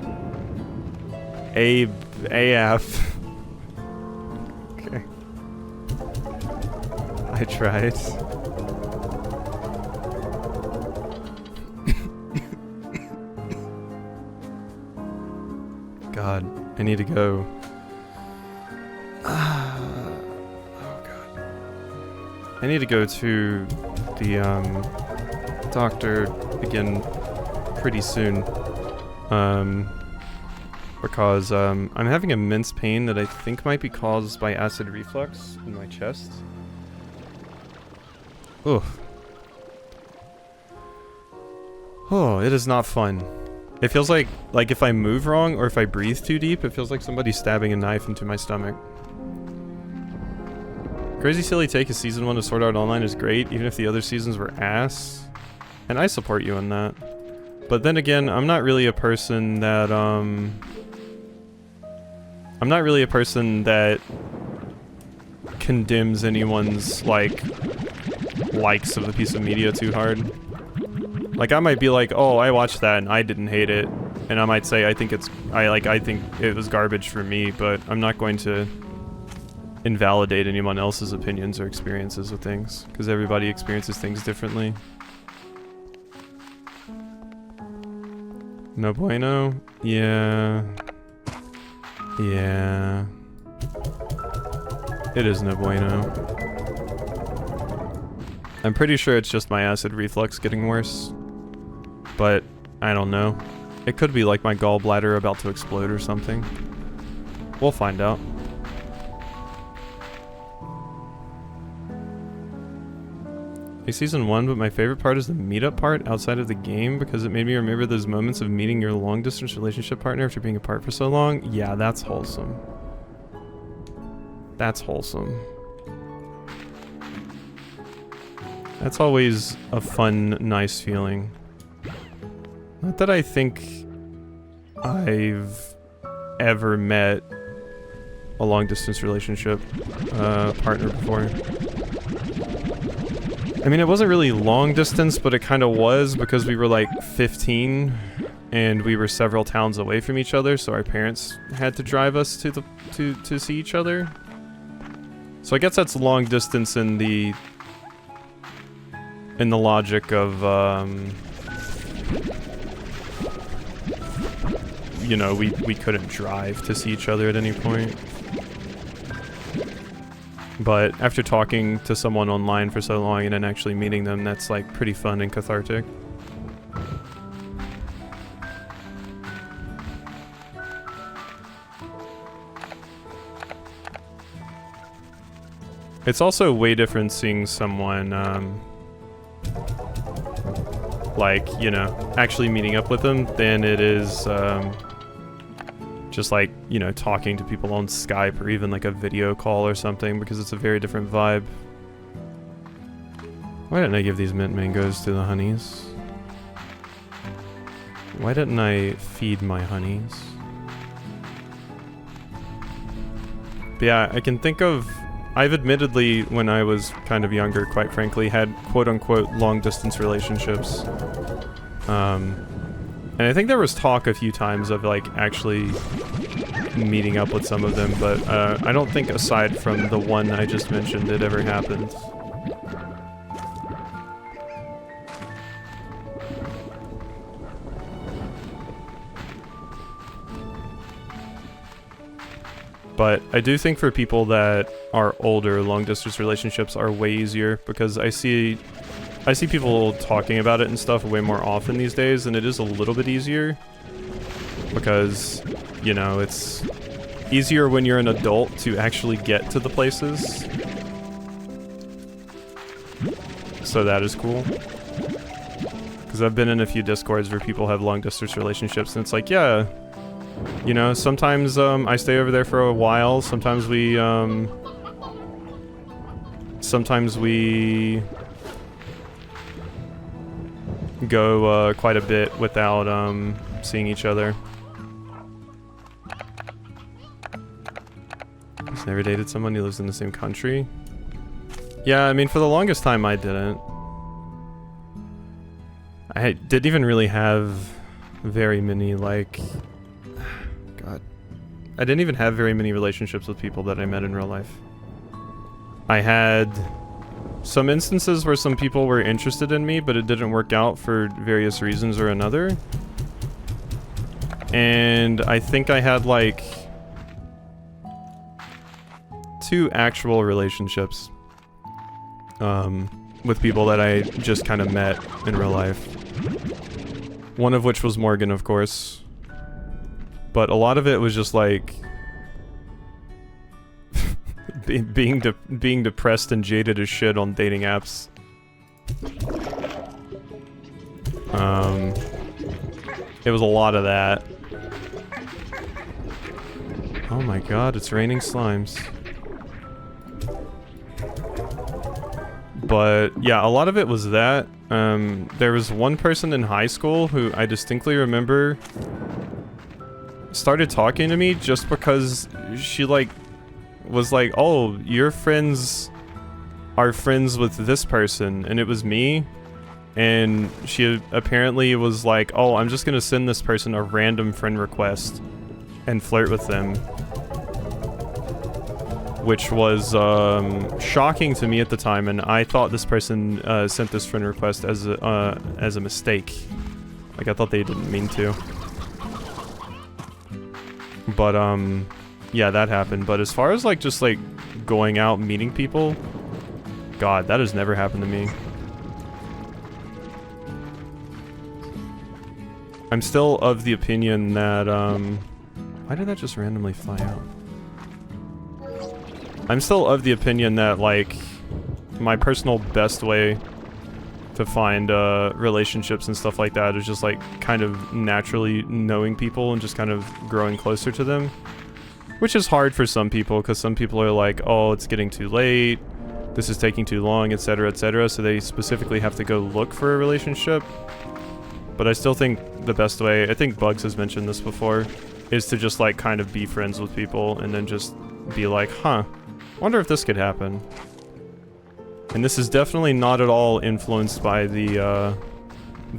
Speaker 1: AF. Okay. I tried. God, I need to go. Oh God. I need to go to the doctor again pretty soon. Because I'm having immense pain that I think might be caused by acid reflux in my chest. Ugh. Oh, it is not fun. It feels like if I move wrong or if I breathe too deep, it feels like somebody's stabbing a knife into my stomach. Crazy Silly Take is season 1 of Sword Art Online is great, even if the other seasons were ass. And I support you in that. But then again, I'm not really a person that, condemns anyone's, likes of a piece of media too hard. Like, I might be like, oh, I watched that and I didn't hate it. And I might say, I think it was garbage for me, but I'm not going to invalidate anyone else's opinions or experiences with things, because everybody experiences things differently. No bueno? Yeah. Yeah. It is no bueno. I'm pretty sure it's just my acid reflux getting worse. But, I don't know. It could be like my gallbladder about to explode or something. We'll find out. like season 1, but my favorite part is the meetup part outside of the game because it made me remember those moments of meeting your long-distance relationship partner after being apart for so long. Yeah, that's wholesome. That's wholesome. That's always a fun, nice feeling. Not that I think I've ever met a long-distance relationship partner before. I mean, it wasn't really long distance, but it kind of was because we were like 15 and we were several towns away from each other, so our parents had to drive us to see each other. So I guess that's long distance in the logic of you know, we couldn't drive to see each other at any point. But after talking to someone online for so long and then actually meeting them, that's like pretty fun and cathartic. It's also way different seeing someone, like, you know, actually meeting up with them than it is, just like, you know, talking to people on Skype or even like a video call or something, because it's a very different vibe. Why didn't I give these mint mangoes to the honeys? Why didn't I feed my honeys? But yeah, I can think of... I've admittedly, when I was kind of younger, quite frankly, had quote-unquote long-distance relationships. And I think there was talk a few times of, like, actually meeting up with some of them, but I don't think, aside from the one I just mentioned, it ever happened. But I do think for people that are older, long-distance relationships are way easier, because I see people talking about it and stuff way more often these days, and it is a little bit easier. Because, you know, it's easier when you're an adult to actually get to the places. So that is cool. Because I've been in a few Discords where people have long-distance relationships, and it's like, yeah, you know, sometimes I stay over there for a while, sometimes we go quite a bit without seeing each other. Just never dated someone who lives in the same country? Yeah, I mean, for the longest time I didn't. I didn't even really have very many, like... God. I didn't even have very many relationships with people that I met in real life. I had some instances where some people were interested in me, but it didn't work out for various reasons or another. And I think I had, like, 2 actual relationships with people that I just kind of met in real life. One of which was Morgan, of course. But a lot of it was just like being depressed and jaded as shit on dating apps. It was a lot of that. Oh my god, it's raining slimes. But yeah, a lot of it was that. There was one person in high school who I distinctly remember started talking to me just because she, like, was like, oh, your friends are friends with this person, and it was me. And she apparently was like, oh, I'm just gonna send this person a random friend request and flirt with them. Which was shocking to me at the time, and I thought this person sent this friend request as a mistake. Like, I thought they didn't mean to. But, yeah, that happened. But as far as, like, just, like, going out and meeting people, God, that has never happened to me. I'm still of the opinion that, why did that just randomly fly out? I'm still of the opinion that, like, my personal best way to find relationships and stuff like that is just like kind of naturally knowing people and just kind of growing closer to them, which is hard for some people because some people are like, oh, it's getting too late, this is taking too long, etc., etc., so they specifically have to go look for a relationship. But I still think the best way, I think Bugs has mentioned this before, is to just like kind of be friends with people and then just be like, huh, wonder if this could happen. And this is definitely not at all influenced by the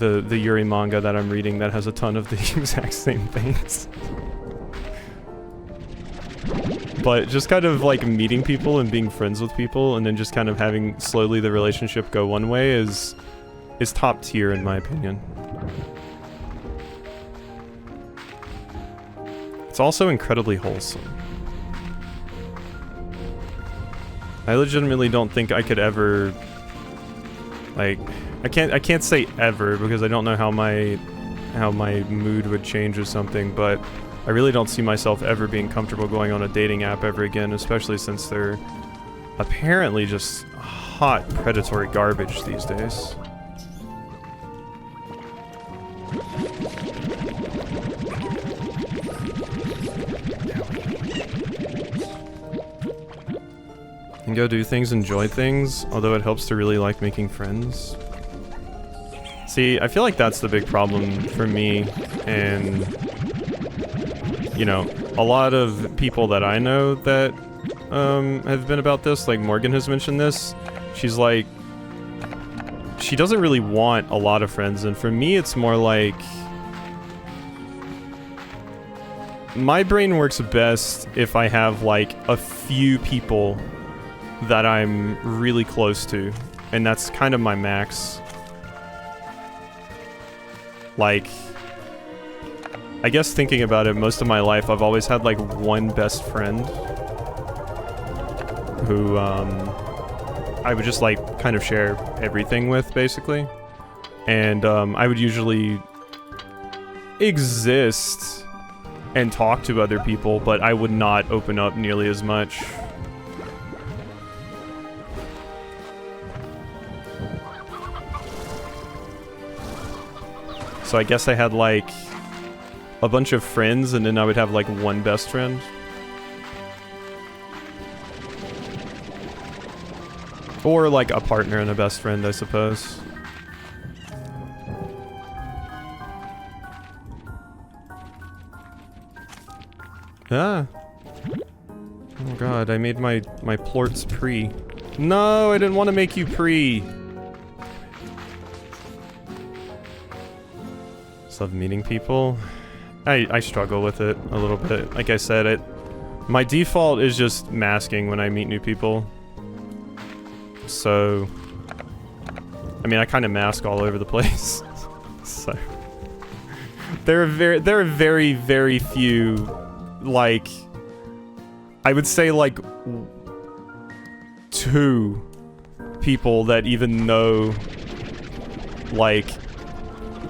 Speaker 1: Yuri manga that I'm reading that has a ton of the exact same things. But just kind of like meeting people and being friends with people and then just kind of having slowly the relationship go one way is top tier in my opinion. It's also incredibly wholesome. I legitimately don't think I could ever, like, I can't say ever because I don't know how my mood would change or something, but I really don't see myself ever being comfortable going on a dating app ever again, especially since they're apparently just hot predatory garbage these days. And go do things, enjoy things, although it helps to really like making friends. See, I feel like that's the big problem for me, and you know, a lot of people that I know that have been about this, like Morgan has mentioned this, she's like, she doesn't really want a lot of friends, and for me it's more like, my brain works best if I have like a few people that I'm really close to, and that's kind of my max. Like, I guess thinking about it, most of my life I've always had like one best friend who I would just like kind of share everything with, basically. And I would usually exist and talk to other people, but I would not open up nearly as much. So I guess I had like a bunch of friends and then I would have like one best friend. Or like a partner and a best friend, I suppose. Ah. Oh god, I made my plorts pre. No, I didn't want to make you pre. Just love meeting people. I struggle with it a little bit. Like I said, my default is just masking when I meet new people. So, I mean, I kind of mask all over the place. So, there are very, very few, like, I would say like 2 people that even know, like,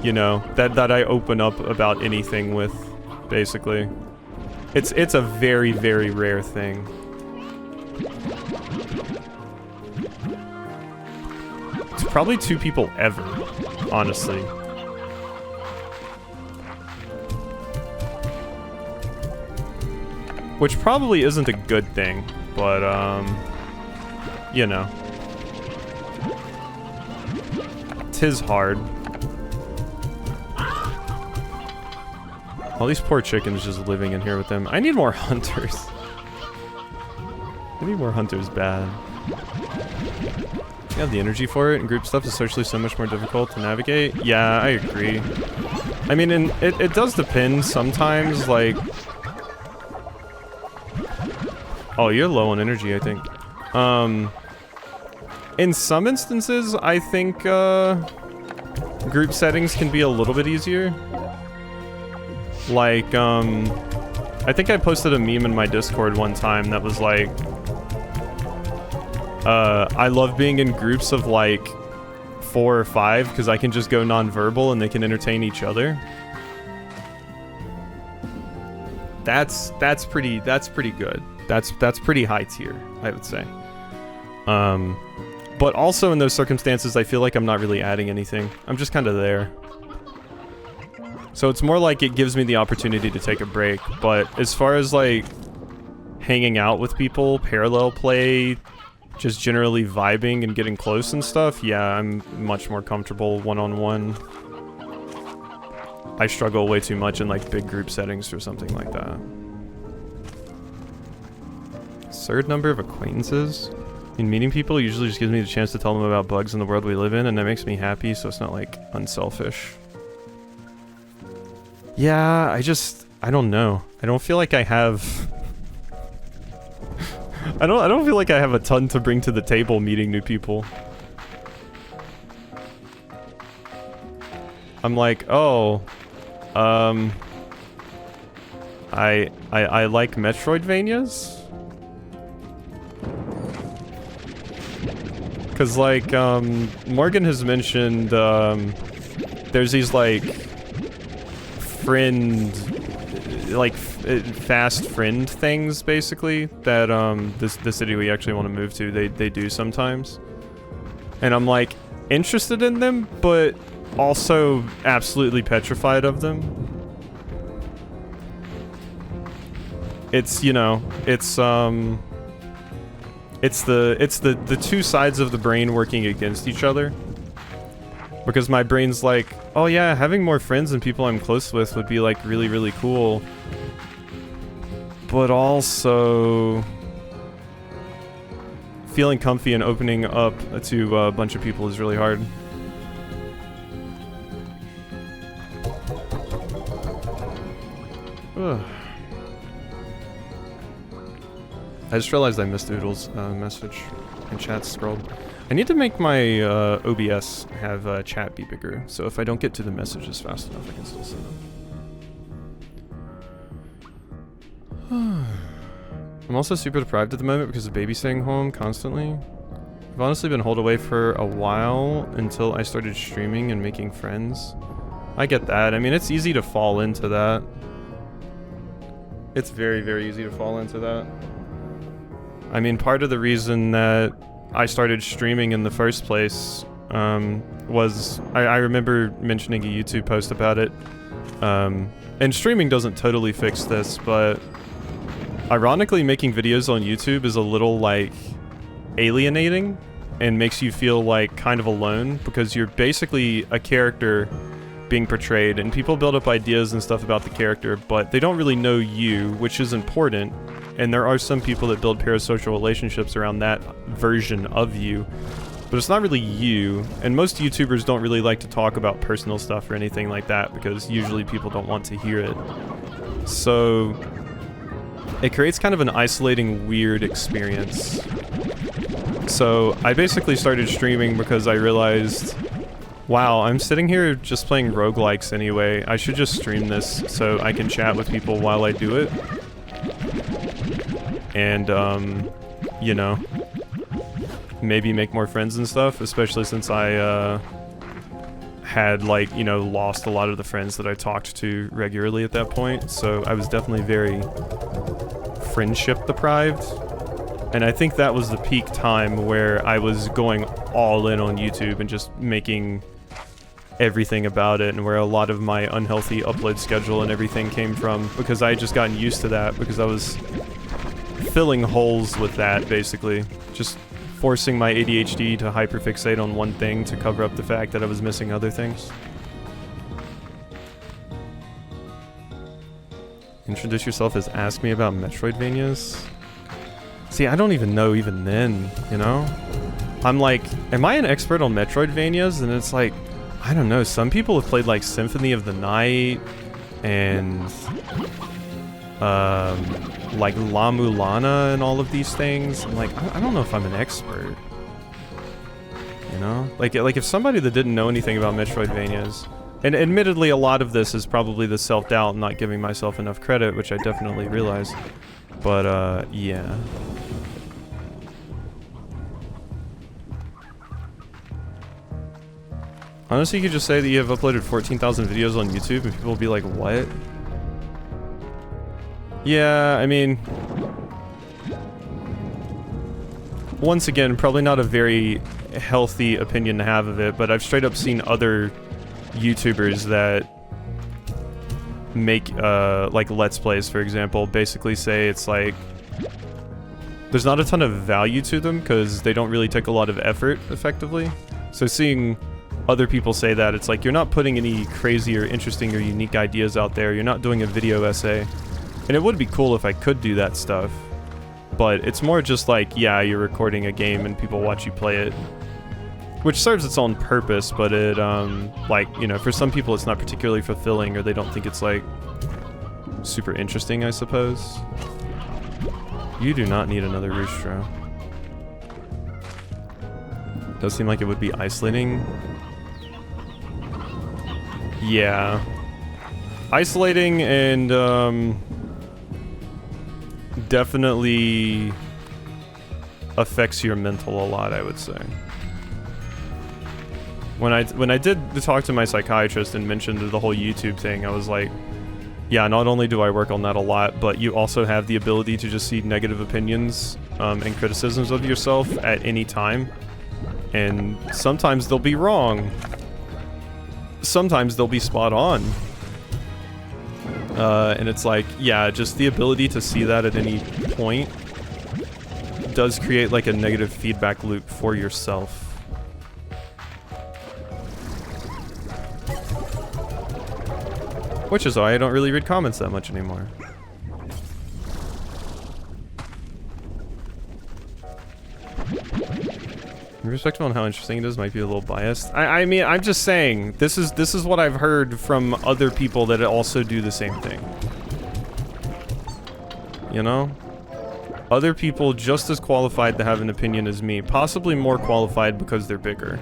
Speaker 1: you know, that I open up about anything with, basically. It's a very, very rare thing. It's probably 2 people ever, honestly. Which probably isn't a good thing, but, you know. 'Tis hard. All these poor chickens just living in here with them. I need more hunters. I need more hunters bad. You have the energy for it, and group stuff is socially so much more difficult to navigate. Yeah, I agree. I mean, and it does depend sometimes, like... Oh, you're low on energy, I think. In some instances, I think, group settings can be a little bit easier. Like, I think I posted a meme in my Discord one time that was like, I love being in groups of like 4 or 5 because I can just go non-verbal and they can entertain each other. That's pretty good. That's pretty high tier, I would say. But also in those circumstances, I feel like I'm not really adding anything. I'm just kind of there. So it's more like it gives me the opportunity to take a break. But as far as like hanging out with people, parallel play, just generally vibing and getting close and stuff, yeah, I'm much more comfortable one-on-one. I struggle way too much in like big group settings or something like that. Absurd number of acquaintances. In meeting people usually just gives me the chance to tell them about bugs in the world we live in, and that makes me happy, so it's not like unselfish. Yeah, I don't know. I don't feel like I have I don't feel like I have a ton to bring to the table meeting new people. I'm like, oh, I like Metroidvanias. Cause like, Morgan has mentioned, there's these like fast friend things basically that the city we actually want to move to, they do sometimes. And I'm like interested in them, but also absolutely petrified of them. It's, you know, it's the two sides of the brain working against each other. Because my brain's like, oh yeah, having more friends and people I'm close with would be like really, really cool. But also feeling comfy and opening up to a bunch of people is really hard. Ugh. I just realized I missed Oodle's message and chat scrolled. I need to make my OBS have chat be bigger, so if I don't get to the messages fast enough, I can still send them. I'm also super deprived at the moment because of baby staying home constantly. I've honestly been holed away for a while until I started streaming and making friends. I get that. I mean, it's easy to fall into that. It's very, very easy to fall into that. I mean, part of the reason that I started streaming in the first place was I remember mentioning a YouTube post about it. And streaming doesn't totally fix this, but ironically making videos on YouTube is a little like alienating and makes you feel like kind of alone because you're basically a character being portrayed and people build up ideas and stuff about the character, but they don't really know you, which is important. And there are some people that build parasocial relationships around that version of you, but it's not really you. And most YouTubers don't really like to talk about personal stuff or anything like that because usually people don't want to hear it. So it creates kind of an isolating, weird experience. So I basically started streaming because I realized, wow, I'm sitting here just playing roguelikes anyway. I should just stream this so I can chat with people while I do it. And, you know, maybe make more friends and stuff, especially since I, had, like, you know, lost a lot of the friends that I talked to regularly at that point, so I was definitely very friendship deprived. And I think that was the peak time where I was going all in on YouTube and just making everything about it, and where a lot of my unhealthy upload schedule and everything came from, because I had just gotten used to that, because I was filling holes with that, basically. Just forcing my ADHD to hyperfixate on one thing to cover up the fact that I was missing other things. Introduce yourself as ask me about Metroidvanias. See, I don't even know even then, you know? I'm like, am I an expert on Metroidvanias? And it's like, I don't know, some people have played like Symphony of the Night and like La Mulana and all of these things. I'm like, I don't know if I'm an expert. You know? Like if somebody that didn't know anything about Metroidvanias, and admittedly a lot of this is probably the self-doubt and not giving myself enough credit, which I definitely realize. But, yeah. Honestly, you could just say that you have uploaded 14,000 videos on YouTube and people will be like, what? Yeah, I mean... once again, probably not a very healthy opinion to have of it, but I've straight up seen other YouTubers that make, like Let's Plays, for example, basically say it's like, there's not a ton of value to them because they don't really take a lot of effort, effectively. So seeing other people say that, it's like, you're not putting any crazy or interesting or unique ideas out there, you're not doing a video essay. And it would be cool if I could do that stuff. But it's more just like, yeah, you're recording a game and people watch you play it. Which serves its own purpose, but it, like, you know, for some people it's not particularly fulfilling or they don't think it's, like, super interesting, I suppose. You do not need another roostro. Does seem like it would be isolating. Yeah. Isolating and, definitely affects your mental a lot, I would say. When I did talk to my psychiatrist and mentioned the whole YouTube thing, I was like, yeah, not only do I work on that a lot, but you also have the ability to just see negative opinions and criticisms of yourself at any time. And sometimes they'll be wrong. Sometimes they'll be spot on. And it's like, yeah, just the ability to see that at any point does create like a negative feedback loop for yourself. Which is why I don't really read comments that much anymore. Respectful on how interesting it is, might be a little biased. I mean, I'm just saying, this is what I've heard from other people that also do the same thing. You know? Other people just as qualified to have an opinion as me, possibly more qualified because they're bigger.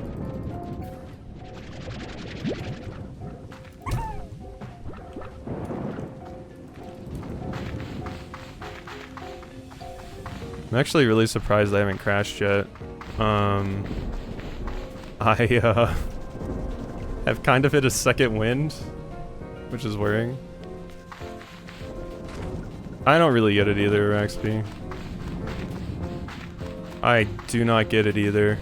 Speaker 1: I'm actually really surprised I haven't crashed yet. I have kind of hit a second wind, which is worrying. I don't really get it either, Raxby. I do not get it either.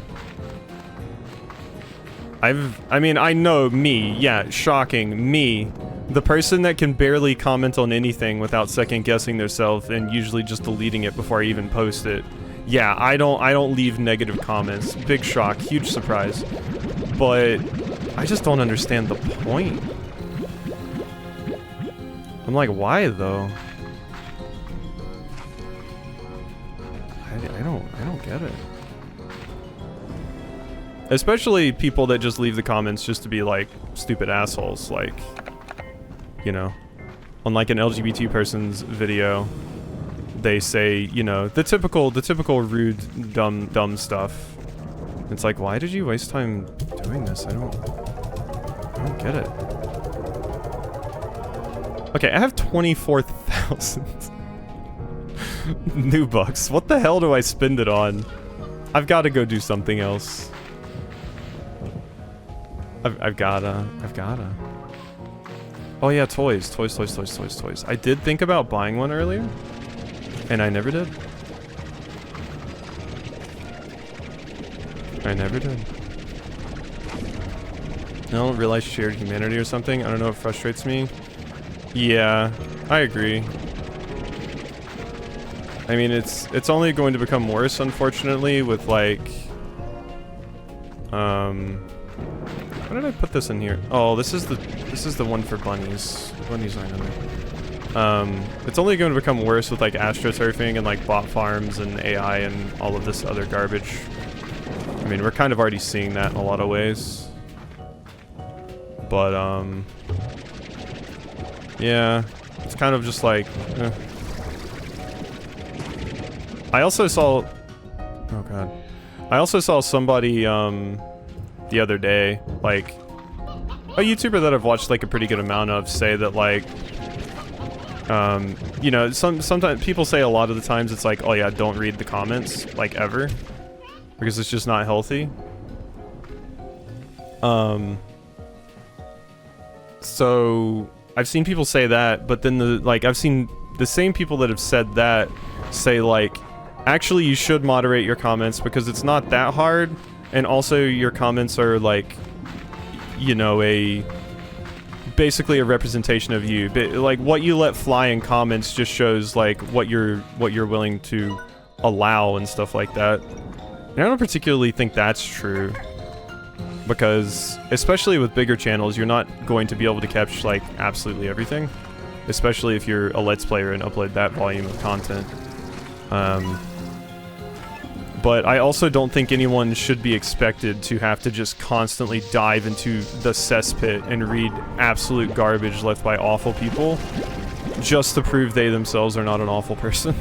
Speaker 1: I mean, I know me, yeah, shocking, me. The person that can barely comment on anything without second guessing themselves and usually just deleting it before I even post it. Yeah, I don't leave negative comments. Big shock, huge surprise. But I just don't understand the point. I'm like, why though? I don't get it. Especially people that just leave the comments just to be like stupid assholes, like, you know, on like an LGBT person's video, they say, you know, the typical rude, dumb stuff. It's like, why did you waste time doing this? I don't get it. Okay, I have 24,000 new bucks. What the hell do I spend it on? I've got to go do something else. I've gotta. Oh yeah, toys. I did think about buying one earlier, and I never did. I don't realize shared humanity or something. I don't know, it frustrates me. Yeah, I agree. I mean, it's only going to become worse, unfortunately, with like... Why did I put this in here? Oh, this is the one for bunnies. Bunnies aren't in there. It's only going to become worse with like astroturfing and like bot farms and AI and all of this other garbage. I mean, we're kind of already seeing that in a lot of ways. But, yeah, it's kind of just like, I also saw, oh god. I also saw somebody, the other day, like, a YouTuber that I've watched like a pretty good amount of say that like, you know, sometimes people say a lot of the times it's like, oh yeah, don't read the comments, like ever, because it's just not healthy. So I've seen people say that, but then I've seen the same people that have said that say like, Actually, you should moderate your comments because it's not that hard, and also your comments are like, you know, basically a representation of you. But like what you let fly in comments just shows like what you're willing to allow and stuff like that. And I don't particularly think that's true, because especially with bigger channels, you're not going to be able to catch like absolutely everything, especially if you're a Let's Player and upload that volume of content. But I also don't think anyone should be expected to have to just constantly dive into the cesspit and read absolute garbage left by awful people just to prove they themselves are not an awful person.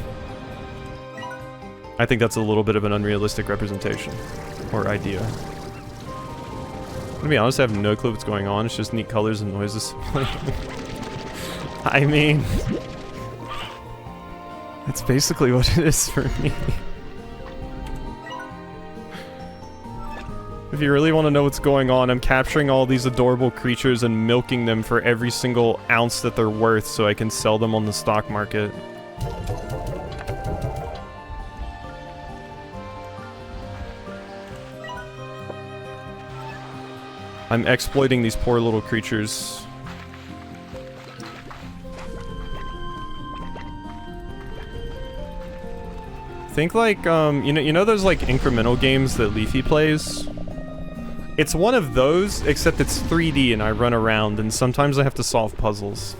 Speaker 1: I think that's a little bit of an unrealistic representation or idea. To be honest, I have no clue what's going on. It's just neat colors and noises. I mean, that's basically what it is for me. If you really want to know what's going on, I'm capturing all these adorable creatures and milking them for every single ounce that they're worth so I can sell them on the stock market. I'm exploiting these poor little creatures. Think like, you know those like incremental games that Leafy plays? It's one of those, except it's 3D and I run around, and sometimes I have to solve puzzles.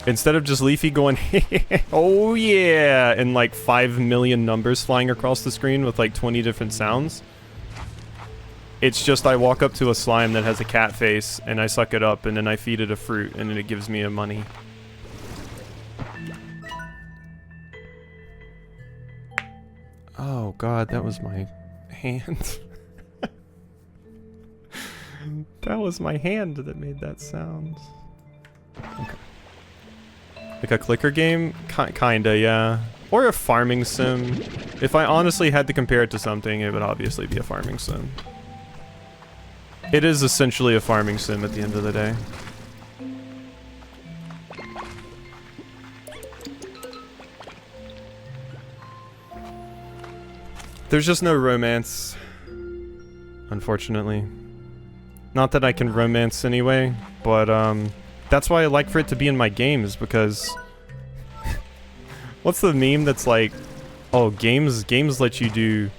Speaker 1: Instead of just Leafy going, oh yeah, and like 5 million numbers flying across the screen with like 20 different sounds. It's just I walk up to a slime that has a cat face, and I suck it up, and then I feed it a fruit, and then it gives me a money. Oh god, that was my hand. That was my hand that made that sound. Okay. Like a clicker game? Kinda, yeah. Or a farming sim. If I honestly had to compare it to something, it would obviously be a farming sim. It is essentially a farming sim at the end of the day. There's just no romance, unfortunately. Not that I can romance anyway, but that's why I like for it to be in my games, because what's the meme that's like, oh, games let you do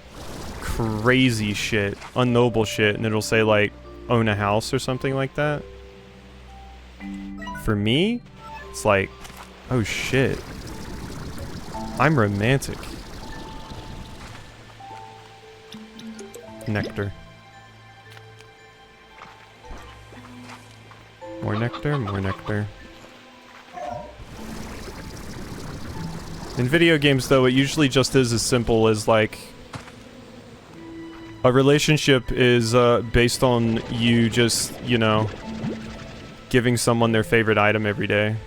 Speaker 1: crazy shit, unknowable shit, and it'll say like own a house or something like that. For me, it's like, oh shit, I'm romantic. Nectar. More nectar, more nectar. In video games, though, it usually just is as simple as, like, a relationship is based on you just, you know, giving someone their favorite item every day.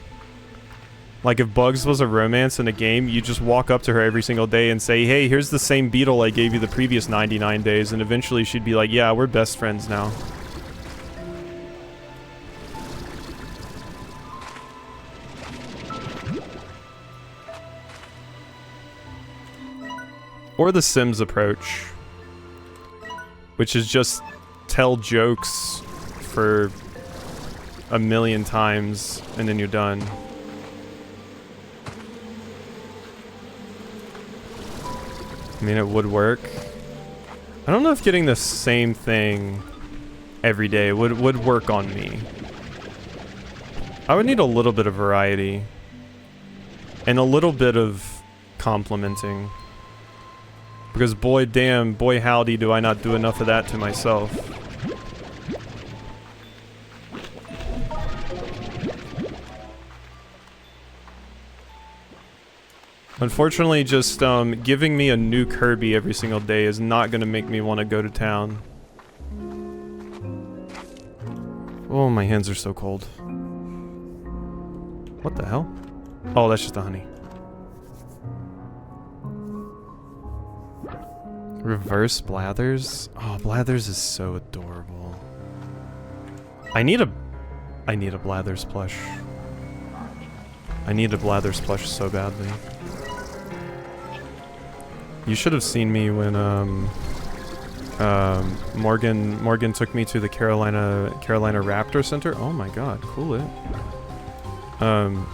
Speaker 1: Like, if Bugs was a romance in a game, you just walk up to her every single day and say, hey, here's the same beetle I gave you the previous 99 days, and eventually she'd be like, yeah, we're best friends now. Or the Sims approach, which is just tell jokes for a million times and then you're done. I mean, it would work. I don't know if getting the same thing every day would work on me. I would need a little bit of variety and a little bit of complimenting. Because boy damn, boy howdy do I not do enough of that to myself. Unfortunately, just giving me a new Kirby every single day is not going to make me want to go to town. Oh, my hands are so cold. What the hell? Oh, that's just the honey. Reverse Blathers? Oh, Blathers is so adorable. I need a Blathers plush. I need a blather splush so badly. You should have seen me when Morgan took me to the Carolina Raptor Center. Oh my god, cool it.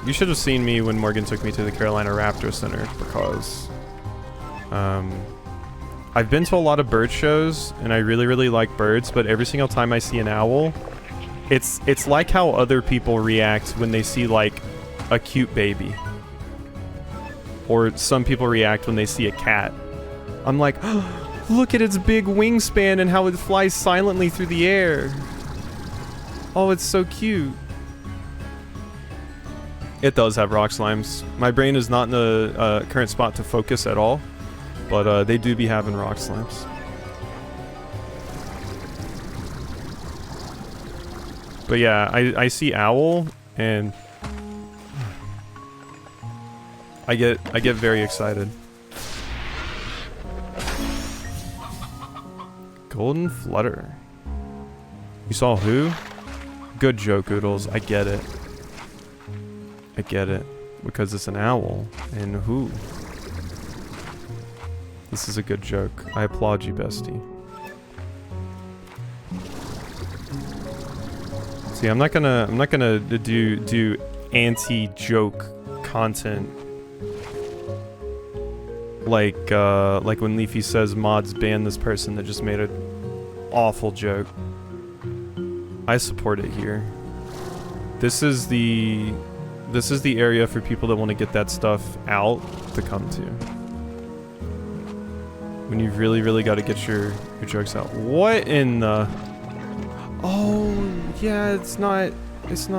Speaker 1: You should have seen me when Morgan took me to the Carolina Raptor Center because I've been to a lot of bird shows and I really like birds, but every single time I see an owl, it's like how other people react when they see like a cute baby. Or some people react when they see a cat. I'm like, oh, look at its big wingspan and how it flies silently through the air. Oh, it's so cute. It does have rock slimes. My brain is not in the current spot to focus at all, but they do be having rock slimes. But yeah, I see owl and I get very excited. Golden Flutter. You saw who? Good joke, Oodles. I get it. I get it. Because it's an owl. And who? This is a good joke. I applaud you, bestie. See, I'm not gonna do anti-joke content. Like when Leafy says mods ban this person that just made an awful joke. I support it here. This is the area for people that want to get that stuff out to come to. When you've really got to get your jokes out. What in the... Oh, yeah, it's not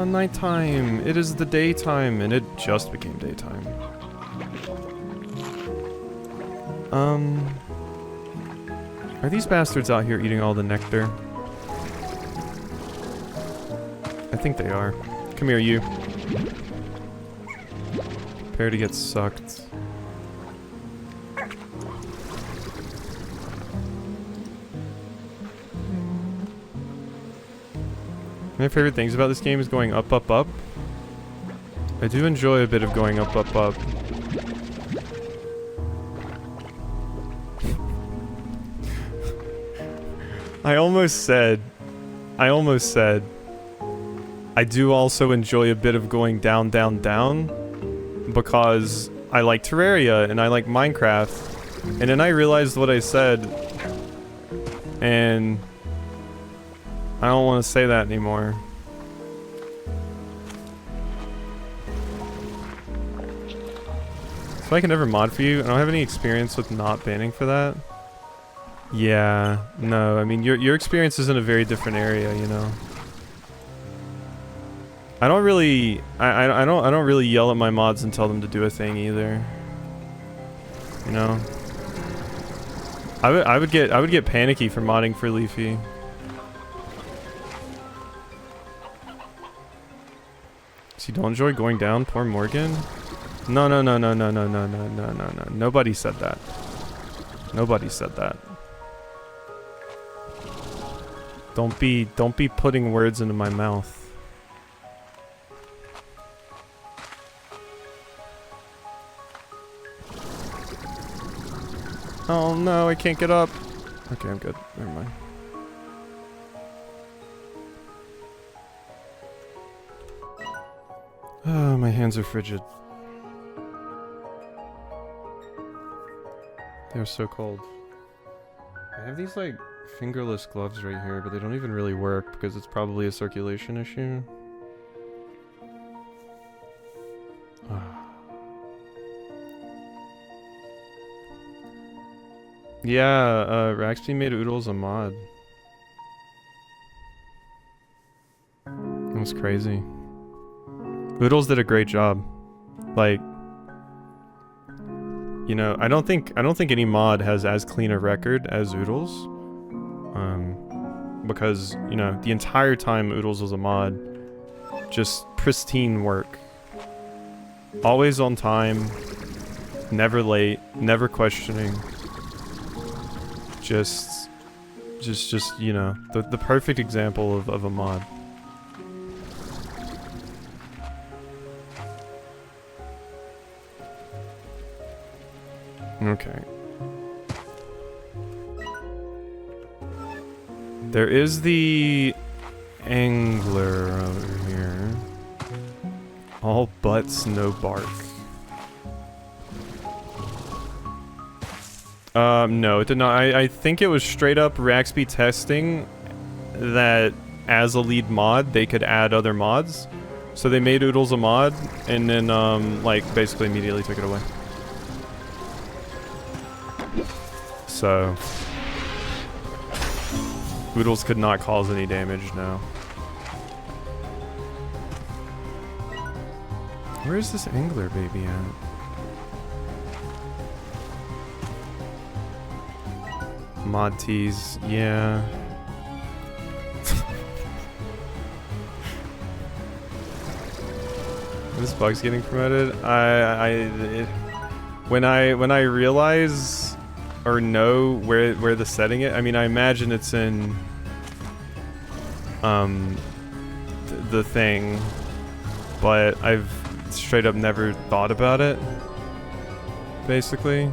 Speaker 1: nighttime. It is the daytime, and it just became daytime. Are these bastards out here eating all the nectar? I think they are. Come here, you. Prepare to get sucked. My favorite things about this game is going up, up, up. I do enjoy a bit of going up, up, up. I almost said, I do also enjoy a bit of going down, down, down, because I like Terraria and I like Minecraft, and then I realized what I said, and I don't want to say that anymore. So I can never mod for you. I don't have any experience with not banning for that. Yeah, no, I mean your experience is in a very different area, you know. I don't really I don't really yell at my mods and tell them to do a thing either. You know. I would get panicky for modding for Leafy. So you don't enjoy going down, poor Morgan? No. Nobody said that. Nobody said that. Don't be putting words into my mouth. Oh no, I can't get up. Okay, I'm good. Never mind. Oh, my hands are frigid. They're so cold. I have these like fingerless gloves right here, but they don't even really work because it's probably a circulation issue. Yeah, Raxby made Oodles a mod. It was crazy. Oodles did a great job. Like, you know, I don't think any mod has as clean a record as Oodles. Because, you know, the entire time Oodles was a mod, just pristine work. Always on time, never late, never questioning. Just, you know, the perfect example of a mod. Okay. There is the angler over here. All butts, no bark. No, it did not. I think it was straight up Raxby testing that as a lead mod, they could add other mods. So they made Oodles a mod, and then, like, basically immediately took it away. So... Oodles could not cause any damage now. Where is this angler baby at? Mod tease, yeah. This bug's getting promoted. When I realize or know where the setting it, I mean, I imagine it's in the thing, but I've straight up never thought about it. Basically.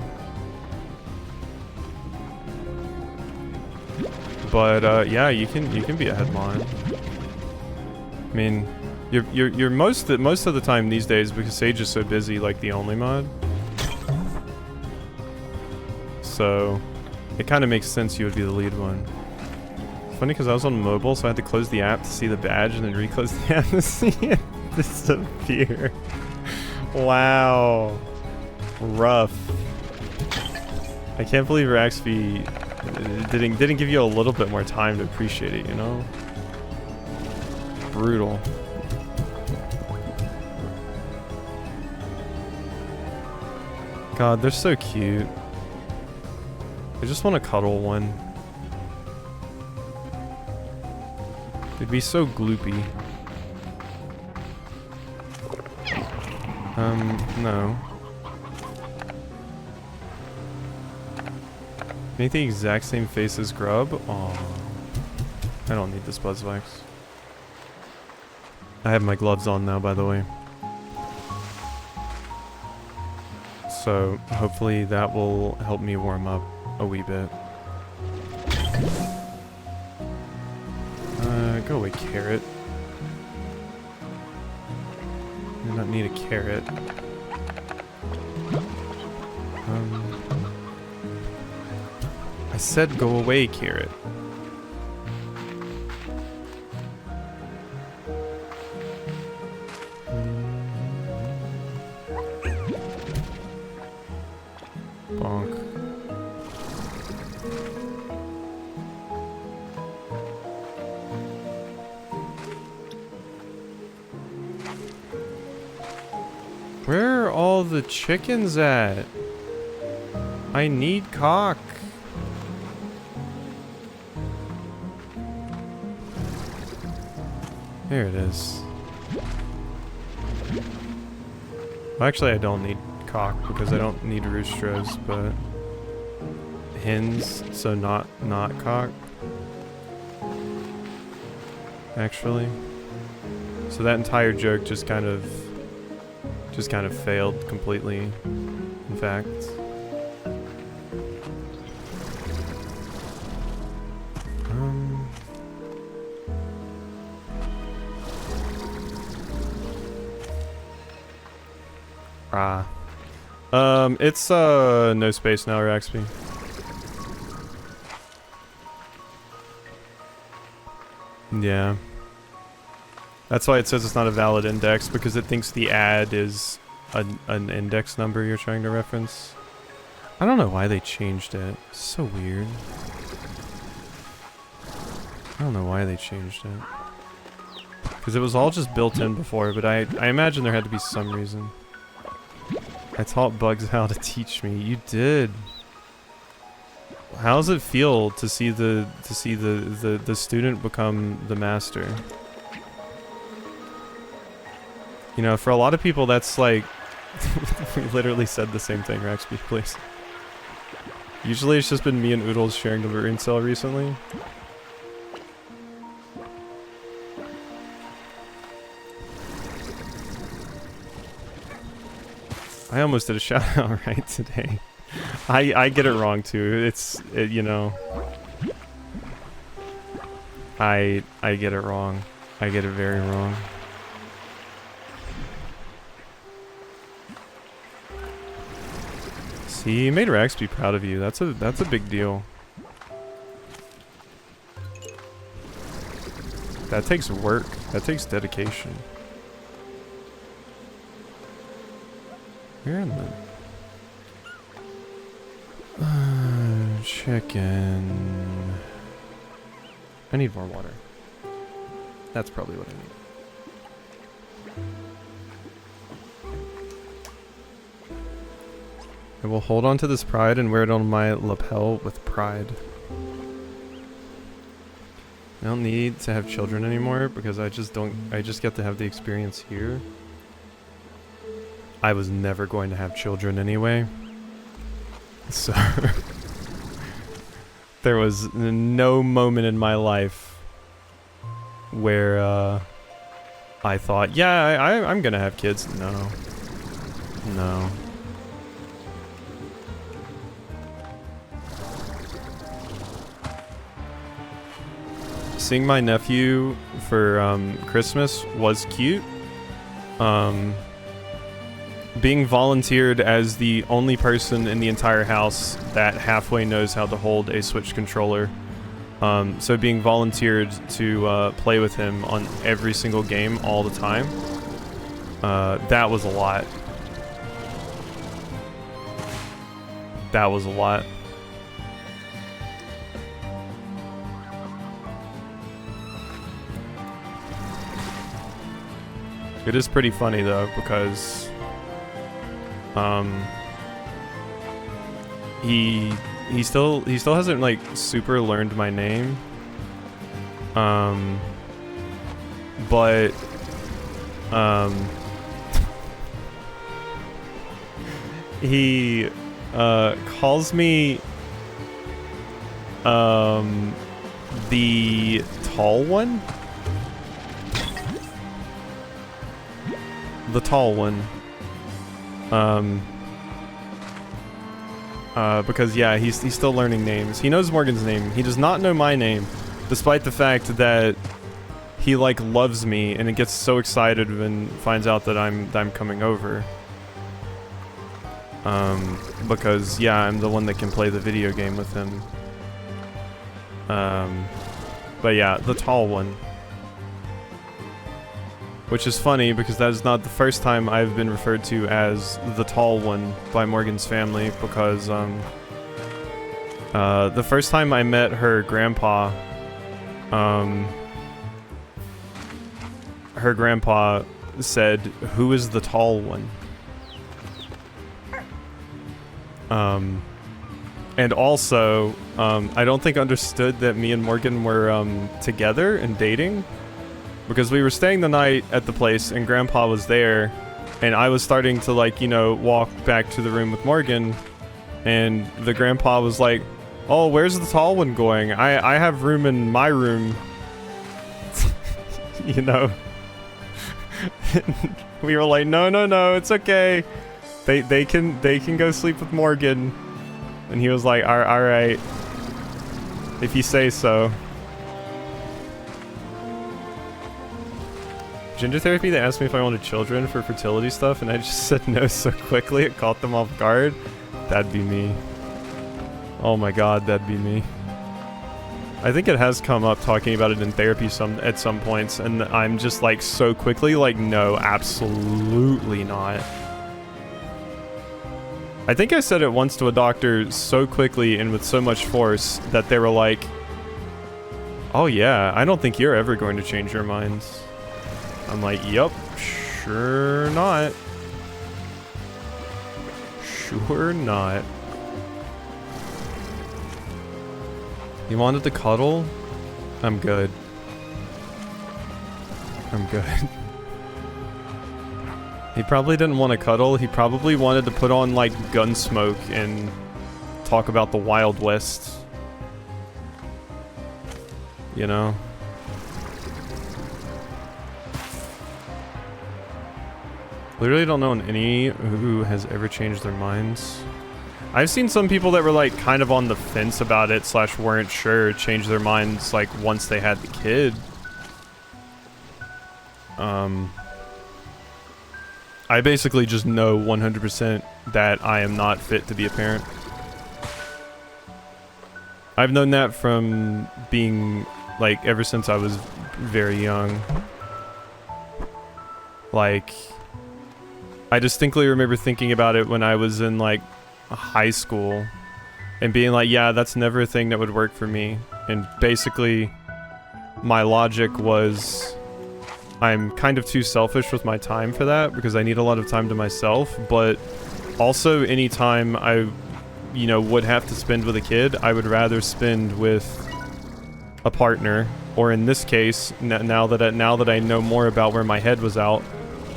Speaker 1: But yeah, you can be a head mod. I mean, you're most of the time these days, because Sage is so busy, like the only mod. So it kind of makes sense you would be the lead one. Funny because I was on mobile, so I had to close the app to see the badge and then reclose the app to see it disappear. Wow. Rough. I can't believe Raxby didn't give you a little bit more time to appreciate it, you know? Brutal. God, they're so cute. I just want to cuddle one. They'd be so gloopy. No. Make the exact same face as Grub? Aw. I don't need this Buzzwax. I have my gloves on now, by the way. So, hopefully that will help me warm up a wee bit. Go away, carrot. I do not need a carrot. I said go away, carrot. Bonk. Where are all the chickens at? I need cock. There it is. Well, actually, I don't need cock because I don't need roosters, but hens, so not cock. Actually, so that entire joke just kind of failed completely. In fact. It's no space now, Raxby. Yeah. That's why it says it's not a valid index, because it thinks the ad is an index number you're trying to reference. I don't know why they changed it. It's so weird. I don't know why they changed it. Because it was all just built in before, but I imagine there had to be some reason. I taught Bugs how to teach me. You did. How does it feel to see the student become the master? You know, for a lot of people, that's like we literally said the same thing. Raxby, please. Usually, it's just been me and Oodles sharing the brain cell recently. I almost did a shout out right today. I get it wrong too. You know. I get it wrong. I get it very wrong. See, you made Rax be proud of you. That's a big deal. That takes work. That takes dedication. Where in the chicken? I need more water. That's probably what I need. I will hold on to this pride and wear it on my lapel with pride. I don't need to have children anymore because I just get to have the experience here. I was never going to have children anyway. So there was no moment in my life where I thought, yeah, I'm gonna have kids. No. No. Seeing my nephew for Christmas was cute. Being volunteered as the only person in the entire house that halfway knows how to hold a Switch controller. So being volunteered to play with him on every single game all the time. That was a lot. That was a lot. It is pretty funny though, because he still hasn't like super learned my name. But he calls me the tall one. The tall one. Because yeah, he's still learning names. He knows Morgan's name. He does not know my name, despite the fact that he like loves me and it gets so excited when finds out that I'm coming over. Because yeah, I'm the one that can play the video game with him. But yeah, the tall one. Which is funny because that is not the first time I've been referred to as the tall one by Morgan's family, because the first time I met her grandpa, her grandpa said, "Who is the tall one?" And also, I don't think understood that me and Morgan were together and dating. Because we were staying the night at the place and Grandpa was there, and I was starting to like, you know, walk back to the room with Morgan, and the Grandpa was like, "Oh, where's the tall one going? I have room in my room." You know? We were like, no, it's okay. They can go sleep with Morgan. And he was like, alright. If you say so. Ginger therapy, they asked me if I wanted children for fertility stuff, and I just said no so quickly it caught them off guard. That'd be me. Oh my god, that'd be me. I think it has come up talking about it in therapy at some points, and I'm just like so quickly like, no, absolutely not. I think I said it once to a doctor so quickly and with so much force that they were like, "Oh yeah, I don't think you're ever going to change your minds." I'm like, yup, sure not. Sure not. You wanted to cuddle? I'm good. I'm good. He probably didn't want to cuddle. He probably wanted to put on, like, Gunsmoke and talk about the Wild West. You know? Literally don't know any who has ever changed their minds. I've seen some people that were like kind of on the fence about it / weren't sure change their minds like once they had the kid. I basically just know 100% that I am not fit to be a parent. I've known that from being like ever since I was very young. Like, I distinctly remember thinking about it when I was in like high school and being like, yeah, that's never a thing that would work for me. And basically my logic was I'm kind of too selfish with my time for that because I need a lot of time to myself, but also any time I, you know, would have to spend with a kid, I would rather spend with a partner, or in this case, now that I know more about where my head was out,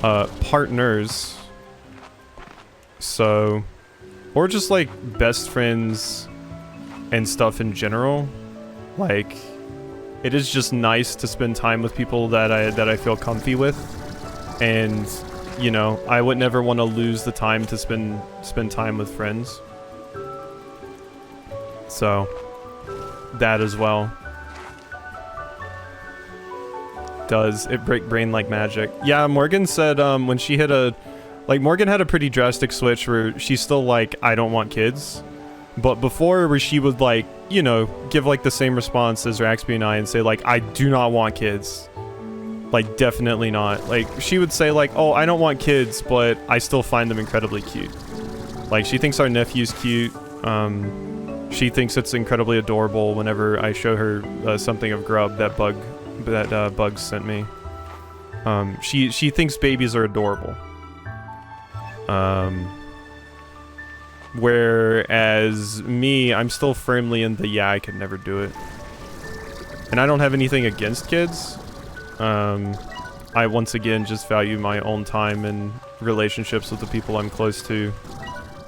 Speaker 1: partners. So, or just like best friends and stuff in general. Like, it is just nice to spend time with people that I feel comfy with, and you know, I would never want to lose the time to spend time with friends. So, that as well. Does it break brain like magic? Yeah, Morgan said when she hit Morgan had a pretty drastic switch where she's still like, I don't want kids. But before, where she would like, you know, give like the same response as Raxby and I and say like, I do not want kids. Like, definitely not. Like, she would say like, oh, I don't want kids, but I still find them incredibly cute. Like, she thinks our nephew's cute. She thinks it's incredibly adorable whenever I show her something of grub that Bugs sent me. She thinks babies are adorable. Whereas me, I'm still firmly in the, yeah, I could never do it. And I don't have anything against kids. I once again just value my own time and relationships with the people I'm close to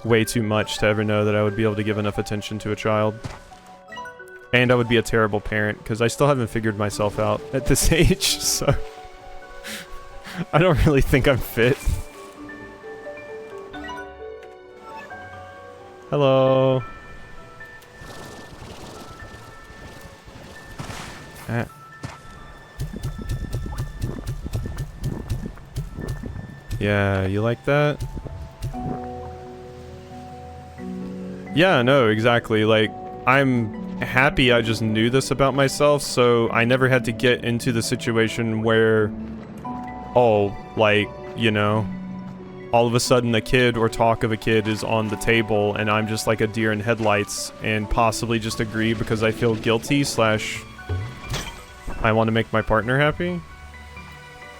Speaker 1: way too much to ever know that I would be able to give enough attention to a child. And I would be a terrible parent, because I still haven't figured myself out at this age, so I don't really think I'm fit. Hello. Yeah, you like that? Yeah, no, exactly. Like, I'm happy I just knew this about myself, so I never had to get into the situation where, oh, like, you know, all of a sudden a kid or talk of a kid is on the table and I'm just like a deer in headlights and possibly just agree because I feel guilty / I want to make my partner happy.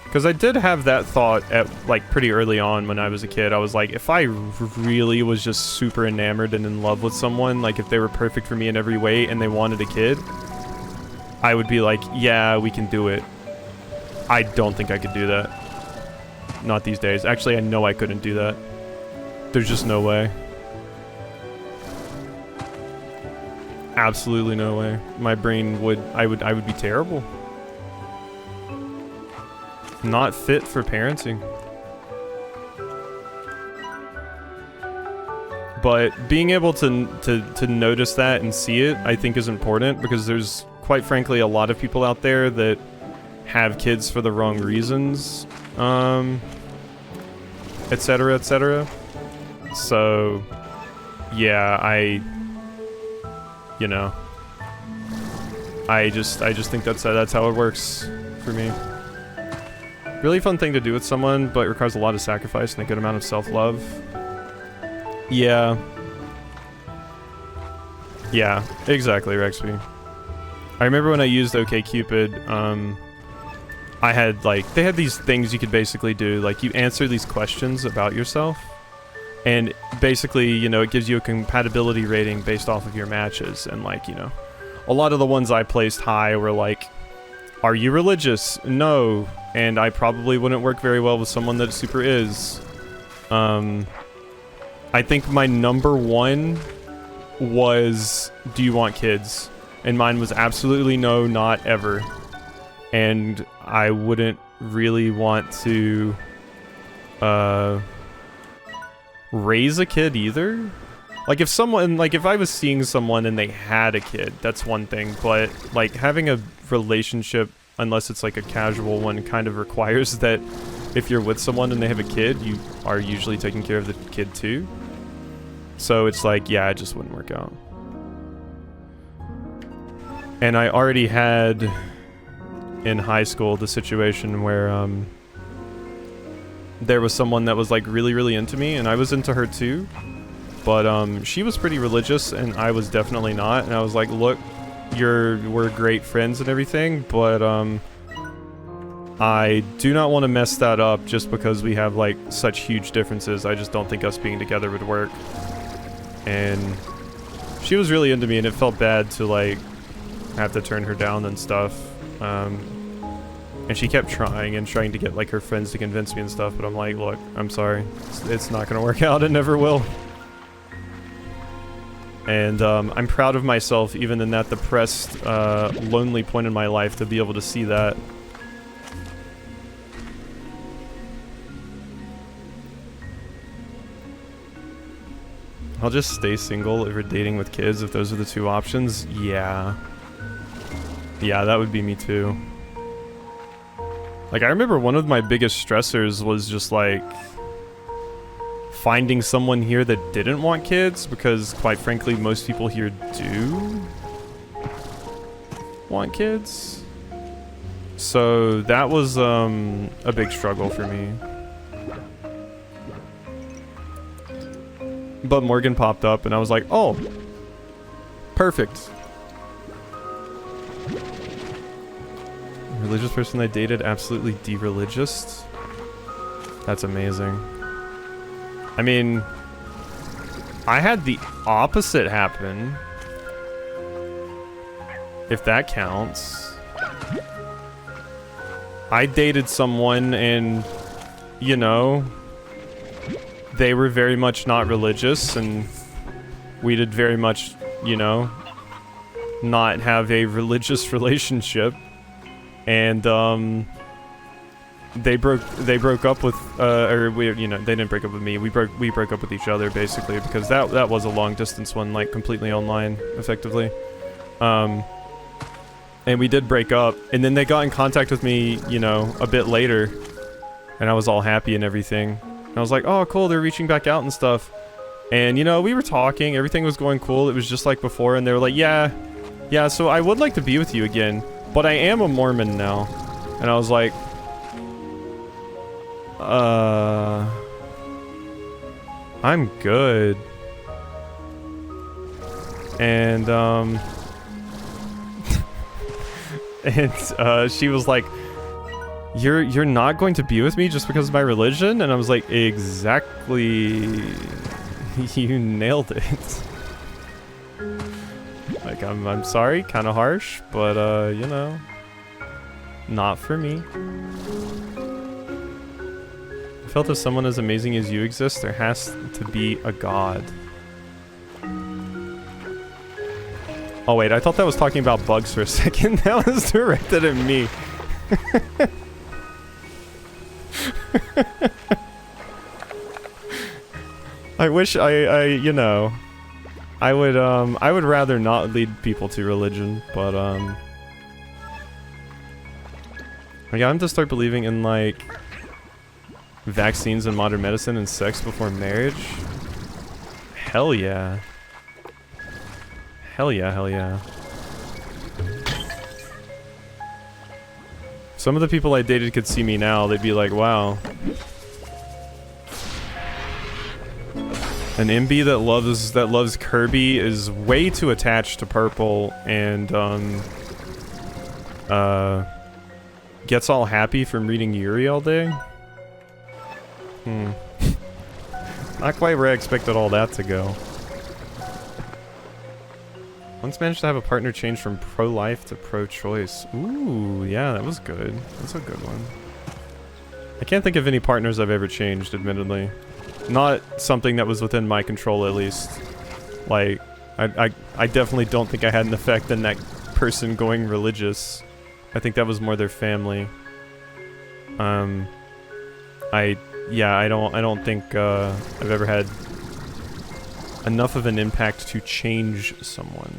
Speaker 1: Because I did have that thought at like pretty early on when I was a kid. I was like, if I really was just super enamored and in love with someone, like if they were perfect for me in every way and they wanted a kid, I would be like, yeah, we can do it. I don't think I could do that. Not these days. Actually, I know I couldn't do that. There's just no way. Absolutely no way. My brain would, I would be terrible. Not fit for parenting. But being able to notice that and see it, I think is important, because there's, quite frankly, a lot of people out there that have kids for the wrong reasons, etc., etc. So, yeah, you know, I just think that's how it works for me. Really fun thing to do with someone, but it requires a lot of sacrifice and a good amount of self-love. Yeah. Yeah, exactly, Rexby. I remember when I used OkCupid, I had, like, they had these things you could basically do, like, you answer these questions about yourself, and basically, you know, it gives you a compatibility rating based off of your matches, and, like, you know, a lot of the ones I placed high were, like, are you religious? No. And I probably wouldn't work very well with someone that super is. I think my number one was, do you want kids? And mine was absolutely no, not ever. And I wouldn't really want to raise a kid either. Like if someone, like if I was seeing someone and they had a kid, that's one thing, but like having a relationship, unless it's like a casual one, kind of requires that if you're with someone and they have a kid, you are usually taking care of the kid too. So it's like, yeah, it just wouldn't work out. And I already had in high school the situation where there was someone that was like really, really into me, and I was into her too. But she was pretty religious and I was definitely not. And I was like, look, we're great friends and everything, but I do not want to mess that up just because we have like such huge differences. I just don't think us being together would work. And she was really into me, and it felt bad to like have to turn her down and stuff. And she kept trying to get like her friends to convince me and stuff, but I'm like, look, I'm sorry, it's not gonna work out. It never will. And I'm proud of myself, even in that depressed, lonely point in my life, to be able to see that. I'll just stay single over dating with kids if those are the two options. Yeah. Yeah, that would be me too. Like, I remember one of my biggest stressors was just like finding someone here that didn't want kids, because quite frankly most people here do want kids. So that was a big struggle for me. But Morgan popped up and I was like, oh, perfect. Religious person I dated, absolutely de-religious. That's amazing. I mean, I had the opposite happen, if that counts. I dated someone and, you know, they were very much not religious, and we did very much, you know, not have a religious relationship. And they broke up with or we, you know, they didn't break up with me. We broke up with each other basically, because that was a long distance one, like completely online effectively. And we did break up, and then they got in contact with me, you know, a bit later, and I was all happy and everything. And I was like, oh cool, they're reaching back out and stuff. And you know, we were talking, everything was going cool, it was just like before, and they were like, yeah, so I would like to be with you again, but I am a Mormon now. And I was like, I'm good. And and she was like, You're not going to be with me just because of my religion? And I was like, exactly. You nailed it. Like, I'm sorry, kind of harsh, but you know, not for me. I felt if someone as amazing as you exists, there has to be a god. Oh wait, I thought that was talking about bugs for a second. That was directed at me. I wish you know, I would rather not lead people to religion, but I got him to start believing in like vaccines and modern medicine and sex before marriage. Hell yeah. Hell yeah, hell yeah. Some of the people I dated could see me now, they'd be like, wow. An MB that loves Kirby is way too attached to purple and gets all happy from reading Yuri all day. Not quite where I expected all that to go. Once managed to have a partner change from pro-life to pro-choice. Ooh, yeah, that was good. That's a good one. I can't think of any partners I've ever changed, admittedly. Not something that was within my control, at least. Like, I definitely don't think I had an effect on that person going religious. I think that was more their family. I don't think I've ever had enough of an impact to change someone.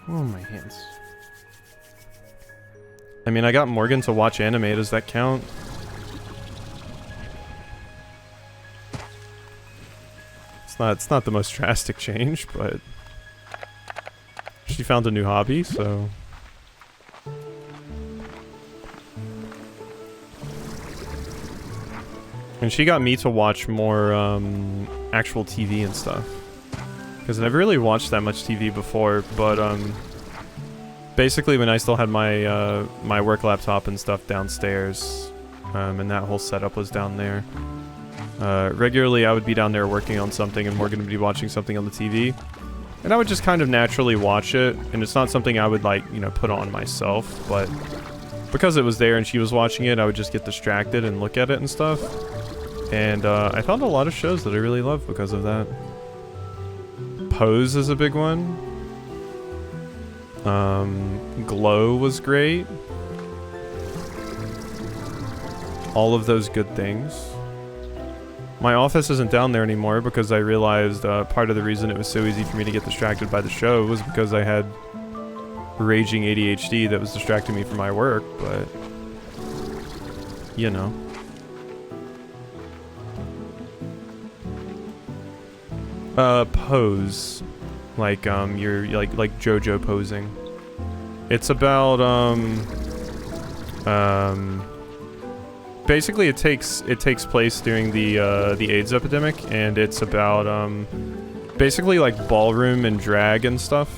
Speaker 1: Oh, my hands. I mean, I got Morgan to watch anime. Does that count? It's not the most drastic change, but she found a new hobby, so. And she got me to watch more actual TV and stuff. Because I never really watched that much TV before, but basically when I still had my my work laptop and stuff downstairs, and that whole setup was down there. Regularly I would be down there working on something and Morgan would be watching something on the TV. And I would just kind of naturally watch it, and it's not something I would like, you know, put on myself, but because it was there and she was watching it, I would just get distracted and look at it and stuff. And I found a lot of shows that I really love because of that. Pose is a big one. Glow was great. All of those good things. My office isn't down there anymore because I realized part of the reason it was so easy for me to get distracted by the show was because I had raging ADHD that was distracting me from my work, but you know. Pose. Like, you're like JoJo posing. It's about, basically it takes place during the AIDS epidemic, and it's about, basically like ballroom and drag and stuff.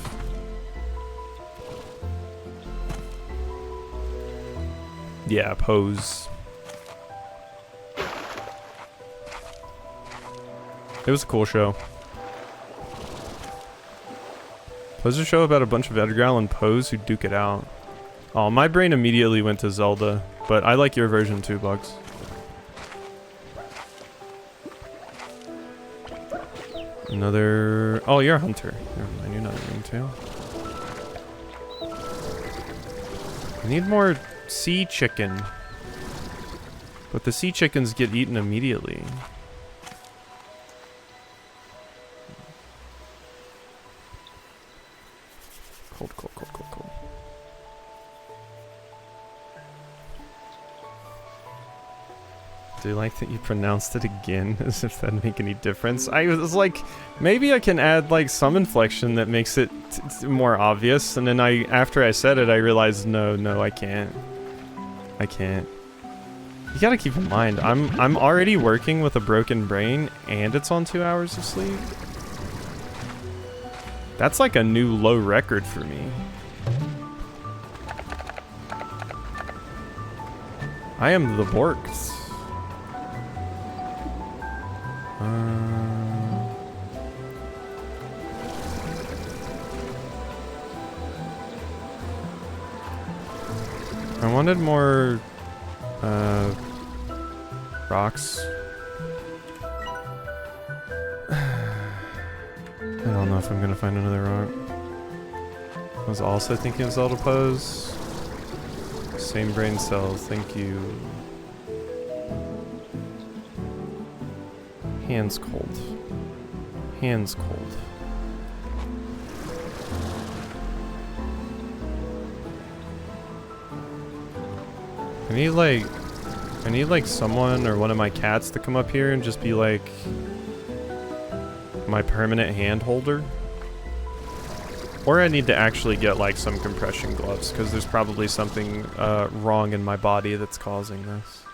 Speaker 1: Yeah, Pose. It was a cool show. There's a show about a bunch of Edgar Allan Poes who duke it out. Oh, my brain immediately went to Zelda, but I like your version too, Bugs. Another... Oh, you're a hunter. Never mind, you're not a ringtail. I need more sea chicken. But the sea chickens get eaten immediately. Cold, cold, cold, cold, cold. Do you like that you pronounced it again, as if that'd make any difference? I was like, maybe I can add like some inflection that makes it more obvious, and then after I said it, I realized, no, I can't. I can't. You gotta keep in mind, I'm already working with a broken brain, and it's on 2 hours of sleep. That's like a new low record for me. I am the Borks. I wanted more rocks. I don't know if I'm gonna find another rock. I was also thinking of Zelda Pose. Same brain cells, thank you. Hands cold. Hands cold. I need like someone or one of my cats to come up here and just be like my permanent hand holder. Or I need to actually get like some compression gloves, because there's probably something wrong in my body that's causing this.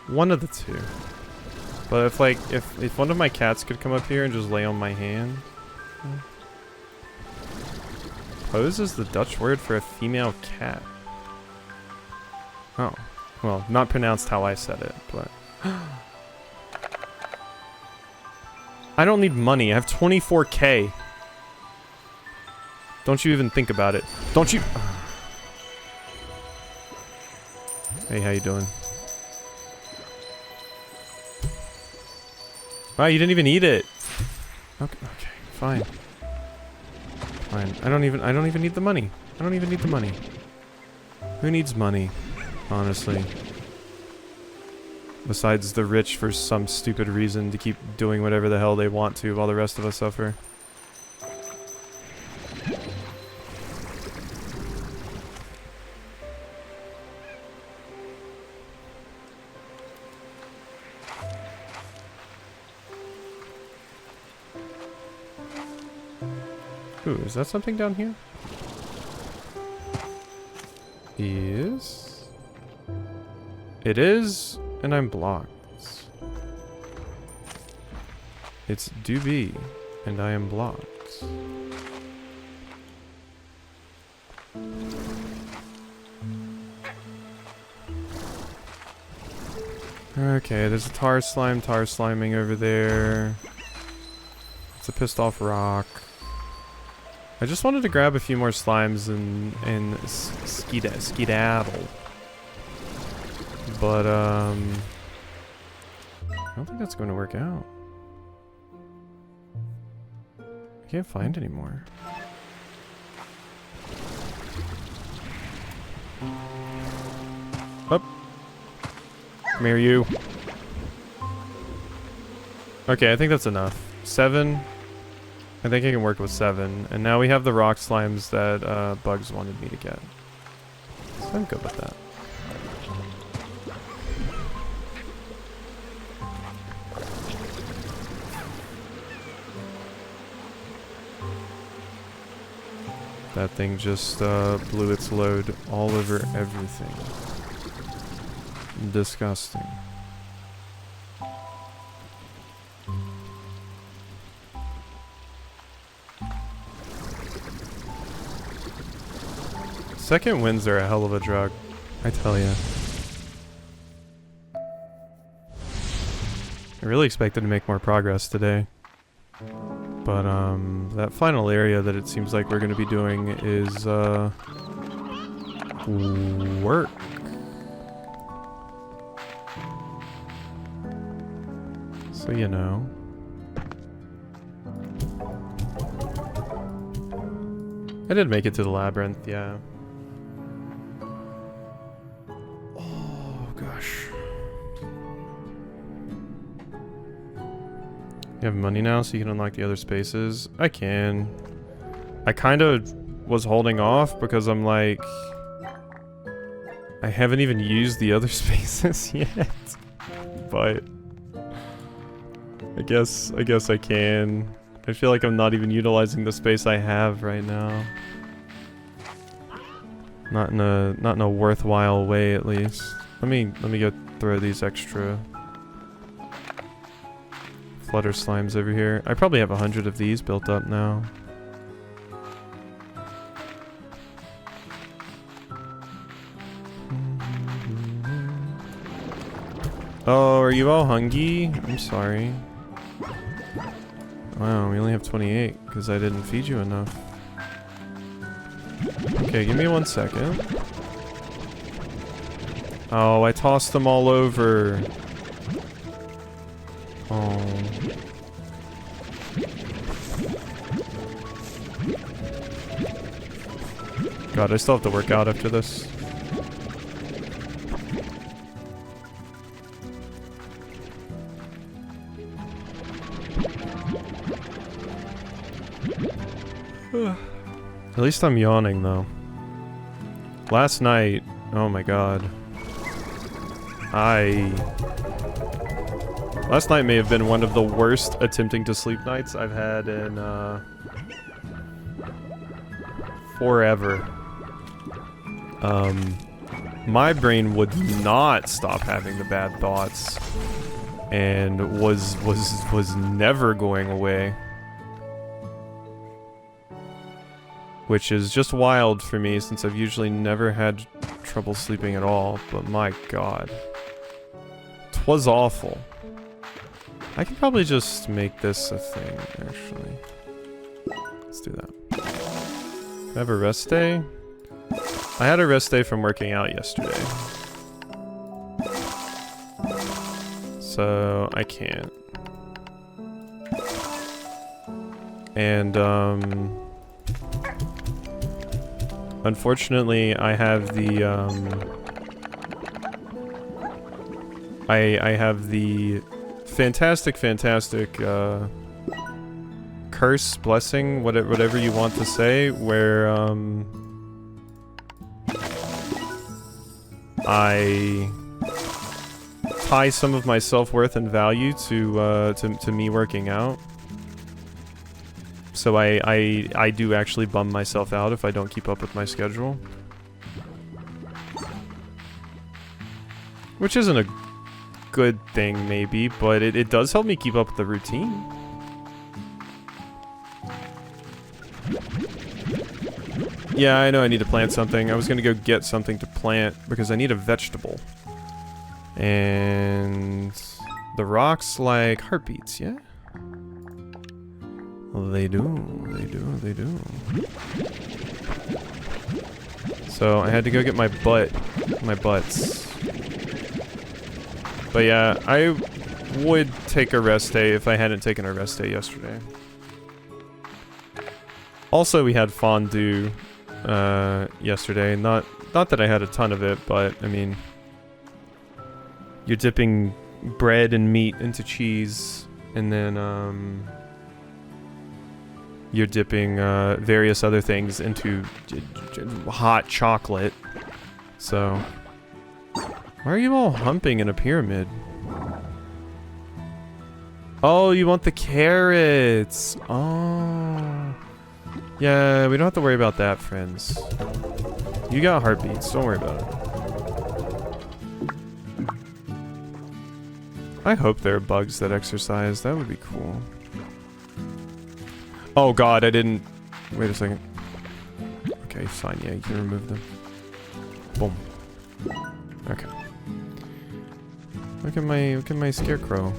Speaker 1: One of the two. But if one of my cats could come up here and just lay on my hand. Pose is the Dutch word for a female cat. Oh. Well, not pronounced how I said it, but... I don't need money. I have 24K. Don't you even think about it. Don't you... Hey, how you doing? Wow, you didn't even eat it. Okay, fine. Fine. I don't even need the money. I don't even need the money. Who needs money? Honestly. Besides the rich for some stupid reason to keep doing whatever the hell they want to while the rest of us suffer. Ooh, is that something down here? Is? It is, and I'm blocked. It's do be, and I am blocked. Okay, there's a tar sliming over there. It's a pissed off rock. I just wanted to grab a few more slimes and skedaddle. But, I don't think that's going to work out. I can't find any more. Up. Come here, you. Okay, I think that's enough. 7. I think I can work with 7. And now we have the rock slimes that Bugs wanted me to get. So I'm good with that. That thing just blew its load all over everything. Disgusting. Second wins are a hell of a drug, I tell ya. I really expected to make more progress today. But, that final area that it seems like we're gonna be doing is, work. So, you know. I did make it to the Labyrinth, yeah. Oh, gosh. You have money now so you can unlock the other spaces? I can. I kind of was holding off because I'm like... I haven't even used the other spaces yet. But... I guess I can. I feel like I'm not even utilizing the space I have right now. Not in a worthwhile way, at least. Let me go throw these extra flutter slimes over here. I probably have 100 of these built up now. Oh, are you all hungry? I'm sorry. Wow, we only have 28 because I didn't feed you enough. Okay, give me 1 second. Oh, I tossed them all over. Oh. God, I still have to work out after this. At least I'm yawning, though. Last night, oh my god. Last night may have been one of the worst attempting to sleep nights I've had in, forever. My brain would not stop having the bad thoughts, and was never going away. Which is just wild for me, since I've usually never had trouble sleeping at all, but my god. 'Twas awful. I could probably just make this a thing, actually. Let's do that. I have a rest day? I had a rest day from working out yesterday. So, I can't. And, unfortunately, I have the, I have the fantastic curse, blessing, whatever you want to say, where I tie some of my self-worth and value to me working out. So I do actually bum myself out if I don't keep up with my schedule. Which isn't a good thing, maybe, but it does help me keep up with the routine. Yeah, I know I need to plant something. I was gonna go get something to plant because I need a vegetable. And the rocks like heartbeats, yeah? They do. So I had to go get my butts. But yeah, I would take a rest day if I hadn't taken a rest day yesterday. Also, we had fondue yesterday. Not that I had a ton of it, but I mean, you're dipping bread and meat into cheese, and then you're dipping various other things into hot chocolate. So, why are you all humping in a pyramid? Oh, you want the carrots. Oh. Yeah, we don't have to worry about that, friends. You got heartbeats, don't worry about it. I hope there are bugs that exercise, that would be cool. Oh god, I didn't... Wait a second. Okay, fine, yeah, you can remove them. Boom. Okay. Look at my scarecrow.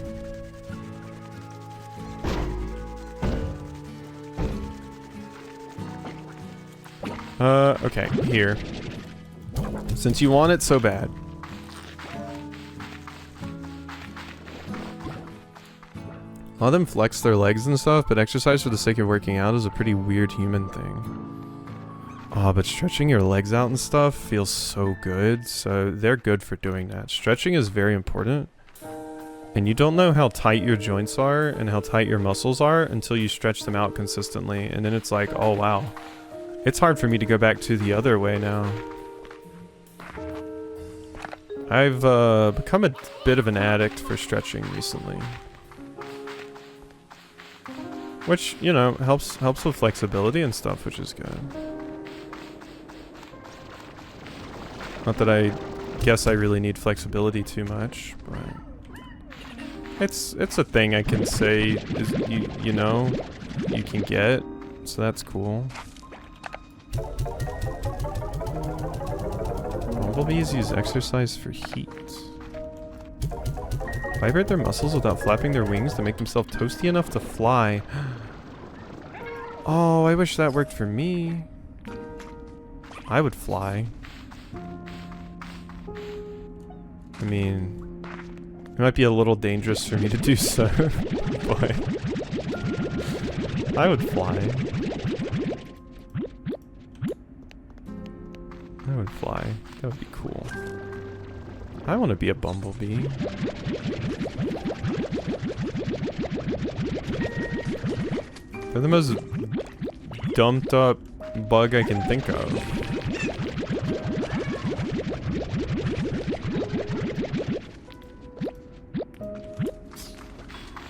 Speaker 1: Okay, here. Since you want it so bad. A lot of them flex their legs and stuff, but exercise for the sake of working out is a pretty weird human thing. Oh, but stretching your legs out and stuff feels so good, so they're good for doing that. Stretching is very important. And you don't know how tight your joints are and how tight your muscles are until you stretch them out consistently, and then it's like, oh wow. It's hard for me to go back to the other way now. I've become a bit of an addict for stretching recently. Which, you know, helps with flexibility and stuff, which is good. Not that I guess I really need flexibility too much, but it's a thing I can say is you know, you can get, so that's cool. Bumblebees use exercise for heat. Vibrate their muscles without flapping their wings to make themselves toasty enough to fly. Oh, I wish that worked for me. I would fly. I mean, it might be a little dangerous for me to do so, but I would fly. I would fly. That would be cool. I want to be a bumblebee. They're the most dumped up bug I can think of.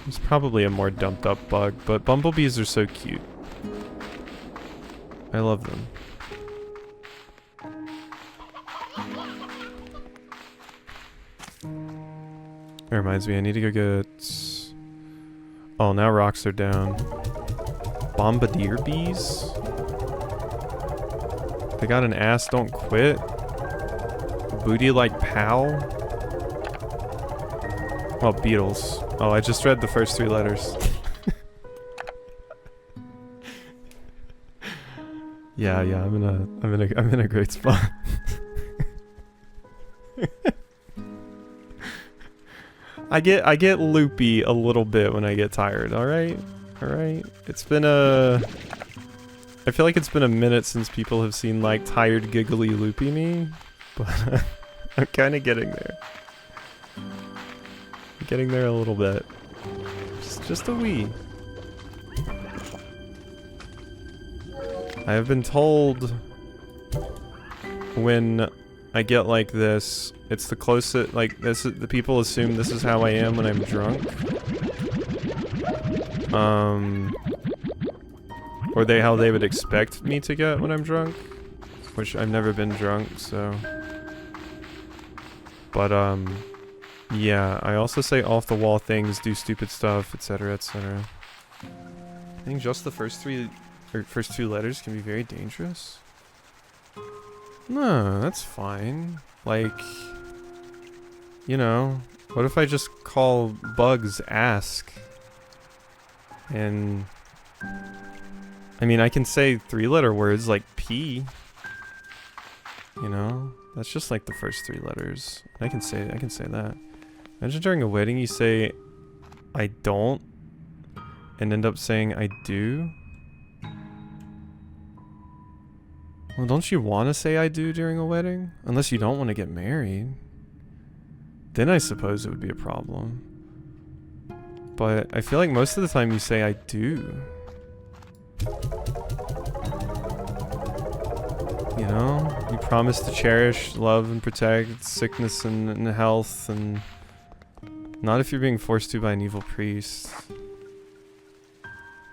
Speaker 1: There's probably a more dumped up bug, but bumblebees are so cute. I love them. That reminds me, I need to go get... Oh, now rocks are down. Bombardier bees? They got an ass, don't quit. Booty like pal? Oh, beetles. Oh, I just read the first 3 letters. Yeah, I'm in a great spot. I get loopy a little bit when I get tired, alright? Alright? It's been I feel like it's been a minute since people have seen, like, tired, giggly, loopy me. But I'm kinda getting there. Getting there a little bit. Just a wee. I have been told when I get like this, it's the closest, like this, the people assume this is how I am when I'm drunk. Or how they would expect me to get when I'm drunk. Which I've never been drunk, so. But, yeah, I also say off-the-wall things, do stupid stuff, etc., etc. I think just the first two letters can be very dangerous. No, that's fine. Like, you know, what if I just call bugs ask? And, I mean, I can say 3-letter words like P. You know, that's just like the first 3 letters. I can say that. Imagine during a wedding you say, I don't, and end up saying I do. Well, don't you want to say I do during a wedding? Unless you don't want to get married. Then I suppose it would be a problem. But I feel like most of the time you say I do. You know? You promise to cherish, love, and protect sickness and health, and not if you're being forced to by an evil priest.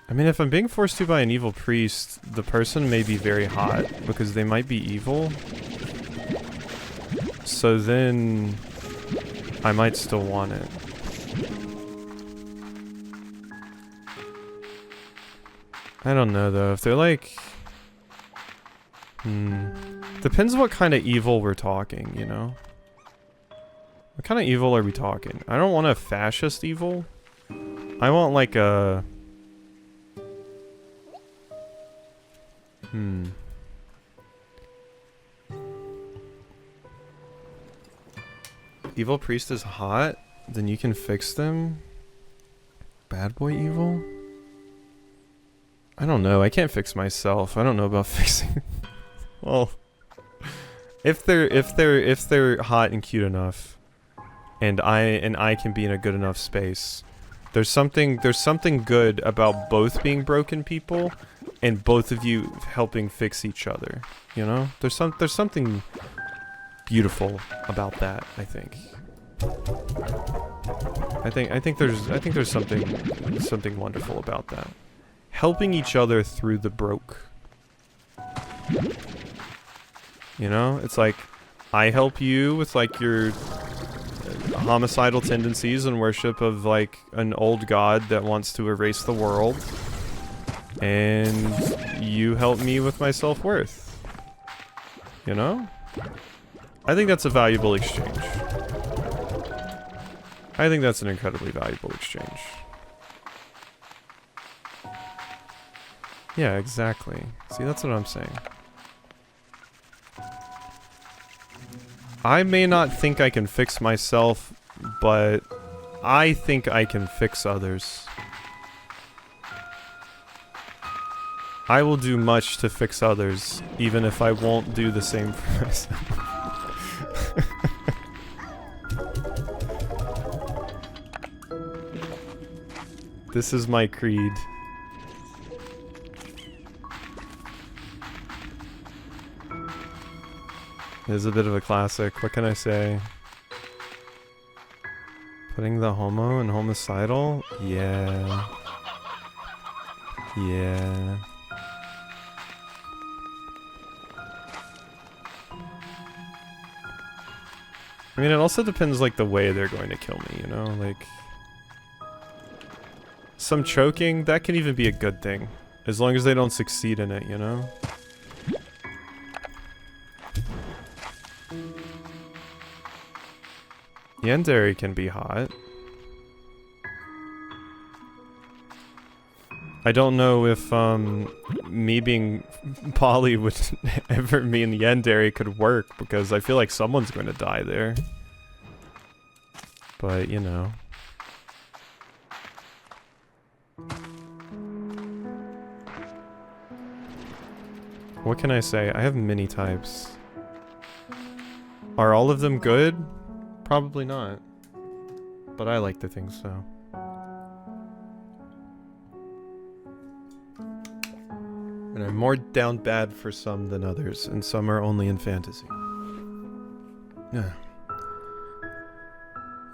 Speaker 1: I mean, if I'm being forced to by an evil priest, the person may be very hot, because they might be evil. So then, I might still want it. I don't know though, if they're like... Depends what kind of evil we're talking, you know? What kind of evil are we talking? I don't want a fascist evil. I want like a... Evil priest is hot? Then you can fix them? Bad boy evil? I don't know, I can't fix myself. I don't know about fixing... Well... If they're hot and cute enough, and I can be in a good enough space, there's something good about both being broken people, and both of you helping fix each other. You know, there's something beautiful about that. I think there's something wonderful about that. Helping each other through the broke. You know, it's like, I help you with like your homicidal tendencies and worship of like an old god that wants to erase the world. And you help me with my self-worth. You know? I think that's a valuable exchange. I think that's an incredibly valuable exchange. Yeah, exactly. See, that's what I'm saying. I may not think I can fix myself, but I think I can fix others. I will do much to fix others, even if I won't do the same for myself. This is my creed. It is a bit of a classic. What can I say? Putting the homo and homicidal? Yeah. Yeah. I mean, it also depends, like, the way they're going to kill me, you know? Like... Some choking, that can even be a good thing. As long as they don't succeed in it, you know? Yandere can be hot. I don't know if, me being poly would ever mean Yandere could work, because I feel like someone's going to die there. But, you know. What can I say? I have many types. Are all of them good? Probably not. but I like to think so. And I'm more down bad for some than others, and some are only in fantasy. Yeah.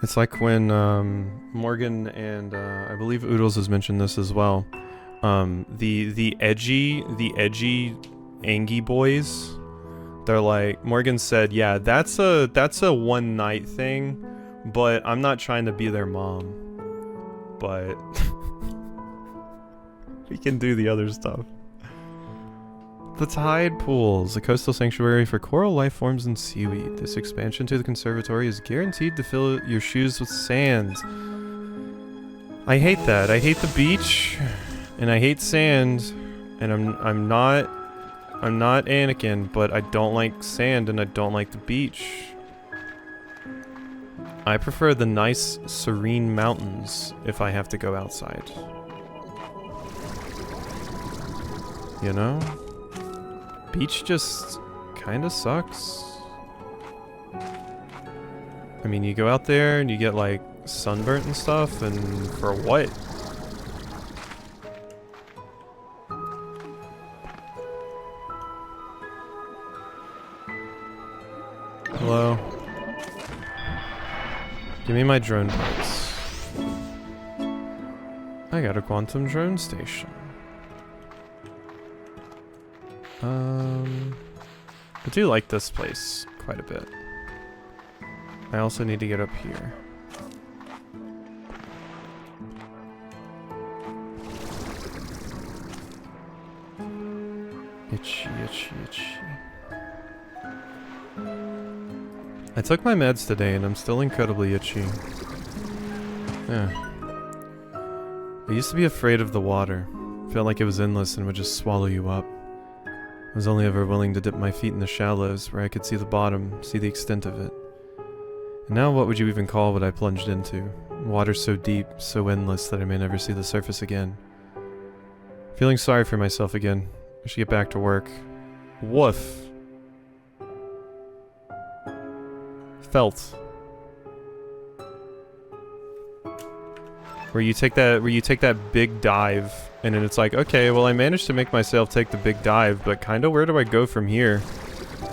Speaker 1: It's like when Morgan and I believe Oodles has mentioned this as well. The edgy Angie boys. They're like, Morgan said, yeah, that's a one night thing, but I'm not trying to be their mom. But we can do the other stuff. The tide pools, a coastal sanctuary for coral life forms and seaweed. This expansion to the conservatory is guaranteed to fill your shoes with sand. I hate that. I hate the beach, and I hate sand, and I'm not Anakin, but I don't like sand and I don't like the beach. I prefer the nice, serene mountains if I have to go outside. You know? Beach just kinda sucks. I mean, you go out there and you get like sunburnt and stuff, and for what? Hello? Give me my drone parts. I got a quantum drone station. I do like this place quite a bit. I also need to get up here. Itchy, itchy, itchy. I took my meds today and I'm still incredibly itchy. Yeah. I used to be afraid of the water. Felt like it was endless and would just swallow you up. I was only ever willing to dip my feet in the shallows where I could see the bottom, see the extent of it. And now what would you even call what I plunged into? Water so deep, so endless that I may never see the surface again. Feeling sorry for myself again. I should get back to work. Woof. Felt. Where you take that big dive, and then it's like, okay, well I managed to make myself take the big dive, but kinda where do I go from here?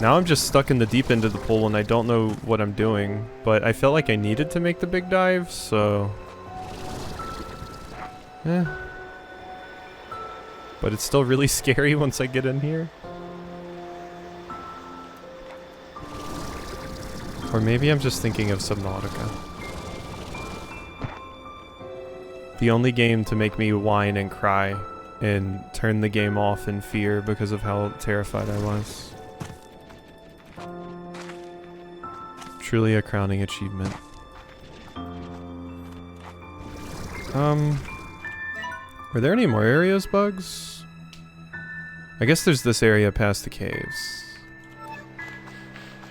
Speaker 1: Now I'm just stuck in the deep end of the pool and I don't know what I'm doing, but I felt like I needed to make the big dive, so... eh. But it's still really scary once I get in here. Or maybe I'm just thinking of Subnautica. The only game to make me whine and cry and turn the game off in fear because of how terrified I was. Truly a crowning achievement. Are there any more areas, Bugs? I guess there's this area past the caves.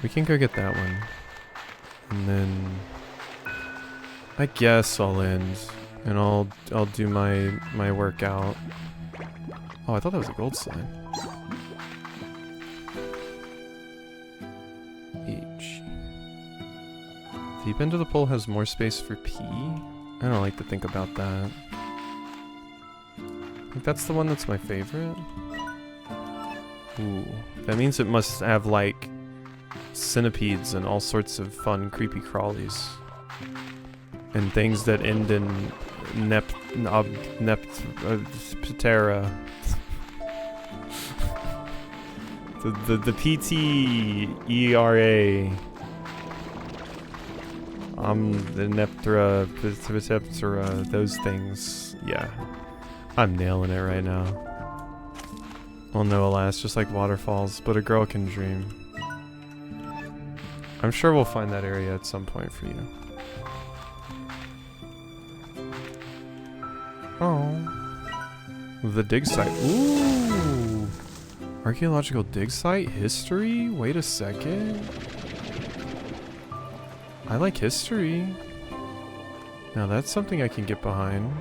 Speaker 1: We can go get that one. And then I guess I'll end and I'll do my workout. Oh, I thought that was a gold slime. H. Deep into the pool has more space for P. I don't like to think about that. I think that's the one that's my favorite. Ooh, that means it must have like centipedes and all sorts of fun creepy crawlies. And things that end in Ptera. the PTERA. The Neptera, those things. Yeah. I'm nailing it right now. Well, no, alas, just like waterfalls, but a girl can dream. I'm sure we'll find that area at some point for you. Oh. The dig site. Ooh! Archaeological dig site? History? Wait a second. I like history. Now that's something I can get behind.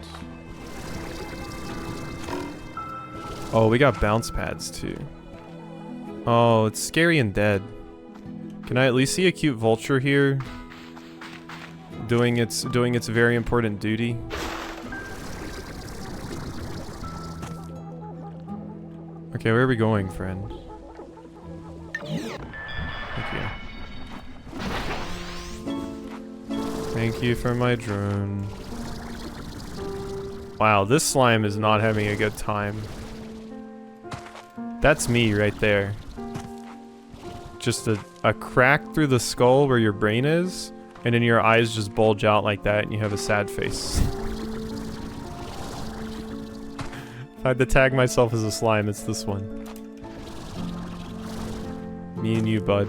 Speaker 1: Oh, we got bounce pads too. Oh, it's scary and dead. Can I at least see a cute vulture here? doing its very important duty. Okay, where are we going, friend? Thank you. Thank you for my drone. Wow, this slime is not having a good time. That's me right there. Just a crack through the skull where your brain is, and then your eyes just bulge out like that and you have a sad face. If I had to tag myself as a slime, it's this one. Me and you, bud.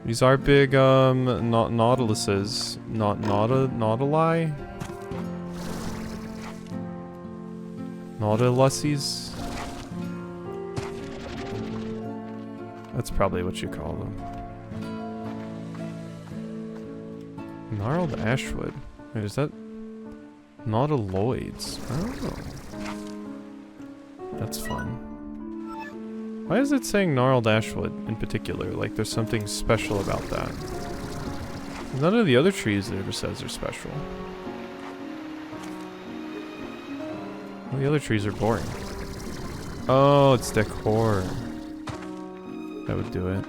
Speaker 1: These are big, nautiluses. Nautili? Nautiluses? That's probably what you call them. Gnarled ashwood. Wait, is that nautiloids? Oh. That's fun. Why is it saying gnarled ashwood in particular? Like there's something special about that. None of the other trees it ever says are special. Well, the other trees are boring. Oh, it's decor. That would do it.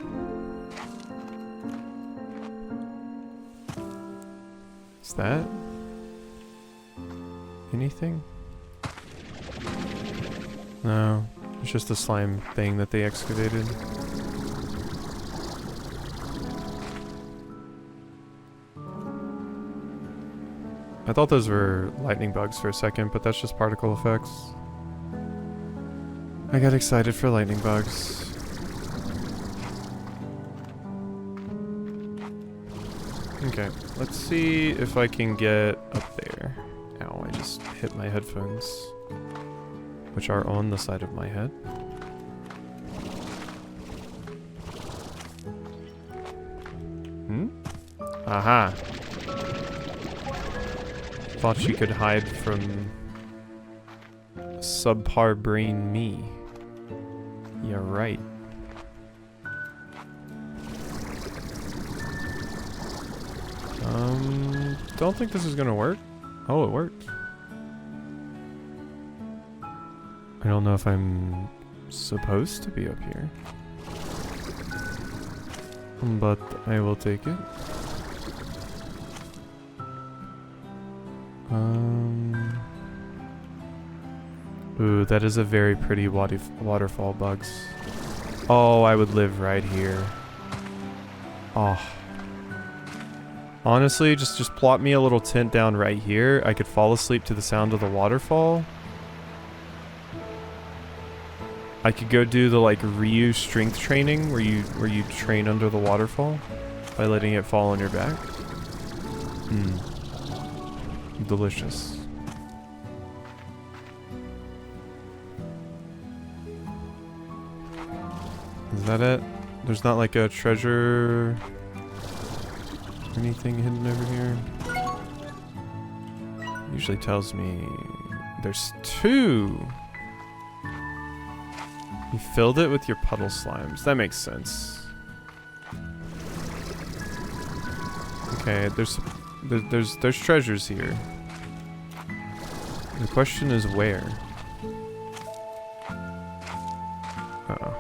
Speaker 1: Is that anything? No, it's just a slime thing that they excavated. I thought those were lightning bugs for a second, but that's just particle effects. I got excited for lightning bugs. Okay, let's see if I can get up there. Ow, I just hit my headphones, which are on the side of my head. Hmm? Aha! Thought she could hide from subpar brain me. Yeah, right. Don't think this is gonna work. Oh, it worked. I don't know if I'm supposed to be up here, but I will take it. Ooh, that is a very pretty waterfall, bugs. Oh, I would live right here. Oh. Honestly, just plot me a little tent down right here. I could fall asleep to the sound of the waterfall. I could go do the like Ryu strength training where you train under the waterfall by letting it fall on your back. Delicious. Is that it? There's not like a treasure, anything hidden over here? Usually tells me there's two. You filled it with your puddle slimes. That makes sense. Okay, there's treasures here. The question is where? Uh-oh.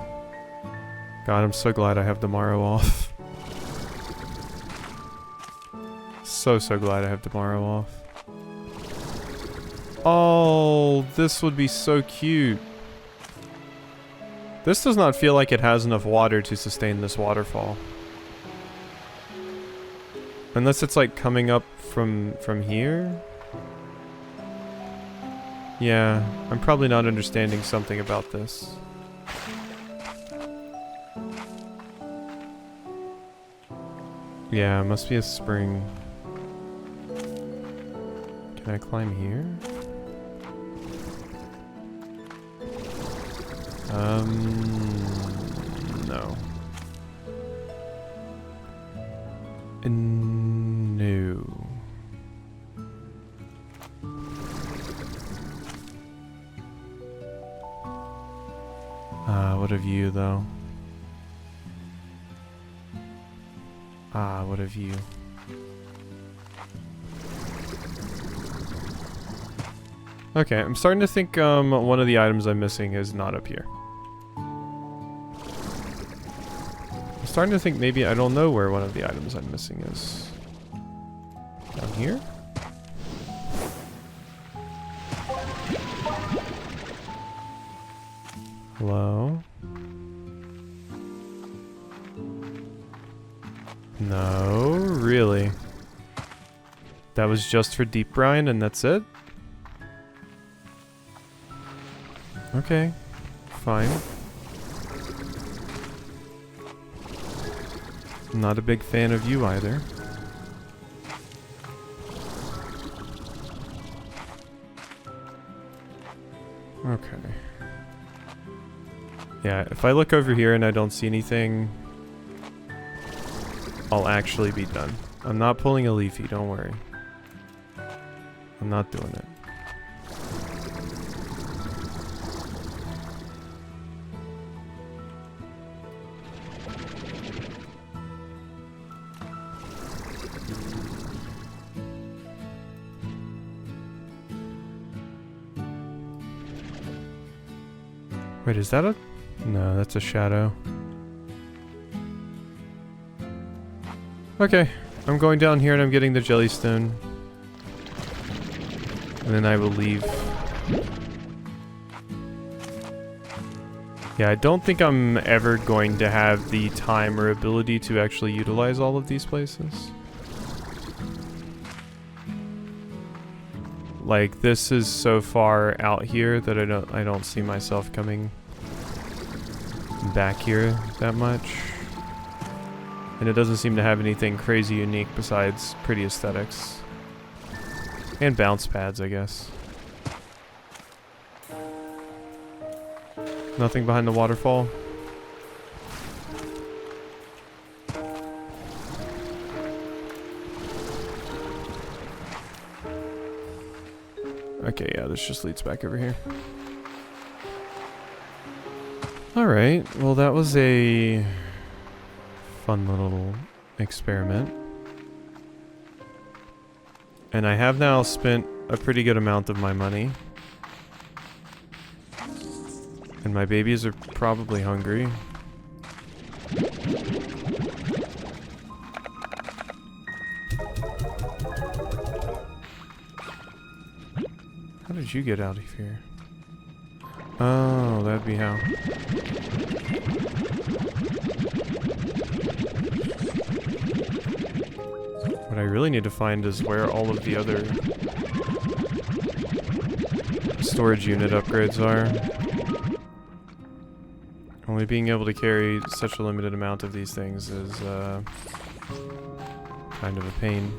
Speaker 1: God, I'm so glad I have tomorrow off. So glad I have tomorrow off. Oh, this would be so cute. This does not feel like it has enough water to sustain this waterfall. Unless it's like coming up from here? Yeah, I'm probably not understanding something about this. Yeah, it must be a spring. Can I climb here? No. No. What of you, though? Ah, what a view. Okay, I'm starting to think one of the items I'm missing is not up here. I'm starting to think maybe I don't know where one of the items I'm missing is. Down here? Hello? No, really? That was just for deep brine and that's it? Okay, fine. Not a big fan of you either. Okay. Yeah, if I look over here and I don't see anything, I'll actually be done. I'm not pulling a leafy, don't worry. I'm not doing it. Wait, is that a... No, that's a shadow. Okay, I'm going down here and I'm getting the jellystone. And then I will leave. Yeah, I don't think I'm ever going to have the time or ability to actually utilize all of these places. Like, this is so far out here that I don't see myself coming back here that much. And it doesn't seem to have anything crazy unique besides pretty aesthetics. And bounce pads, I guess. Nothing behind the waterfall. Okay, yeah, this just leads back over here. Alright, well that was a fun little experiment. And I have now spent a pretty good amount of my money. And my babies are probably hungry. How did you get out of here? Oh, that'd be how. What I really need to find is where all of the other storage unit upgrades are. Only being able to carry such a limited amount of these things is kind of a pain.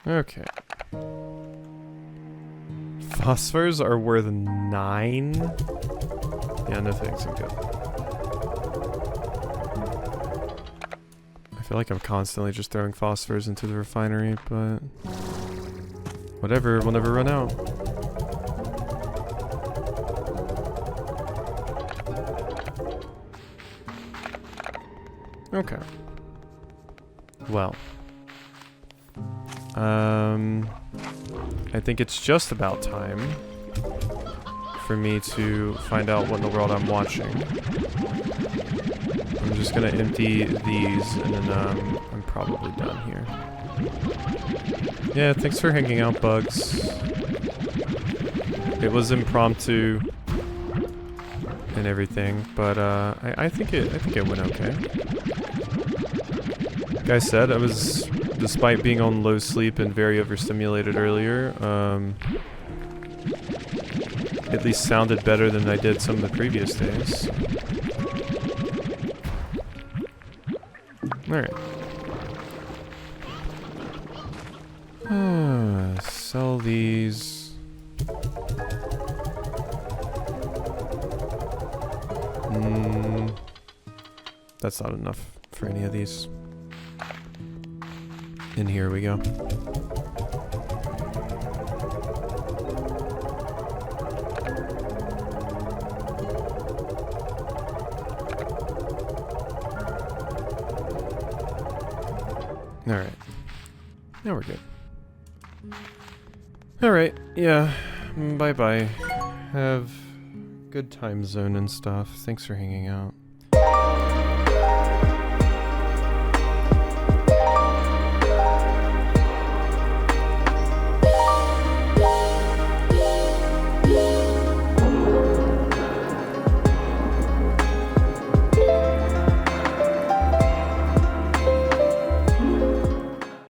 Speaker 1: Okay. Phosphors are worth 9? Yeah, no thanks, I'm good. I feel like I'm constantly just throwing phosphors into the refinery, but... whatever, we'll never run out. Okay. Well. I think it's just about time for me to find out what in the world I'm watching. I'm just gonna empty these and then I'm probably done here. Yeah, thanks for hanging out, Bugs. It was impromptu and everything, but I think it went okay. Like I said, I was, despite being on low sleep and very overstimulated earlier, at least sounded better than I did some of the previous days. Alright. Sell these. That's not enough for any of these. And here we go. Alright. Now we're good. Alright, yeah. Bye-bye. Have good time zone and stuff. Thanks for hanging out.